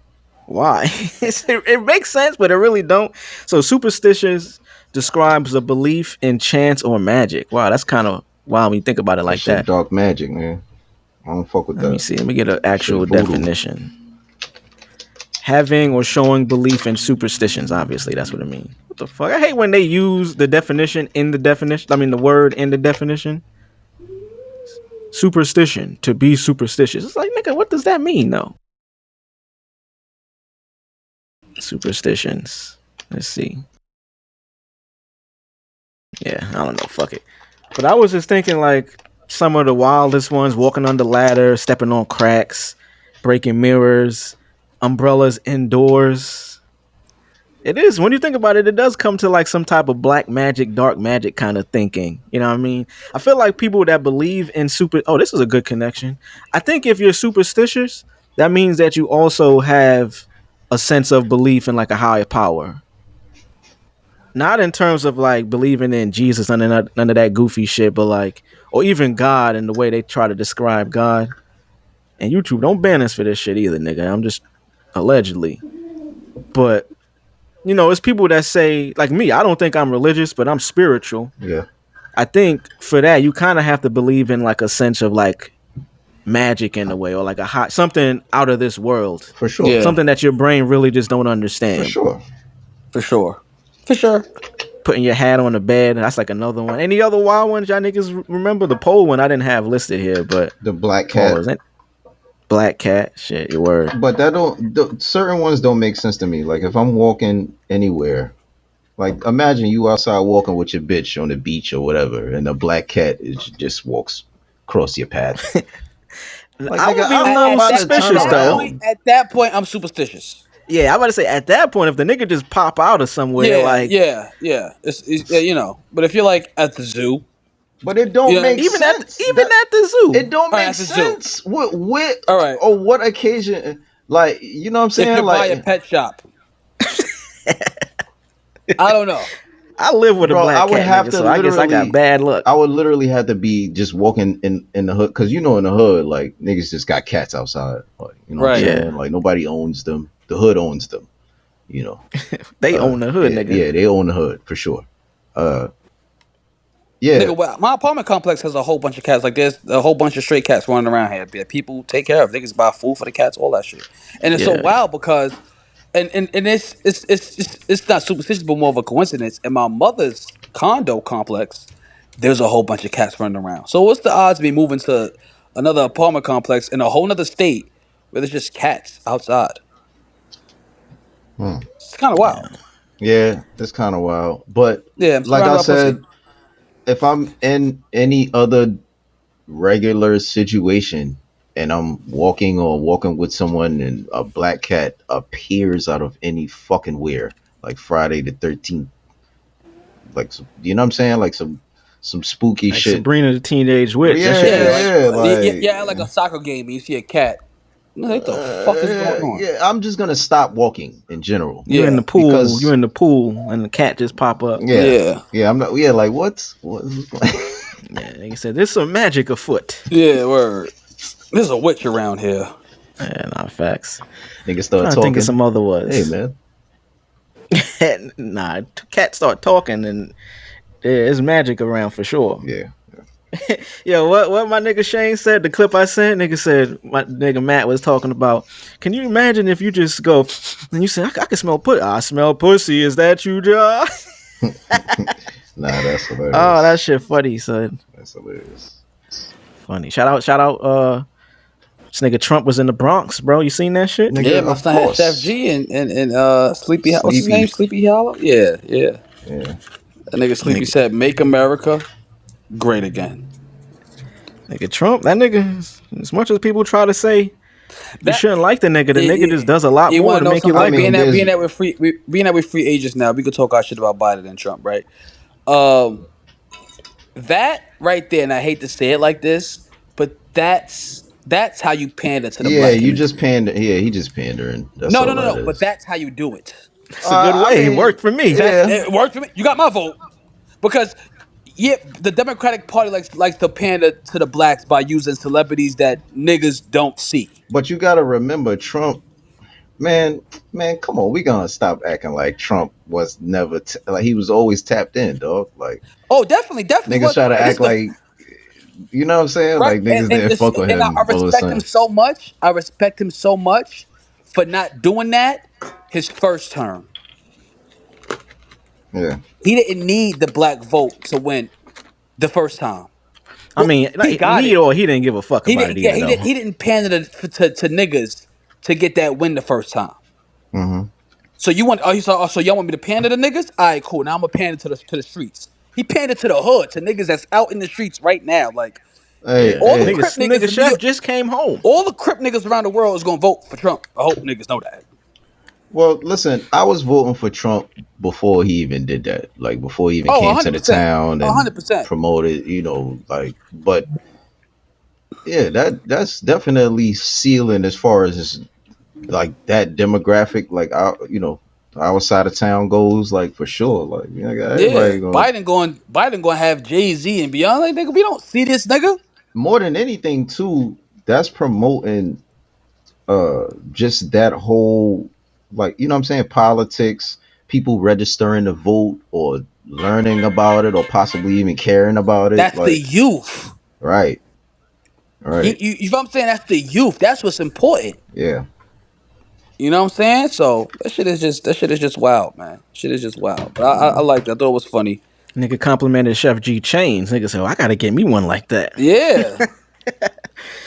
Speaker 7: why? It makes sense, but it really don't. So superstitious describes a belief in chance or magic. Wow, that's kind of wild when you think about it like that.
Speaker 1: Dark magic, man. I don't fuck with that.
Speaker 7: Let me see. Let me get an actual definition. Having or showing belief in superstitions. Obviously, that's what it means. What the fuck? I hate when they use the definition in the definition. I mean, the word in the definition. Superstition. To be superstitious. It's like, nigga, what does that mean, though? Superstitions. Let's see. Yeah, I don't know. Fuck it. But I was just thinking, like, some of the wildest ones, walking under ladders, stepping on cracks, breaking mirrors, umbrellas indoors. It is, when you think about it, it does come to like some type of black magic, dark magic kind of thinking. You know what I mean? I feel like people that believe in this is a good connection. I think if you're superstitious, that means that you also have a sense of belief in like a higher power. Not in terms of like believing in Jesus, none of that goofy shit, but like, or even God and the way they try to describe God. And YouTube, don't ban us for this shit either, nigga. I'm just allegedly. But, you know, it's people that say, like me, I don't think I'm religious, but I'm spiritual.
Speaker 1: Yeah.
Speaker 7: I think for that, you kind of have to believe in like a sense of like magic in a way, or like something out of this world.
Speaker 1: For sure.
Speaker 7: Yeah. Something that your brain really just don't understand.
Speaker 1: For sure.
Speaker 7: Putting your hat on the bed, that's like another one. Any other wild ones y'all niggas remember? The pole one I didn't have listed here, but
Speaker 1: the black cat.
Speaker 7: Black cat. Shit, your word.
Speaker 1: But certain ones don't make sense to me. Like if I'm walking anywhere, like imagine you outside walking with your bitch on the beach or whatever, and a black cat just walks across your path. Like,
Speaker 7: I would
Speaker 1: nigga,
Speaker 7: be a
Speaker 1: I'm not
Speaker 7: little
Speaker 1: about to
Speaker 7: suspicious
Speaker 1: turn
Speaker 7: though.
Speaker 1: around.
Speaker 6: At that point, I'm superstitious.
Speaker 7: Yeah, I'm about to say at that point, if the nigga just pop out of somewhere,
Speaker 6: Yeah,
Speaker 7: like
Speaker 6: yeah. Yeah, you know. But if you're like at the zoo,
Speaker 1: But it don't
Speaker 6: Yeah.
Speaker 1: make
Speaker 7: even
Speaker 1: sense.
Speaker 7: at the zoo,
Speaker 1: It don't
Speaker 6: All right,
Speaker 1: make
Speaker 6: at the zoo.
Speaker 1: sense. What
Speaker 6: All right.
Speaker 1: or what occasion? Like, you know what I'm
Speaker 6: If
Speaker 1: saying?
Speaker 6: you're by a
Speaker 1: Like,
Speaker 6: pet shop, I don't know.
Speaker 7: I live with
Speaker 1: Bro,
Speaker 7: a black
Speaker 1: I would
Speaker 7: cat,
Speaker 1: have
Speaker 7: nigga,
Speaker 1: to
Speaker 7: so I guess I got
Speaker 1: literally-
Speaker 7: bad luck.
Speaker 1: I would literally have to be just walking in the hood, because you know in the hood, like niggas just got cats outside. Like, you know what I'm
Speaker 6: Right.
Speaker 1: saying? Like nobody owns them. The hood owns them. You know.
Speaker 7: They own the hood,
Speaker 1: yeah,
Speaker 7: nigga.
Speaker 1: Yeah, they own the hood for sure. Yeah.
Speaker 6: Nigga, well, my apartment complex has a whole bunch of cats. Like there's a whole bunch of stray cats running around here that people take care of. Niggas buy food for the cats, all that shit. And it's so
Speaker 7: Yeah.
Speaker 6: wild because, and it's not superstitious, but more of a coincidence. In my mother's condo complex, there's a whole bunch of cats running around. So what's the odds of me moving to another apartment complex in a whole nother state where there's just cats outside? It's kind of wild.
Speaker 1: Yeah, it's kind of wild. But
Speaker 6: Yeah, I'm
Speaker 1: like
Speaker 6: surrounded
Speaker 1: I
Speaker 6: by
Speaker 1: said,
Speaker 6: pussy.
Speaker 1: if I'm in any other regular situation and I'm walking with someone and a black cat appears out of any fucking where, like Friday the 13th, like you know what I'm saying, like some spooky
Speaker 7: Like
Speaker 1: shit.
Speaker 7: Sabrina the Teenage Witch.
Speaker 1: Yeah,
Speaker 7: That shit
Speaker 1: like-
Speaker 6: yeah, like a soccer game and you see a cat. What the fuck is going on?
Speaker 1: Yeah, I'm just gonna stop walking in general.
Speaker 7: You
Speaker 6: Yeah,
Speaker 7: in the pool,
Speaker 1: because-
Speaker 7: you in the pool, and the cat just pop up.
Speaker 1: Yeah, I'm not. Yeah, like what?
Speaker 7: Yeah, they said there's some magic afoot.
Speaker 6: Yeah, word. There's a witch around here.
Speaker 7: Yeah, not facts.
Speaker 1: Niggas start
Speaker 7: I
Speaker 1: talking.
Speaker 7: think of some other words.
Speaker 1: Hey man,
Speaker 7: Nah, cat start talking and there's magic around for sure.
Speaker 1: yeah.
Speaker 7: Yo, what my nigga Shane said, the clip I sent, nigga said, my nigga Matt was talking about, can you imagine if you just go, and you say, I can smell pussy. I smell pussy. Is that you, John?
Speaker 1: Nah, that's hilarious.
Speaker 7: Oh, that shit funny, son.
Speaker 1: That's hilarious.
Speaker 7: Funny. Shout out, this nigga Trump was in the Bronx, bro. You seen that shit?
Speaker 1: Nigga,
Speaker 6: Yeah, my
Speaker 1: of
Speaker 6: son had
Speaker 1: course.
Speaker 6: Chef G and Sleepy. What's his
Speaker 1: Sleepy.
Speaker 6: name? Sleepy Hollow. Yeah.
Speaker 1: Yeah.
Speaker 6: That nigga Sleepy
Speaker 7: Nigga.
Speaker 6: said, "Make America great again."
Speaker 7: Nigga Trump, that nigga, as much as people try to say you
Speaker 6: That-
Speaker 7: shouldn't like the nigga, the
Speaker 6: Yeah,
Speaker 7: nigga
Speaker 6: yeah.
Speaker 7: just does a lot
Speaker 6: You
Speaker 7: more
Speaker 6: want
Speaker 7: to
Speaker 6: to know
Speaker 7: make you
Speaker 6: something?
Speaker 7: like
Speaker 1: I mean,
Speaker 7: him.
Speaker 1: there's-
Speaker 6: being that we're free agents now, we could talk our shit about Biden and Trump, right? That right there, and I hate to say it like this, but that's how you pander to the
Speaker 1: Yeah,
Speaker 6: black
Speaker 1: you
Speaker 6: community.
Speaker 1: just pander. Yeah, he just pandering. That's
Speaker 6: No,
Speaker 1: all that
Speaker 6: but
Speaker 1: is.
Speaker 6: that's how you do it.
Speaker 7: It's a good way. It worked for me.
Speaker 1: Yeah.
Speaker 6: It worked for me. You got my vote because the Democratic Party likes to pander to the blacks by using celebrities that niggas don't see.
Speaker 1: But you gotta remember, Trump, man, come on, we gonna stop acting like Trump was never like he was always tapped in, dog. Like
Speaker 6: Oh, definitely.
Speaker 1: niggas try to
Speaker 6: And this
Speaker 1: act
Speaker 6: is the-
Speaker 1: like, you know what I'm saying?
Speaker 6: right.
Speaker 1: Like niggas didn't
Speaker 6: this-
Speaker 1: fuck with him.
Speaker 6: I
Speaker 1: all of a
Speaker 6: respect
Speaker 1: sudden.
Speaker 6: him so much. I respect him so much for not doing that his first term.
Speaker 1: Yeah,
Speaker 6: He didn't need the black vote to win the first time.
Speaker 7: I mean, like,
Speaker 6: got
Speaker 7: need
Speaker 6: it.
Speaker 7: or he didn't give a fuck
Speaker 6: He
Speaker 7: about
Speaker 6: didn't.
Speaker 7: it
Speaker 6: Yeah,
Speaker 7: either.
Speaker 6: he didn't pander to niggas to get that win the first time.
Speaker 1: hmm
Speaker 6: So you want? So y'all want me to pander to niggas? All right, cool. Now I'm gonna pander to the streets. He pandered to the hood, to niggas that's out in the streets right now. Like
Speaker 1: Hey,
Speaker 6: all the
Speaker 1: hey,
Speaker 6: Crip
Speaker 7: Nigga,
Speaker 6: niggas in New
Speaker 7: Chef
Speaker 6: York-
Speaker 7: just came home.
Speaker 6: all the Crip niggas around the world is gonna vote for Trump. I hope niggas know that.
Speaker 1: well, listen, I was voting for Trump before he even did that. Like before he even
Speaker 6: Oh,
Speaker 1: came to the
Speaker 6: 100%.
Speaker 1: town and
Speaker 6: 100%.
Speaker 1: promoted, you know, like. But yeah, that's definitely sealing as far as like that demographic, like our side of town goes, like for sure. Like everybody
Speaker 6: Yeah,
Speaker 1: going,
Speaker 6: Biden going to have Jay-Z and beyond. Like nigga, we don't see this nigga.
Speaker 1: more than anything too, that's promoting just that whole, like, you know what I'm saying, politics, people registering to vote or learning about it or possibly even caring about it.
Speaker 6: That's
Speaker 1: like,
Speaker 6: the youth.
Speaker 1: right. Right.
Speaker 6: You know what I'm saying? That's the youth. That's what's important.
Speaker 1: Yeah.
Speaker 6: You know what I'm saying? So that shit is just wild, man. Shit is just wild. But I like that. I thought it was funny.
Speaker 7: Nigga complimented Chef G Chains. Nigga said, I gotta get me one like that.
Speaker 6: Yeah.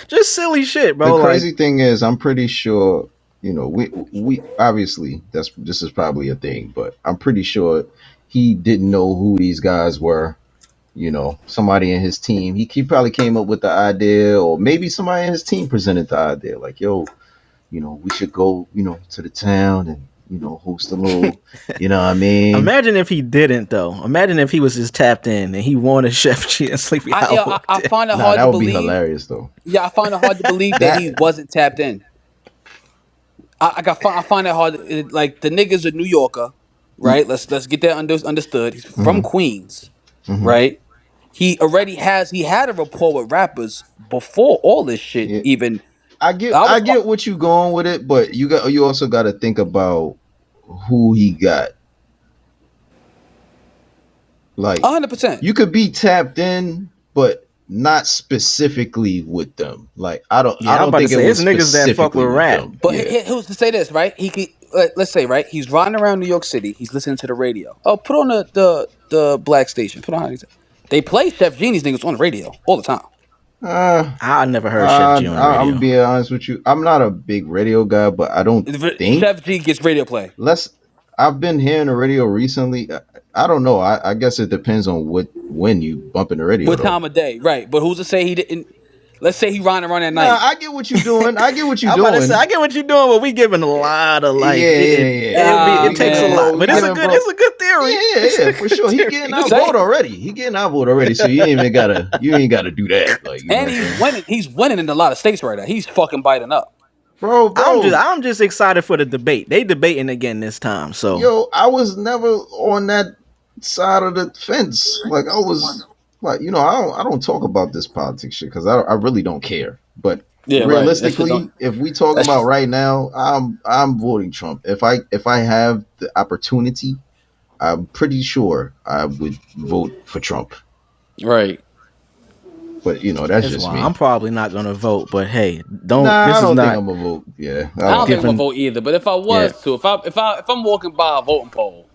Speaker 7: Just silly shit, bro.
Speaker 1: The
Speaker 7: Like,
Speaker 1: crazy thing is, I'm pretty sure, we obviously this is probably a thing, but I'm pretty sure he didn't know who these guys were. Somebody in his team. He probably came up with the idea, or maybe somebody in his team presented the idea, like, yo, we should go, to the town and host a little, you know what I mean?
Speaker 7: imagine if he didn't though. Imagine if he was just tapped in and he wanted Chef G and Sleepy Hollow.
Speaker 6: I find it
Speaker 1: Nah,
Speaker 6: hard
Speaker 1: that
Speaker 6: to
Speaker 1: would be
Speaker 6: believe.
Speaker 1: hilarious though.
Speaker 6: Yeah, I find it hard to believe that he wasn't tapped in. I find it hard. Like the nigga's a New Yorker, right? Let's get that understood. He's from
Speaker 1: Hmm.
Speaker 6: Queens,
Speaker 1: Hmm.
Speaker 6: right? He had a rapport with rappers before all this shit.
Speaker 1: Yeah,
Speaker 6: Even
Speaker 1: I get
Speaker 6: I
Speaker 1: I
Speaker 6: was
Speaker 1: get what you going with it, but you also got to think about who he got. Like,
Speaker 6: 100%.
Speaker 1: you could be tapped in, but not specifically with them. Like, I don't
Speaker 7: Yeah, I'm
Speaker 1: I don't
Speaker 7: about to
Speaker 1: think it
Speaker 7: say,
Speaker 1: was
Speaker 7: it's niggas that fuck
Speaker 1: specifically
Speaker 7: with
Speaker 1: with
Speaker 7: rap.
Speaker 1: them.
Speaker 6: But
Speaker 1: Yeah.
Speaker 6: who's to say this, right? He could let's say, right? He's riding around New York City. He's listening to the radio. Oh, put on the black station. Put on. They play Chef Genie's niggas on the radio all the time.
Speaker 7: I never heard Chef G on the radio.
Speaker 1: I'm being honest with you. I'm not a big radio guy, but I don't think
Speaker 6: Chef G gets radio play.
Speaker 1: I've been hearing the radio recently. I don't know. I guess it depends on when you bump in the radio.
Speaker 6: What
Speaker 1: Though.
Speaker 6: time of day, right? But who's to say he didn't? Let's say he riding around at
Speaker 1: Nah,
Speaker 6: night.
Speaker 1: I get what you're doing. I get what you're
Speaker 7: I'm about to say,
Speaker 1: doing.
Speaker 7: I get what you're doing, but we giving a lot of like,
Speaker 1: Yeah.
Speaker 7: it takes a
Speaker 6: man.
Speaker 7: lot, but it's a
Speaker 1: Bro.
Speaker 7: good theory.
Speaker 1: Yeah, for sure. He getting our vote already. So you ain't gotta do that. Like,
Speaker 6: And he's winning. He's winning in a lot of states right now. He's fucking biting up.
Speaker 1: bro.
Speaker 7: I'm just excited for the debate. They debating again this time. So
Speaker 1: Yo, I was never on that side of the fence. Like, I was like, I don't talk about this politics shit because I really don't care. But
Speaker 6: Yeah,
Speaker 1: realistically,
Speaker 6: right.
Speaker 1: if we talk
Speaker 6: That's
Speaker 1: about right now, I'm voting Trump. If I have the opportunity, I'm pretty sure I would vote for Trump.
Speaker 6: Right.
Speaker 1: But that's
Speaker 7: that's
Speaker 1: just
Speaker 7: why
Speaker 1: me.
Speaker 7: I'm probably not gonna vote. But hey, don't.
Speaker 1: Nah,
Speaker 7: this
Speaker 1: I
Speaker 7: is
Speaker 1: don't
Speaker 7: not.
Speaker 1: think I'm gonna vote. Yeah,
Speaker 6: I don't think I'm
Speaker 7: Given-
Speaker 6: gonna vote either. But if I was to, if I'm walking by a voting poll,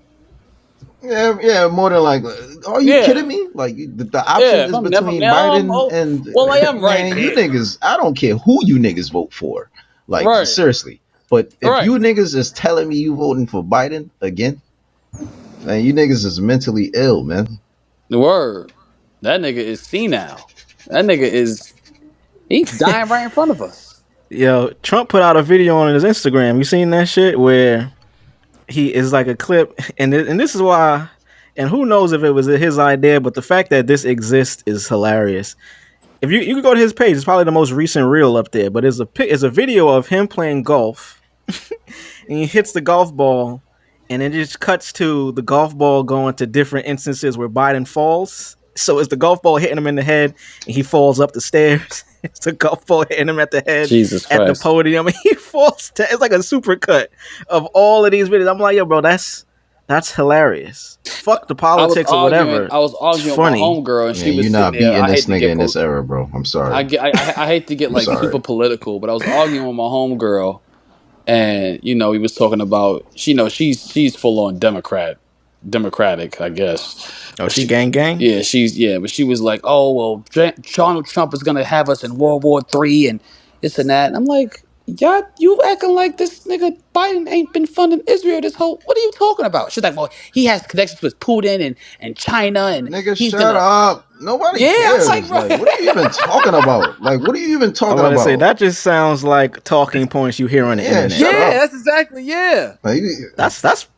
Speaker 1: yeah, more than likely. Are you
Speaker 6: Yeah.
Speaker 1: kidding me? Like, the option
Speaker 6: Yeah, if
Speaker 1: is
Speaker 6: I'm
Speaker 1: between
Speaker 6: never- now
Speaker 1: Biden
Speaker 6: I'm-
Speaker 1: and
Speaker 6: well, I am right
Speaker 1: Man, you
Speaker 6: there.
Speaker 1: niggas. I don't care who you niggas vote for. Like,
Speaker 6: Right.
Speaker 1: seriously. But if
Speaker 6: Right.
Speaker 1: you niggas is telling me you voting for Biden again, man, you niggas is mentally ill, man.
Speaker 6: the word, that nigga is senile. That nigga he's dying right in front of us.
Speaker 7: Yo, Trump put out a video on his Instagram. You seen that shit where he is like a clip, and this is why. And who knows if it was his idea, but the fact that this exists is hilarious. If you can go to his page, it's probably the most recent reel up there. But it's a video of him playing golf, and he hits the golf ball, and it just cuts to the golf ball going to different instances where Biden falls. So it's the golf ball hitting him in the head, and he falls up the stairs. It's the golf ball hitting him at the head,
Speaker 6: Jesus
Speaker 7: at the
Speaker 6: Christ.
Speaker 7: podium, and he falls. It's like a super cut of all of these videos. I'm like, yo, bro, that's hilarious. Fuck the politics or whatever.
Speaker 6: I was arguing
Speaker 7: It's
Speaker 6: with
Speaker 7: funny.
Speaker 6: my homegirl, and she
Speaker 1: Man,
Speaker 6: was
Speaker 1: you're not
Speaker 6: sitting there.
Speaker 1: beating
Speaker 6: I
Speaker 1: this
Speaker 6: hate to
Speaker 1: nigga
Speaker 6: get
Speaker 1: in this era, bro. I'm sorry.
Speaker 6: I hate to get like
Speaker 1: sorry.
Speaker 6: super political, but I was arguing with my homegirl, and we was talking about she's full on Democratic, I guess.
Speaker 7: Oh, she gang.
Speaker 6: Yeah, but she was like, oh well, Donald Trump is gonna have us in World War III and this and that, and I'm like, y'all, you acting like this nigga Biden ain't been funding Israel this whole. What are you talking about? She's like, well, he has connections with Putin and China, and
Speaker 1: Nigga,
Speaker 6: he's
Speaker 1: shut up. Nobody
Speaker 6: Yeah, I'm
Speaker 1: cares.
Speaker 6: like,
Speaker 1: Like,
Speaker 6: bro.
Speaker 1: what are you even talking about? Like, what are you even
Speaker 7: I'm
Speaker 1: talking
Speaker 7: about to
Speaker 1: about?
Speaker 7: say that just sounds like talking points you hear on the
Speaker 1: Yeah,
Speaker 7: internet.
Speaker 1: shut up.
Speaker 6: that's exactly
Speaker 1: Like,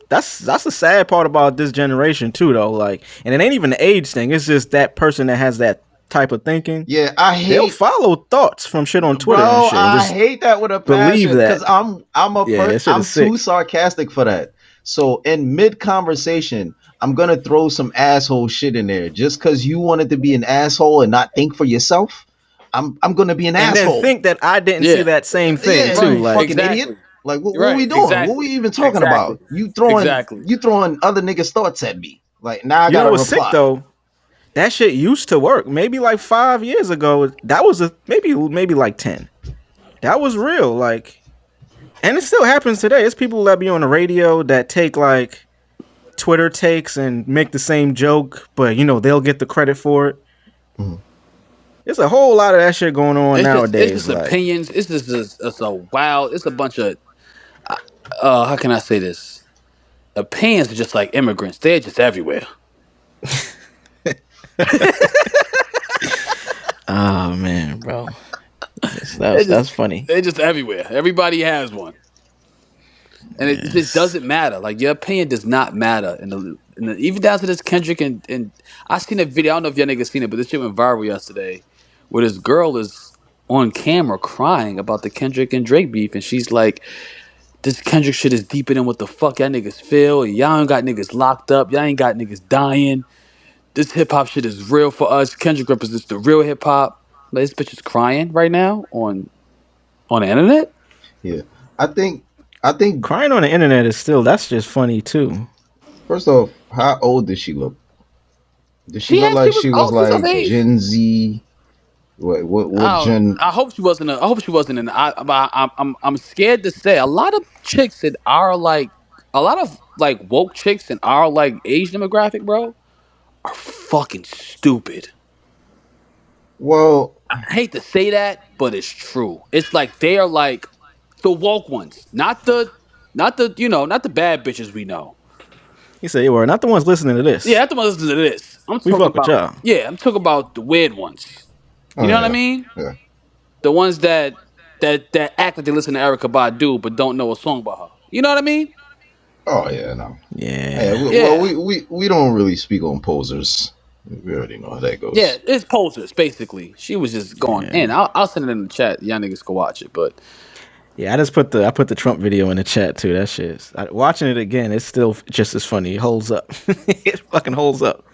Speaker 7: That's the sad part about this generation too, though. Like, and it ain't even the age thing. It's just that person that has that type of thinking.
Speaker 1: yeah, I
Speaker 7: They'll
Speaker 1: hate.
Speaker 7: follow thoughts from shit on Twitter
Speaker 1: Bro,
Speaker 7: and shit.
Speaker 1: I
Speaker 7: Just
Speaker 1: hate that with a
Speaker 7: believe
Speaker 1: passion
Speaker 7: that.
Speaker 1: because I'm a
Speaker 7: Yeah, that
Speaker 1: person.
Speaker 7: shit
Speaker 1: I'm
Speaker 7: is sick.
Speaker 1: too sarcastic for that. So in mid conversation, I'm gonna throw some asshole shit in there just because you wanted to be an asshole and not think for yourself. I'm gonna be an
Speaker 7: and
Speaker 1: asshole.
Speaker 7: then think that I didn't
Speaker 6: Yeah.
Speaker 7: see that same thing
Speaker 1: Yeah,
Speaker 7: too.
Speaker 1: right.
Speaker 7: Like,
Speaker 1: Fucking
Speaker 6: Exactly.
Speaker 1: idiot. Like, what
Speaker 6: Right,
Speaker 1: are we doing?
Speaker 6: exactly.
Speaker 1: What we even talking
Speaker 6: Exactly.
Speaker 1: about? You throwing
Speaker 6: Exactly.
Speaker 1: other niggas' thoughts at me. Like, now I
Speaker 7: you know
Speaker 1: gotta
Speaker 7: what's
Speaker 1: reply.
Speaker 7: sick though? That shit used to work. Maybe like 5 years ago. That was maybe like 10. That was real. Like, and it still happens today. It's people that be on the radio that take like Twitter takes and make the same joke, but they'll get the credit for it.
Speaker 1: Mhm.
Speaker 7: It's a whole lot of that shit going on nowadays.
Speaker 6: It's just
Speaker 7: like,
Speaker 6: opinions. It's a wild. It's a bunch of how can I say this? Opinions are just like immigrants. They're just everywhere.
Speaker 7: oh man, bro, that's funny.
Speaker 6: They're just everywhere. Everybody has one, and it just doesn't matter. Like your opinion does not matter. Even down to this Kendrick and I seen a video. I don't know if y'all niggas seen it, but this shit went viral yesterday, where this girl is on camera crying about the Kendrick and Drake beef, and she's like, "This Kendrick shit is deeper than what the fuck y'all niggas feel. Y'all ain't got niggas locked up. Y'all ain't got niggas dying. This hip hop shit is real for us. Kendrick represents the real hip hop." Like, this bitch is crying right now on the internet.
Speaker 1: Yeah, I think.
Speaker 7: Crying on the internet is that's just funny too.
Speaker 1: First off, how old does she look? Does she
Speaker 6: She
Speaker 1: look
Speaker 6: had-
Speaker 1: like
Speaker 6: she was-
Speaker 1: she was
Speaker 6: oh, she's of
Speaker 1: like
Speaker 6: age.
Speaker 1: Gen Z? What gen?
Speaker 6: I hope she wasn't. I hope she wasn't. I'm scared to say a lot of chicks that are like a lot of like woke chicks in our like age demographic, bro, are fucking stupid.
Speaker 1: Well,
Speaker 6: I hate to say that, but it's true. It's like they are like the woke ones, not the not the bad bitches we know.
Speaker 7: He said, "You were not the ones listening to this.
Speaker 6: Yeah, that's the ones listening to this. I'm
Speaker 7: We
Speaker 6: talking
Speaker 7: fuck with
Speaker 6: about.
Speaker 7: y'all."
Speaker 6: Yeah, I'm talking about the weird ones. You
Speaker 1: oh,
Speaker 6: know what I
Speaker 1: yeah,
Speaker 6: mean?
Speaker 1: yeah.
Speaker 6: The ones that act like they listen to Erica Badu but don't know a song by her. You know what I mean?
Speaker 1: Oh yeah, no.
Speaker 7: Yeah.
Speaker 1: Well,
Speaker 6: Yeah.
Speaker 1: we don't really speak on posers. We already know how that goes.
Speaker 6: Yeah, it's posers basically. She was just going
Speaker 7: Yeah.
Speaker 6: in. I'll send it in the chat. Y'all niggas can watch it. But
Speaker 7: Yeah, I put the Trump video in the chat too. That shit. Watching it again, it's still just as funny. It holds up. It fucking holds up.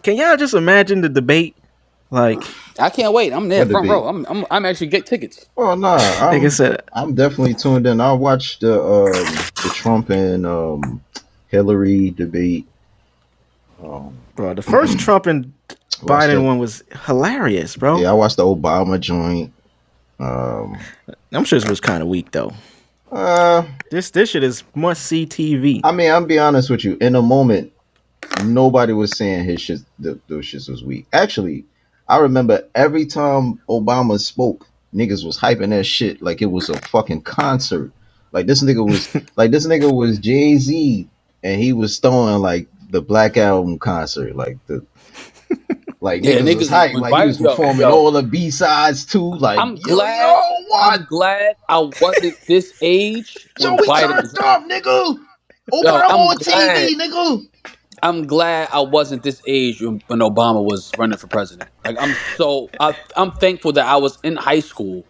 Speaker 7: Can y'all just imagine the debate? Like,
Speaker 6: I can't wait. I'm there
Speaker 1: What
Speaker 6: front
Speaker 1: debate?
Speaker 6: row. I'm actually get tickets.
Speaker 1: Well, nah.
Speaker 7: like I said,
Speaker 1: I'm definitely tuned in. I watched the Trump and Hillary debate.
Speaker 7: bro, the first Trump and
Speaker 1: Watched
Speaker 7: Biden
Speaker 1: it.
Speaker 7: one was hilarious, bro.
Speaker 1: Yeah, I watched the Obama joint.
Speaker 7: I'm sure this was kind of weak though.
Speaker 1: Uh,
Speaker 7: This shit is must see TV.
Speaker 1: I mean, I'll be honest with you. In a moment, nobody was saying his shit. Those shits was weak. Actually, I remember every time Obama spoke, niggas was hyping that shit like it was a fucking concert. Like this nigga was Jay-Z, and he was throwing like the Black Album concert, like
Speaker 6: Yeah,
Speaker 1: niggas was
Speaker 6: niggas
Speaker 1: hype,
Speaker 6: was
Speaker 1: like he was
Speaker 6: yo,
Speaker 1: performing
Speaker 6: yo.
Speaker 1: all the B-sides too. Like
Speaker 6: I'm glad. I'm glad I wasn't this age
Speaker 1: So
Speaker 6: when
Speaker 1: we
Speaker 6: Biden
Speaker 1: turned
Speaker 6: was.
Speaker 1: up, nigga. Open
Speaker 6: Yo,
Speaker 1: up
Speaker 6: I'm
Speaker 1: on
Speaker 6: glad.
Speaker 1: TV, nigga.
Speaker 6: I'm glad I wasn't this age when Obama was running for president. Like I'm thankful that I was in high school,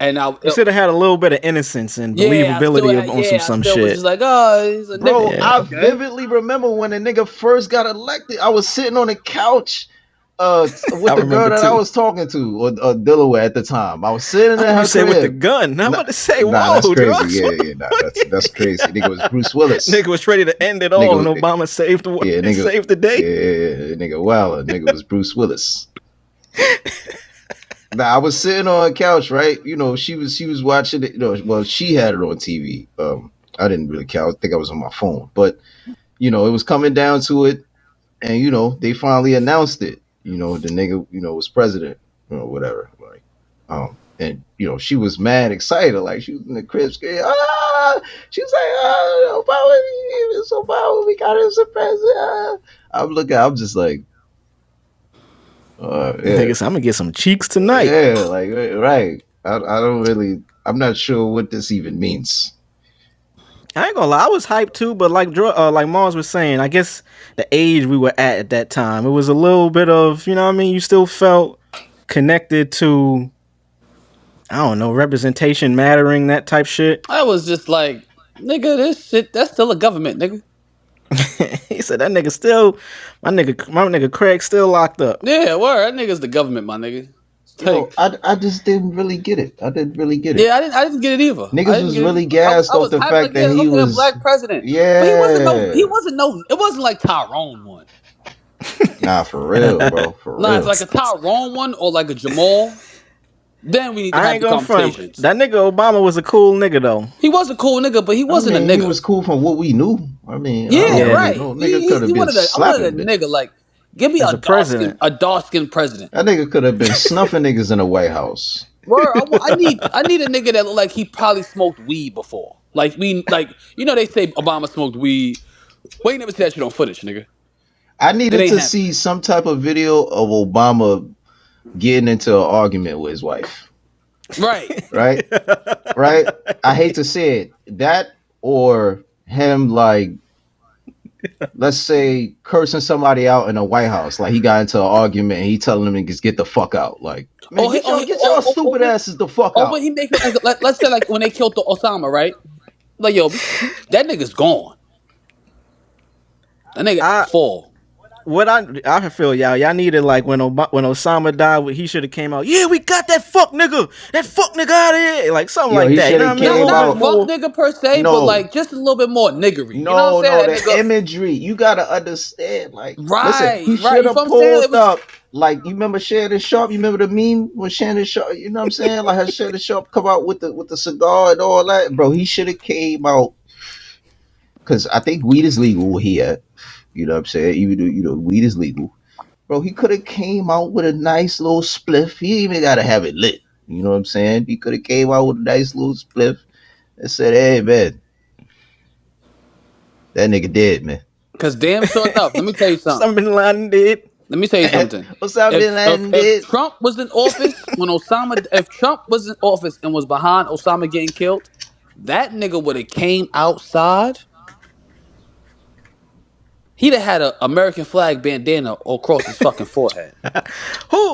Speaker 6: and
Speaker 7: You should have had a little bit of innocence and
Speaker 6: I still
Speaker 7: believability
Speaker 6: had,
Speaker 7: on some
Speaker 6: I still was
Speaker 7: shit.
Speaker 6: just like, oh, he's a
Speaker 1: Bro,
Speaker 6: nigga.
Speaker 1: I
Speaker 6: Okay.
Speaker 1: vividly remember when a nigga first got elected. I was sitting on the couch with the girl
Speaker 7: remember
Speaker 1: that
Speaker 7: too.
Speaker 1: I was talking to, or Delaware at the time. I was sitting in her
Speaker 7: You say with the
Speaker 1: crib.
Speaker 7: gun. I'm about to say,
Speaker 1: Nah,
Speaker 7: whoa,
Speaker 1: that's
Speaker 7: drugs.
Speaker 1: crazy. Yeah, nah, that's crazy. Nigga was Bruce Willis.
Speaker 7: Nigga was ready to end it all,
Speaker 1: Nigga-
Speaker 7: and Obama saved the
Speaker 1: Yeah, nigga-
Speaker 7: saved the day.
Speaker 1: Yeah, nigga, wow, nigga was Bruce Willis. Nah, I was sitting on a couch, right? You know, she was watching it. You know, well, she had it on TV. I didn't really care. I think I was on my phone, but you know, it was coming down to it, and you know, they finally announced it. You know, the nigga, you know, was president, whatever. Like, and you know, she was mad excited, like she was in the crib, scared. She was like, Obama, we got him as a president. I'm just like. Yeah.
Speaker 7: Niggas, I'm gonna get some cheeks tonight.
Speaker 1: Yeah, like right. I don't really. I'm not sure what this even means.
Speaker 7: I ain't gonna lie, I was hyped too, but like Mars was saying, I guess the age we were at that time, it was a little bit of, you know what I mean? You still felt connected to, I don't know, representation mattering, that type shit.
Speaker 6: I was just like, nigga, this shit, that's still a government, nigga.
Speaker 7: He said that nigga still, my nigga Craig still locked up.
Speaker 6: Yeah, word, that nigga's the government, my nigga.
Speaker 1: Yo, I just didn't really get it. I didn't really get it.
Speaker 6: Yeah, I didn't get it either.
Speaker 1: Niggas was really gassed off the
Speaker 6: hyped
Speaker 1: fact that he
Speaker 6: okay,
Speaker 1: was
Speaker 6: a black president.
Speaker 1: Yeah,
Speaker 6: But it wasn't like Tyrone one.
Speaker 1: Nah, for real, bro. For
Speaker 6: Nah,
Speaker 1: real.
Speaker 6: it's like a Tyrone one or like a Jamal. Then we need to
Speaker 7: I
Speaker 6: have
Speaker 7: ain't
Speaker 6: the
Speaker 7: gonna front.
Speaker 6: conversations.
Speaker 7: That nigga Obama was a cool nigga though.
Speaker 6: He was a cool nigga, but he wasn't
Speaker 1: I mean,
Speaker 6: a nigga.
Speaker 1: He was cool from what we knew. I mean,
Speaker 6: Yeah,
Speaker 1: I don't
Speaker 6: right.
Speaker 1: know. Nigga could have been
Speaker 6: I wanted
Speaker 1: slapping.
Speaker 6: a nigga like, Give me
Speaker 7: As a president.
Speaker 6: a dark skinned president.
Speaker 1: That nigga could have been snuffing niggas in the White House.
Speaker 6: Word, I need a nigga that look like he probably smoked weed before. Like they say Obama smoked weed. We ain't never see that shit on footage, nigga.
Speaker 1: I
Speaker 6: It
Speaker 1: needed
Speaker 6: ain't
Speaker 1: to
Speaker 6: happening.
Speaker 1: see some type of video of Obama getting into an argument with his wife.
Speaker 6: Right.
Speaker 1: Right? Right? I hate to say it. That or him like, let's say, cursing somebody out in the White House. Like he got into an argument and he telling them niggas get the fuck out. Like, man, get y'all stupid asses the fuck
Speaker 6: Or
Speaker 1: out.
Speaker 6: when he make it like, let's say like when they killed the Osama, right? Like yo, that nigga's gone. That nigga fall.
Speaker 7: What I feel y'all needed like when Osama died, he should have came out. Yeah, we got that fuck nigga out of here, like something
Speaker 1: Yo,
Speaker 7: like
Speaker 1: he
Speaker 7: that. You know
Speaker 1: shoulda
Speaker 7: what I mean?
Speaker 1: came
Speaker 6: Not
Speaker 1: out-
Speaker 6: fuck nigga per se,
Speaker 1: No.
Speaker 6: but like just a little bit more niggery. You know
Speaker 1: No,
Speaker 6: what I'm saying? That
Speaker 1: the
Speaker 6: nigga-
Speaker 1: imagery. You gotta understand. Like,
Speaker 6: Right,
Speaker 1: listen, he
Speaker 6: right.
Speaker 1: should
Speaker 6: You
Speaker 1: have
Speaker 6: know what I'm saying?
Speaker 1: pulled
Speaker 6: It was-
Speaker 1: up. Like, you remember Shannon Sharp? You remember the meme when Shannon Sharp? You know what I'm saying? Like, how Shannon Sharp come out with the cigar and all that, bro. He should have came out because I think weed is legal here. You know what I'm saying? Even though weed is legal, bro. He could have came out with a nice little spliff. He ain't even gotta have it lit. You know what I'm saying? He could have came out with a nice little spliff and said, "Hey, man, that nigga dead, man."
Speaker 6: Cause damn sure enough, let me tell you something.
Speaker 7: Something Laden did.
Speaker 6: Let me tell you something.
Speaker 1: Osama bin Laden did.
Speaker 6: If Trump was in office if Trump was in office and was behind Osama getting killed, that nigga would have came outside. He'd have had an American flag bandana across his fucking forehead.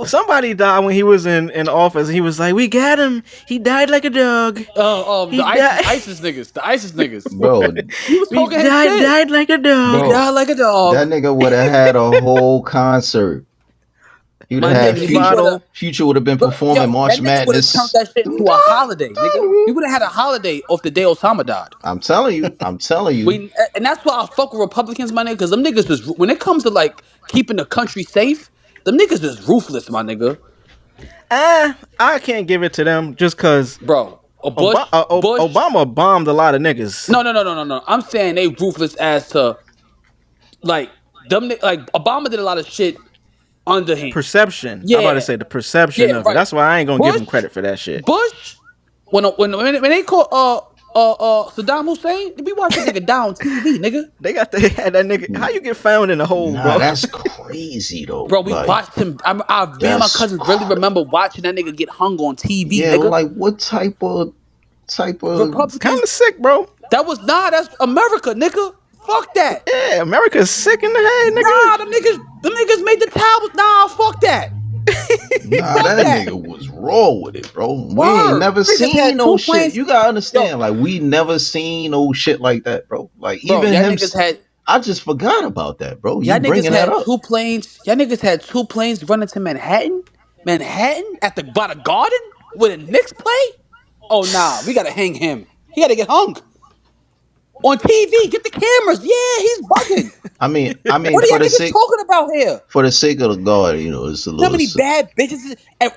Speaker 7: Somebody died when he was in office. He was like, "We got him. He died like a dog.
Speaker 6: The
Speaker 7: He died.
Speaker 6: ISIS niggas.
Speaker 1: Bro,
Speaker 6: He was
Speaker 7: We
Speaker 6: talking his shit.
Speaker 7: died like a dog."
Speaker 1: Bro.
Speaker 6: Died like a dog.
Speaker 1: that nigga would have had a whole concert. He would
Speaker 6: My
Speaker 1: have had
Speaker 6: nigga, he
Speaker 1: Future.
Speaker 6: would've-
Speaker 1: Future would have been performing March
Speaker 6: that nigga would have
Speaker 1: Madness.
Speaker 6: turned that shit into a holiday, nigga. We would have had a holiday off the day Osama died.
Speaker 1: I'm telling you.
Speaker 6: And that's why I fuck with Republicans, my nigga, because them niggas is, when it comes to like keeping the country safe, them niggas is ruthless, my nigga.
Speaker 7: I can't give it to them just because
Speaker 6: Bro, Bush.
Speaker 7: Obama bombed a lot of niggas.
Speaker 6: No. I'm saying they ruthless as to like them. Like Obama did a lot of shit underhand.
Speaker 7: Perception.
Speaker 6: Yeah.
Speaker 7: I'm about to say the perception
Speaker 6: Yeah,
Speaker 7: of
Speaker 6: right.
Speaker 7: it. That's why I ain't gonna give
Speaker 6: Bush-
Speaker 7: him credit for that shit.
Speaker 6: Bush, when they caught Saddam Hussein, they be watching that nigga die on TV, nigga.
Speaker 7: They had that nigga. How you get found in a hole,
Speaker 1: Nah,
Speaker 7: bro?
Speaker 1: that's crazy though.
Speaker 6: Bro, we
Speaker 1: Like,
Speaker 6: watched him. Me and my
Speaker 1: That's-
Speaker 6: cousins really remember watching that nigga get hung on TV,
Speaker 1: yeah,
Speaker 6: nigga.
Speaker 1: like what type of
Speaker 6: Republicans,
Speaker 7: Kind of sick, bro.
Speaker 6: that's America, nigga. Fuck that.
Speaker 7: Yeah, America's sick in the head, nigga.
Speaker 6: Nah, them niggas made the towels. Nah, fuck that.
Speaker 1: Nah, that nigga was raw with it, bro. We
Speaker 6: Word.
Speaker 1: ain't never
Speaker 6: Niggas
Speaker 1: seen
Speaker 6: had
Speaker 1: no
Speaker 6: two
Speaker 1: shit.
Speaker 6: planes.
Speaker 1: You gotta understand,
Speaker 6: Yo.
Speaker 1: like we never seen no shit like that, bro. Like
Speaker 6: Bro,
Speaker 1: even
Speaker 6: y'all
Speaker 1: him.
Speaker 6: niggas had
Speaker 1: I just forgot about that, bro. You
Speaker 6: y'all niggas
Speaker 1: bringing
Speaker 6: had
Speaker 1: that up?
Speaker 6: two planes. Y'all niggas had two planes running to Manhattan at the by the Garden where the Knicks play. Oh nah, we gotta hang him. He gotta get hung on TV. Get the cameras. Yeah, he's bugging.
Speaker 1: I mean,
Speaker 6: What are
Speaker 1: for
Speaker 6: y'all
Speaker 1: the
Speaker 6: niggas
Speaker 1: sake
Speaker 6: talking about here?
Speaker 1: for the sake of the God, you know, it's a little.
Speaker 6: How many bad bitches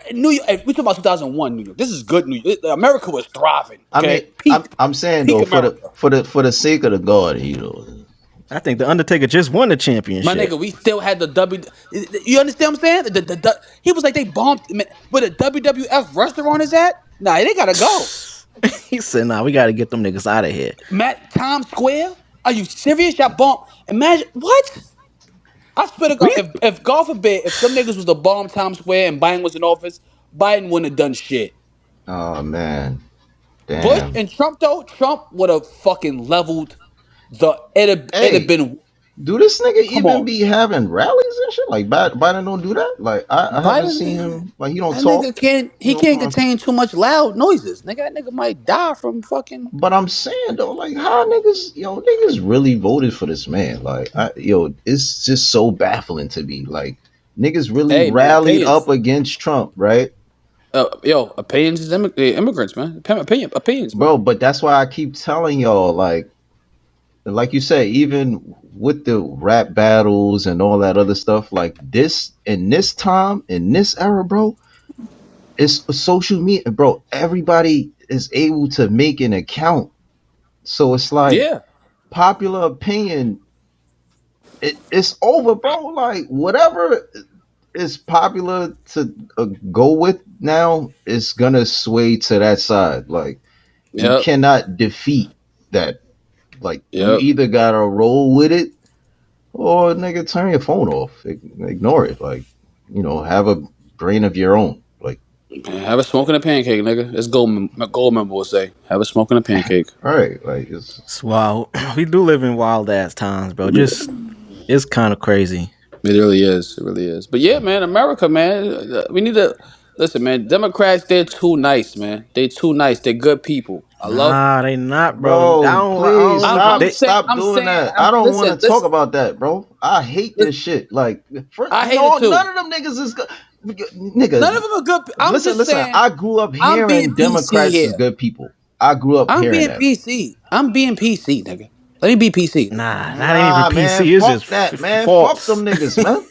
Speaker 6: in New York? We talking about 2001 New York. This is good New York. America was thriving.
Speaker 1: I
Speaker 6: Okay?
Speaker 1: mean, I'm saying
Speaker 6: peak
Speaker 1: though,
Speaker 6: America.
Speaker 1: for the sake of the God, you know.
Speaker 7: I think the Undertaker just won the championship.
Speaker 6: My nigga, we still had the W. You understand what I'm saying? He was like they bombed where the WWF restaurant is at. Nah, they gotta go.
Speaker 7: He said, "Nah, we got to get them niggas out of here."
Speaker 6: Times Square. Are you serious? Y'all bomb? Imagine what? I swear to God, if God forbid, if some niggas was to bomb Times Square and Biden was in office, Biden wouldn't have done shit.
Speaker 1: Oh man, damn.
Speaker 6: Bush and Trump though, Trump would have fucking leveled it'd have been.
Speaker 1: Do this nigga even
Speaker 6: on.
Speaker 1: be having rallies and shit? Like Biden don't do that. Like I haven't
Speaker 6: Biden-
Speaker 1: seen him. Like he don't
Speaker 6: That
Speaker 1: talk.
Speaker 6: nigga can't contain too much loud noises. Nigga, that nigga might die from fucking.
Speaker 1: But I'm saying though, like how niggas really voted for this man. Like it's just so baffling to me. Like niggas really
Speaker 6: Hey, man,
Speaker 1: rallied
Speaker 6: opinions.
Speaker 1: up against Trump, right?
Speaker 6: Opinions is immigrants, man. Opinions, man.
Speaker 1: Bro, but that's why I keep telling y'all, like you say, even with the rap battles and all that other stuff, like this in this time, in this era, bro, it's a social media, bro. Everybody is able to make an account. So it's like
Speaker 6: Yeah.
Speaker 1: popular opinion it's over, bro. Like whatever is popular to go with now is gonna sway to that side. Like you
Speaker 6: Yep.
Speaker 1: cannot defeat that. Like you
Speaker 6: Yep.
Speaker 1: either gotta roll with it or nigga turn your phone off, ignore it. Like have a brain of your own. Like
Speaker 6: Have a smoke and a pancake, nigga. As gold member will say. Have a smoke and a pancake.
Speaker 1: all right, like it's
Speaker 7: It's wild. We do live in wild ass times, bro. Just it's kind of crazy.
Speaker 6: It really is. It really is. But yeah, man, America, man, we need to listen, man. Democrats, they're too nice, man. They're too nice. They're good people. I love.
Speaker 7: Nah, they not, bro.
Speaker 1: bro. Please
Speaker 6: I'm
Speaker 1: stop,
Speaker 6: saying.
Speaker 1: stop
Speaker 6: I'm
Speaker 1: doing
Speaker 6: saying.
Speaker 1: that. I don't want to
Speaker 6: Listen.
Speaker 1: talk about that, bro. I hate this shit. Like,
Speaker 6: I hate it too.
Speaker 1: none of them niggas is good. Nigga,
Speaker 6: None of them are good. I'm
Speaker 1: listen.
Speaker 6: just saying.
Speaker 1: I grew up
Speaker 6: I'm being
Speaker 1: hearing
Speaker 6: PC
Speaker 1: Democrats
Speaker 6: here.
Speaker 1: is good people. I grew up
Speaker 6: I'm
Speaker 1: hearing
Speaker 6: being
Speaker 1: that.
Speaker 6: PC. I'm being PC, nigga. Let me be PC.
Speaker 7: Nah, not even
Speaker 1: man,
Speaker 7: PC. It's
Speaker 1: fuck
Speaker 7: just
Speaker 1: that, man.
Speaker 7: false.
Speaker 1: Fuck them niggas, man.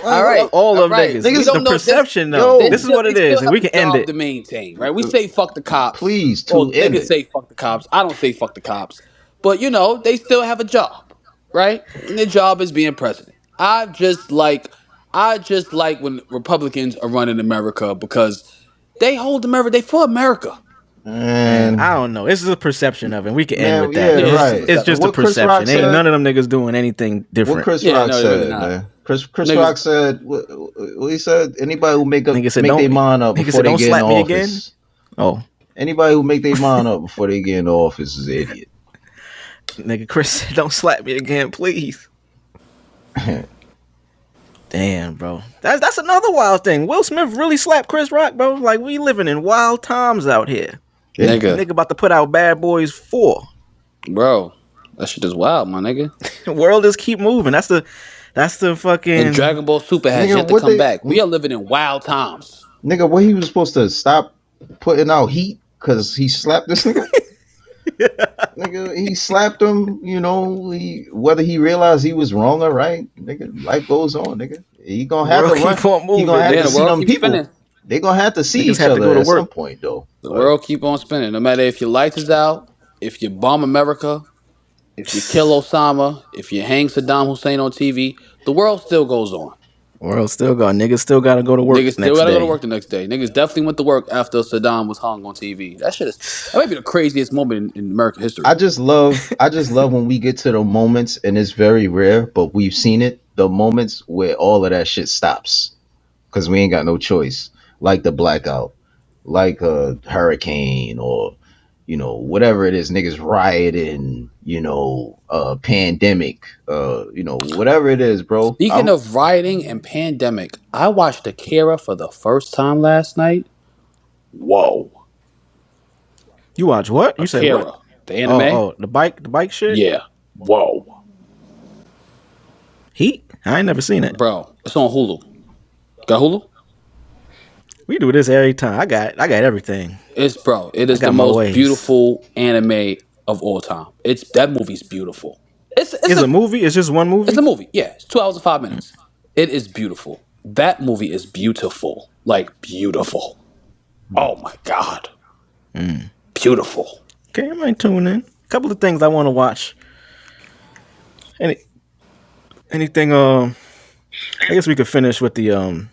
Speaker 6: All right.
Speaker 7: All of
Speaker 6: right.
Speaker 7: niggas.
Speaker 6: We
Speaker 7: It's
Speaker 6: don't
Speaker 7: the
Speaker 6: know
Speaker 7: perception,
Speaker 1: this-
Speaker 7: though.
Speaker 1: yo,
Speaker 7: This is what it is, and we can end it.
Speaker 6: To maintain, right? We say fuck the cops.
Speaker 1: Please,
Speaker 6: Well,
Speaker 1: to end
Speaker 6: niggas
Speaker 1: it.
Speaker 6: say fuck the cops. I don't say fuck the cops, but they still have a job, right? And their job is being president. I just like when Republicans are running America because they hold America. They for America.
Speaker 7: Man, I
Speaker 1: And
Speaker 7: don't know. This is a perception of it. We can end
Speaker 1: man,
Speaker 7: with that.
Speaker 1: yeah,
Speaker 6: Yeah,
Speaker 1: right.
Speaker 7: It's just a
Speaker 1: What Chris Rock
Speaker 7: perception. Ain't
Speaker 1: said.
Speaker 7: none of them niggas doing anything
Speaker 1: What
Speaker 7: different.
Speaker 1: Chris
Speaker 6: Yeah,
Speaker 1: Rock
Speaker 6: no, they're
Speaker 1: said,
Speaker 6: really not.
Speaker 1: man. Chris
Speaker 6: Niggas-
Speaker 1: Rock said. What he said. Anybody who make
Speaker 7: Nigga said,
Speaker 1: their
Speaker 7: "Don't-
Speaker 1: mind up
Speaker 7: nigga
Speaker 1: before
Speaker 7: said,
Speaker 1: they
Speaker 7: "Don't
Speaker 1: get in
Speaker 7: slap me again."
Speaker 1: office.
Speaker 7: Oh,
Speaker 1: Anybody who make their mind up before they get in office is an idiot.
Speaker 7: nigga, Chris said, "Don't slap me again, please." Damn, bro. That's another wild thing. Will Smith really slapped Chris Rock, bro. Like we living in wild times out here.
Speaker 1: Yeah.
Speaker 7: Nigga about to put out Bad Boys 4.
Speaker 6: Bro, that shit is wild, my nigga.
Speaker 7: The world just keep moving. That's the fucking
Speaker 6: And Dragon Ball Super has
Speaker 1: Nigga,
Speaker 6: yet to
Speaker 1: what
Speaker 6: come
Speaker 1: they-
Speaker 6: back. We are living in wild times.
Speaker 1: Nigga, what he was supposed to stop putting out heat because he slapped this nigga? Nigga, he slapped him, whether he realized he was wrong or right, nigga, life goes on, nigga. He gonna have
Speaker 7: world
Speaker 1: to run.
Speaker 7: keep on
Speaker 1: He
Speaker 7: moving.
Speaker 1: gonna have
Speaker 6: Yeah,
Speaker 1: to
Speaker 6: the
Speaker 1: see
Speaker 6: world
Speaker 1: them
Speaker 6: keeps
Speaker 1: people.
Speaker 6: spinning.
Speaker 1: They gonna have to see
Speaker 7: Niggas
Speaker 1: each
Speaker 7: have to go
Speaker 1: other
Speaker 7: to
Speaker 1: at some
Speaker 7: work.
Speaker 1: point, though.
Speaker 6: The world keep on spinning. No matter if your lights is out, if you bomb America, if you kill Osama, if you hang Saddam Hussein on TV, the world still goes on.
Speaker 7: World still got niggas still gotta go to work.
Speaker 6: Niggas still
Speaker 7: next
Speaker 6: gotta
Speaker 7: day.
Speaker 6: go to work the next day. Niggas definitely went to work after Saddam was hung on TV. That might be the craziest moment in American history.
Speaker 1: I just love when we get to the moments, and it's very rare, but we've seen it. The moments where all of that shit stops because we ain't got no choice, like the blackout, like a hurricane, or whatever it is, niggas rioting, pandemic, whatever it is, bro.
Speaker 6: Speaking of rioting and pandemic, I watched Akira for the first time last night. Whoa.
Speaker 7: You watch what? You said
Speaker 6: Akira,
Speaker 7: what?
Speaker 6: the anime?
Speaker 7: Oh, the bike shit?
Speaker 6: Yeah. Whoa.
Speaker 7: Heat? I ain't never seen it.
Speaker 6: Bro, it's on Hulu. Got Hulu?
Speaker 7: We do this every time. I got everything.
Speaker 6: It is
Speaker 7: I got
Speaker 6: the
Speaker 7: my
Speaker 6: most
Speaker 7: ways.
Speaker 6: beautiful anime of all time. That movie's beautiful. It's
Speaker 7: a movie? It's just one movie?
Speaker 6: It's a movie. Yeah, it's 2 hours and 5 minutes. It is beautiful. That movie is beautiful. Like beautiful. Oh my god. Beautiful.
Speaker 7: Okay, I might tune in. A couple of things I want to watch. Anything? I guess we could finish with the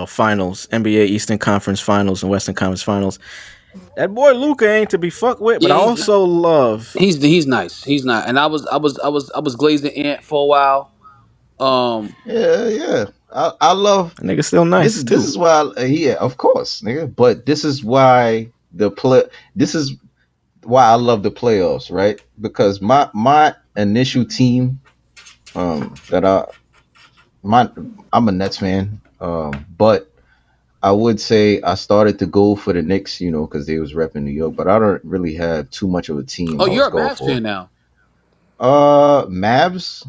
Speaker 7: finals, NBA Eastern Conference Finals and Western Conference Finals. That boy Luka ain't to be fucked with, but
Speaker 6: Yeah,
Speaker 7: I also love.
Speaker 6: He's nice. He's not. And I was glazing Ant for a while.
Speaker 1: Yeah. I love.
Speaker 7: A nigga still nice
Speaker 1: This
Speaker 7: too.
Speaker 1: is why, of course, nigga. But this is why This is why I love the playoffs, right? Because my initial team, I'm a Nets fan, but I would say I started to go for the Knicks, because they was repping New York. But I don't really have too much of a team.
Speaker 6: Oh, you're a Mavs fan now.
Speaker 1: Mavs.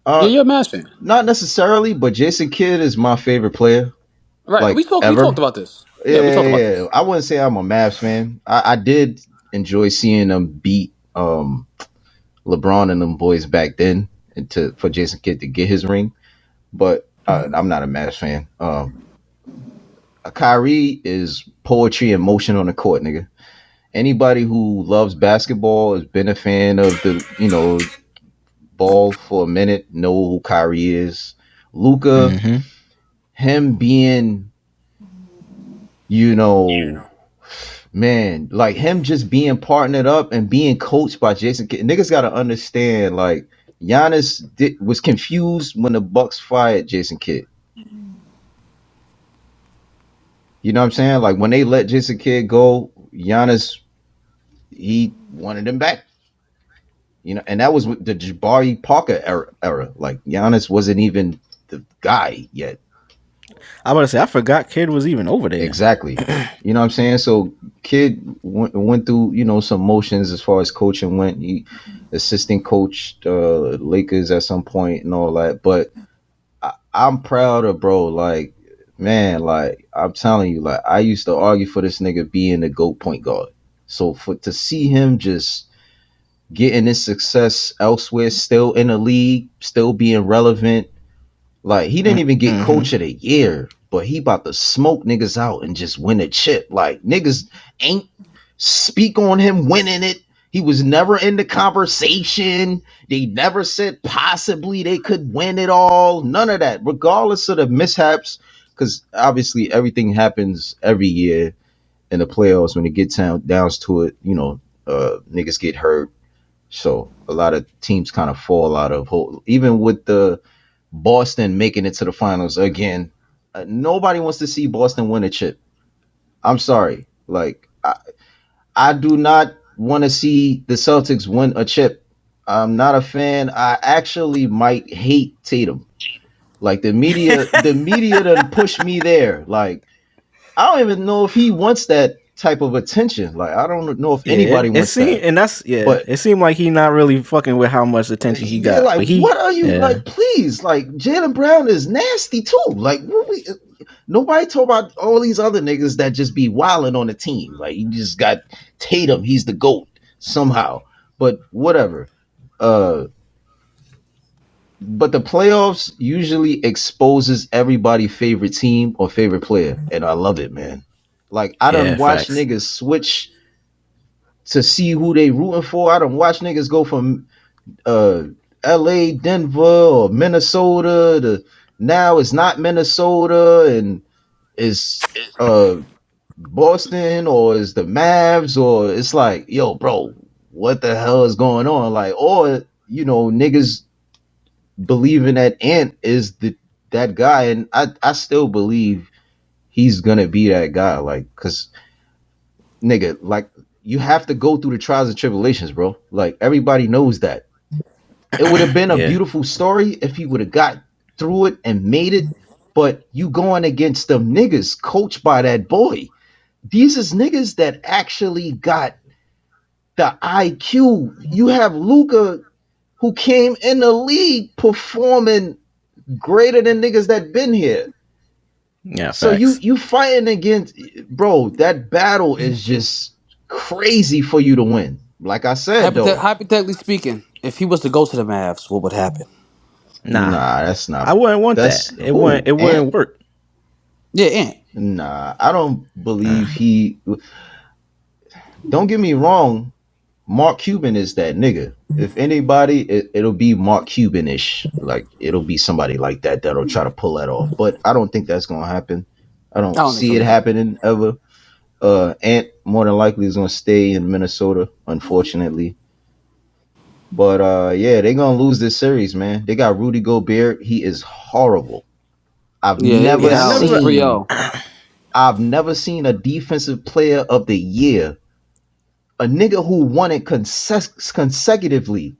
Speaker 6: Yeah, you're a Mavs fan.
Speaker 1: Not necessarily, but Jason Kidd is my favorite player.
Speaker 6: Right.
Speaker 1: Like,
Speaker 6: we talked about this.
Speaker 1: Yeah,
Speaker 6: we talked about this.
Speaker 1: I wouldn't say I'm a Mavs fan. I did enjoy seeing them beat LeBron and them boys back then, and for Jason Kidd to get his ring. But I'm not a Mavs fan. Kyrie is poetry in motion on the court, nigga. Anybody who loves basketball has been a fan of ball for a minute know who Kyrie is. Luca,
Speaker 7: Mm-hmm.
Speaker 1: him being, you know, man, like him just being partnered up and being coached by Jason Kidd. Niggas gotta understand, like Giannis was confused when the Bucks fired Jason Kidd. You know what I'm saying? Like when they let Jason Kidd go, Giannis he wanted him back. You know, and that was with the Jabari Parker era. Like Giannis wasn't even the guy yet.
Speaker 7: I was about to say I forgot Kid was even over there.
Speaker 1: Exactly. You know what I'm saying? So Kid went through, you know, some motions as far as coaching went. He assistant coached Lakers at some point and all that. But I'm proud of bro. Like, man, like I'm telling you, like I used to argue for this nigga being the GOAT point guard. So to see him just getting his success elsewhere, still in the league, still being relevant. Like he didn't even get
Speaker 7: Mm-hmm.
Speaker 1: coach of the year, but he about to smoke niggas out and just win a chip. Like niggas ain't speak on him winning it. He was never in the conversation. They never said possibly they could win it all. None of that, regardless of the mishaps, because obviously everything happens every year in the playoffs when it gets down to it. You know, niggas get hurt, so a lot of teams kind of fall out of hope. Even with the Boston making it to the finals again, nobody wants to see Boston win a chip. I'm sorry. Like I do not want to see the Celtics win a chip. I'm not a fan. I actually might hate Tatum. Like the media done pushed me there. Like I don't even know if he wants that type of attention. Like I don't know if
Speaker 7: Yeah,
Speaker 1: anybody
Speaker 7: it
Speaker 1: wants
Speaker 7: seemed,
Speaker 1: that.
Speaker 7: and that's yeah.
Speaker 1: But
Speaker 7: It seemed like he not really fucking with how much attention he
Speaker 1: yeah,
Speaker 7: got, but
Speaker 1: like
Speaker 7: he,
Speaker 1: what are you
Speaker 7: yeah,
Speaker 1: like? Please, like Jalen Brown is nasty too. Like what nobody talk about all these other niggas that just be wilding on the team. Like you just got Tatum, he's the GOAT somehow. But whatever. Uh but the playoffs usually exposes everybody's favorite team or favorite player. And I love it, man. Like I done
Speaker 7: yeah,
Speaker 1: watch
Speaker 7: facts.
Speaker 1: niggas switch to see who they rooting for. I done watch niggas go from uh LA, Denver, or Minnesota to now it's not Minnesota and it's Boston or it's the Mavs or it's like, yo, bro, what the hell is going on? Like, or you know, niggas believing that Ant is that guy, and I still believe he's gonna be that guy. Like, cause nigga, like you have to go through the trials and tribulations, bro. Like everybody knows that. It would have been a
Speaker 7: Yeah,
Speaker 1: beautiful story if he would have got through it and made it. But you going against them niggas coached by that boy. These is niggas that actually got the IQ. You have Luca who came in the league performing greater than niggas that been here.
Speaker 7: yeah,
Speaker 1: So you
Speaker 7: facts.
Speaker 1: you fighting against bro, that battle is just crazy for you to win. Like I said though,
Speaker 6: Hypothetically speaking, if he was to go to the Mavs, what would happen?
Speaker 7: Nah,
Speaker 1: nah, that's
Speaker 7: I
Speaker 1: not
Speaker 7: wouldn't want that.
Speaker 1: that's
Speaker 7: It wouldn't.
Speaker 1: who?
Speaker 7: It
Speaker 1: Ant?
Speaker 7: wouldn't work.
Speaker 6: Yeah, Ant.
Speaker 1: Nah, I don't
Speaker 7: Uh,
Speaker 1: believe he. Don't get me wrong. Mark Cuban is that nigga. If anybody, it'll be Mark Cuban-ish. Like it'll be somebody like that that'll try to pull that off. But I don't think that's gonna happen. I
Speaker 6: I
Speaker 1: don't
Speaker 6: don't think
Speaker 1: see
Speaker 6: so
Speaker 1: it
Speaker 6: either.
Speaker 1: happening ever. Ant more than likely is gonna stay in Minnesota, unfortunately. But yeah, they're gonna lose this series, man. They got Rudy Gobert. He is horrible. I've
Speaker 6: Yeah, they
Speaker 1: never
Speaker 6: get
Speaker 7: yeah, I
Speaker 6: out. It's
Speaker 7: never.
Speaker 6: 3-0.
Speaker 1: I've never seen a defensive player of the year, a nigga who won it consecutively,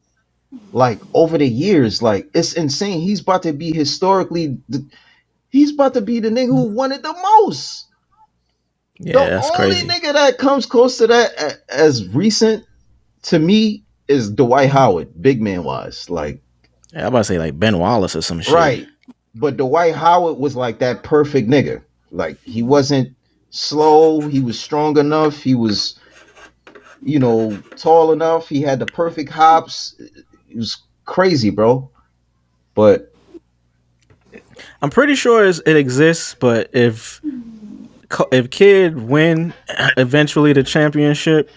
Speaker 1: like over the years. Like it's insane. He's about to be historically. He's about to be the nigga who won it the most. The
Speaker 7: Yeah, that's
Speaker 1: only
Speaker 7: crazy.
Speaker 1: nigga that comes close to that as recent to me is Dwight Howard, big man wise. Like
Speaker 7: Yeah, I'm about to say like Ben Wallace or some shit.
Speaker 1: right, but Dwight Howard was like that perfect nigga. Like he wasn't slow. He was strong enough. He was tall enough. He had the perfect hops. It was crazy, bro. But
Speaker 7: I'm pretty sure it exists, but if Kid win eventually the championship,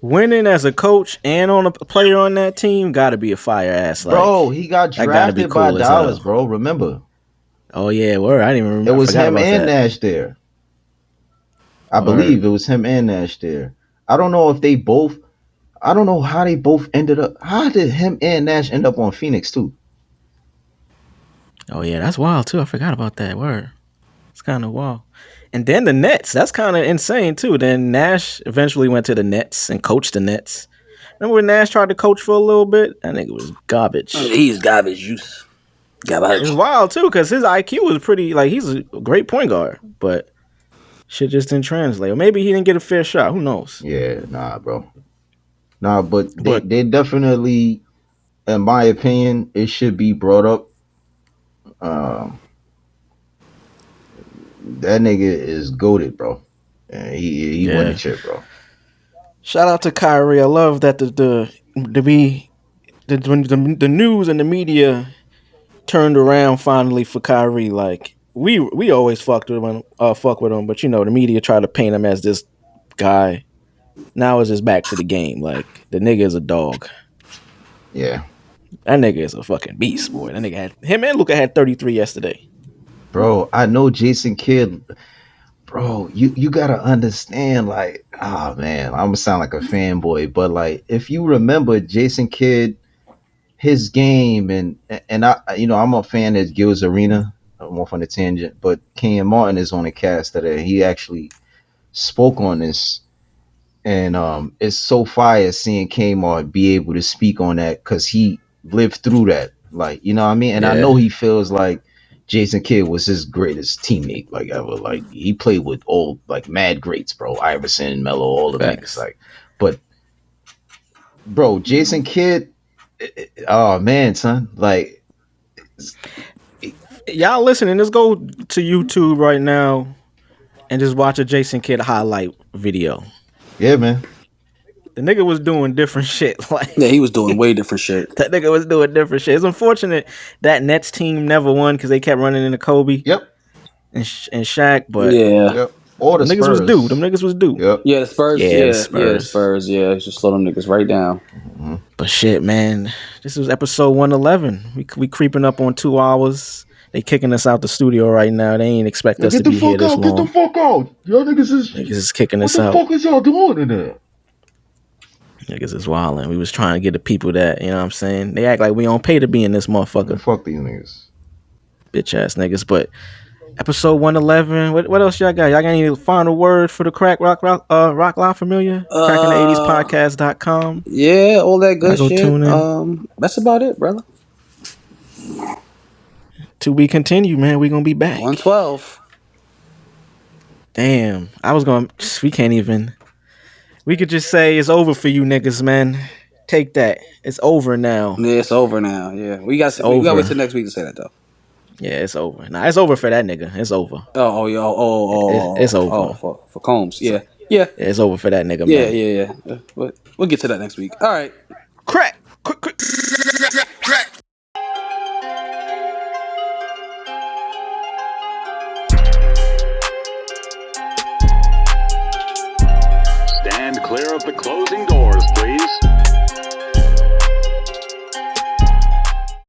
Speaker 7: winning as a coach and on a player on that team got to be a fire ass. Like,
Speaker 1: Bro, he got
Speaker 7: that gotta be
Speaker 1: drafted by
Speaker 7: cool as
Speaker 1: Dallas,
Speaker 7: hell.
Speaker 1: bro. Remember,
Speaker 7: Oh yeah, word. I didn't even remember.
Speaker 1: it
Speaker 7: I
Speaker 1: was
Speaker 7: forgot
Speaker 1: him
Speaker 7: about
Speaker 1: and
Speaker 7: that.
Speaker 1: Nash there. I
Speaker 7: Word.
Speaker 1: believe it was him and Nash there. I don't know if they both. I don't know how they both ended up. How did him and Nash end up on Phoenix too?
Speaker 7: Oh yeah, that's wild too. I forgot about that. Word. It's kind of wild. And then the Nets. That's kind of insane too. Then Nash eventually went to the Nets and coached the Nets. Remember when Nash tried to coach for a little bit? That nigga was garbage.
Speaker 6: He's garbage juice. Garbage.
Speaker 7: It's wild too because his IQ was pretty. Like he's a great point guard, but shit just didn't translate. Or maybe he didn't get a fair shot. Who knows?
Speaker 1: Yeah, nah, bro. Nah, but
Speaker 7: But
Speaker 1: they definitely, in my opinion, it should be brought up. Um, that nigga is goated, bro. And he won the
Speaker 7: yeah,
Speaker 1: chip, bro.
Speaker 7: shout out to Kyrie. I love that when the news and the media turned around finally for Kyrie. Like we always fuck with him, but you know the media tried to paint him as this guy. Now it's just back to the game. Like the nigga is a dog.
Speaker 1: Yeah,
Speaker 7: That nigga is a fucking beast, boy. That nigga had him and Luka had 33 yesterday.
Speaker 1: bro. I know Jason Kidd. Bro, you gotta understand, like, ah man, I'm gonna sound like a fanboy, but like, if you remember Jason Kidd, his game, and I, I'm a fan of Gil's Arena. I'm off on a tangent, but Kenyon Martin is on the cast today. He actually spoke on this, and it's so fire seeing Kmart be able to speak on that because he lived through that, like, you know what I mean. And I
Speaker 7: Yeah.
Speaker 1: know he feels like Jason Kidd was his greatest teammate, like ever. Like he played with all like mad greats, bro. Iverson, Melo, all the
Speaker 7: Facts.
Speaker 1: niggas. Like, but bro, Jason Kidd, oh man, son, like,
Speaker 7: Y'all listening, just go to YouTube right now and just watch a Jason Kidd highlight video.
Speaker 1: yeah, man.
Speaker 7: The nigga was doing different shit. Like
Speaker 6: Yeah, he was doing way different shit.
Speaker 7: that nigga was doing different shit. It's unfortunate that Nets team never won because they kept running into Kobe
Speaker 1: Yep,
Speaker 7: and Shaq, but
Speaker 6: Yeah.
Speaker 1: yep. Or the
Speaker 7: them niggas
Speaker 1: Spurs.
Speaker 7: was due. Them niggas was due.
Speaker 1: Yep.
Speaker 6: Yeah, the Spurs.
Speaker 7: Yeah,
Speaker 6: Yeah,
Speaker 7: the Spurs.
Speaker 6: the Spurs. Yeah, just slow them niggas right down.
Speaker 7: But shit, man, this was episode 111. We creeping up on 2 hours. They kicking us out the studio right now. They ain't expect us to be here this
Speaker 1: out! Get the
Speaker 7: long.
Speaker 1: fuck out! Y'all niggas is
Speaker 7: Niggas is kicking
Speaker 1: what
Speaker 7: us
Speaker 1: the
Speaker 7: out.
Speaker 1: fuck is y'all doing in there?
Speaker 7: Niggas is wildin'. We was trying to get the people that, you know what I'm saying? They act like we don't pay to be in this motherfucker.
Speaker 1: Fuck these niggas.
Speaker 7: Bitch ass niggas. But episode 111, what else y'all got? Y'all got any final word for the Crack Rock La Familia? Cracking80spodcast.com.
Speaker 6: Yeah, all that good
Speaker 7: Go
Speaker 6: shit.
Speaker 7: tune in.
Speaker 6: That's about it, brother.
Speaker 7: To be continued, man. We gonna be back.
Speaker 6: 112.
Speaker 7: Damn. We can't even. We could just say it's over for you niggas, man. Take that. It's over now.
Speaker 6: Yeah, it's over now. Yeah, we got to
Speaker 7: over.
Speaker 6: wait till next week to say that though.
Speaker 7: Yeah, it's over. Nah, it's over for that nigga. It's over.
Speaker 6: It's
Speaker 7: over.
Speaker 6: Oh, for Combs. Yeah. Yeah.
Speaker 7: It's over for that nigga,
Speaker 6: Yeah,
Speaker 7: man.
Speaker 6: yeah. We'll get to that next week. All right.
Speaker 7: Crack. Quick.
Speaker 5: Crack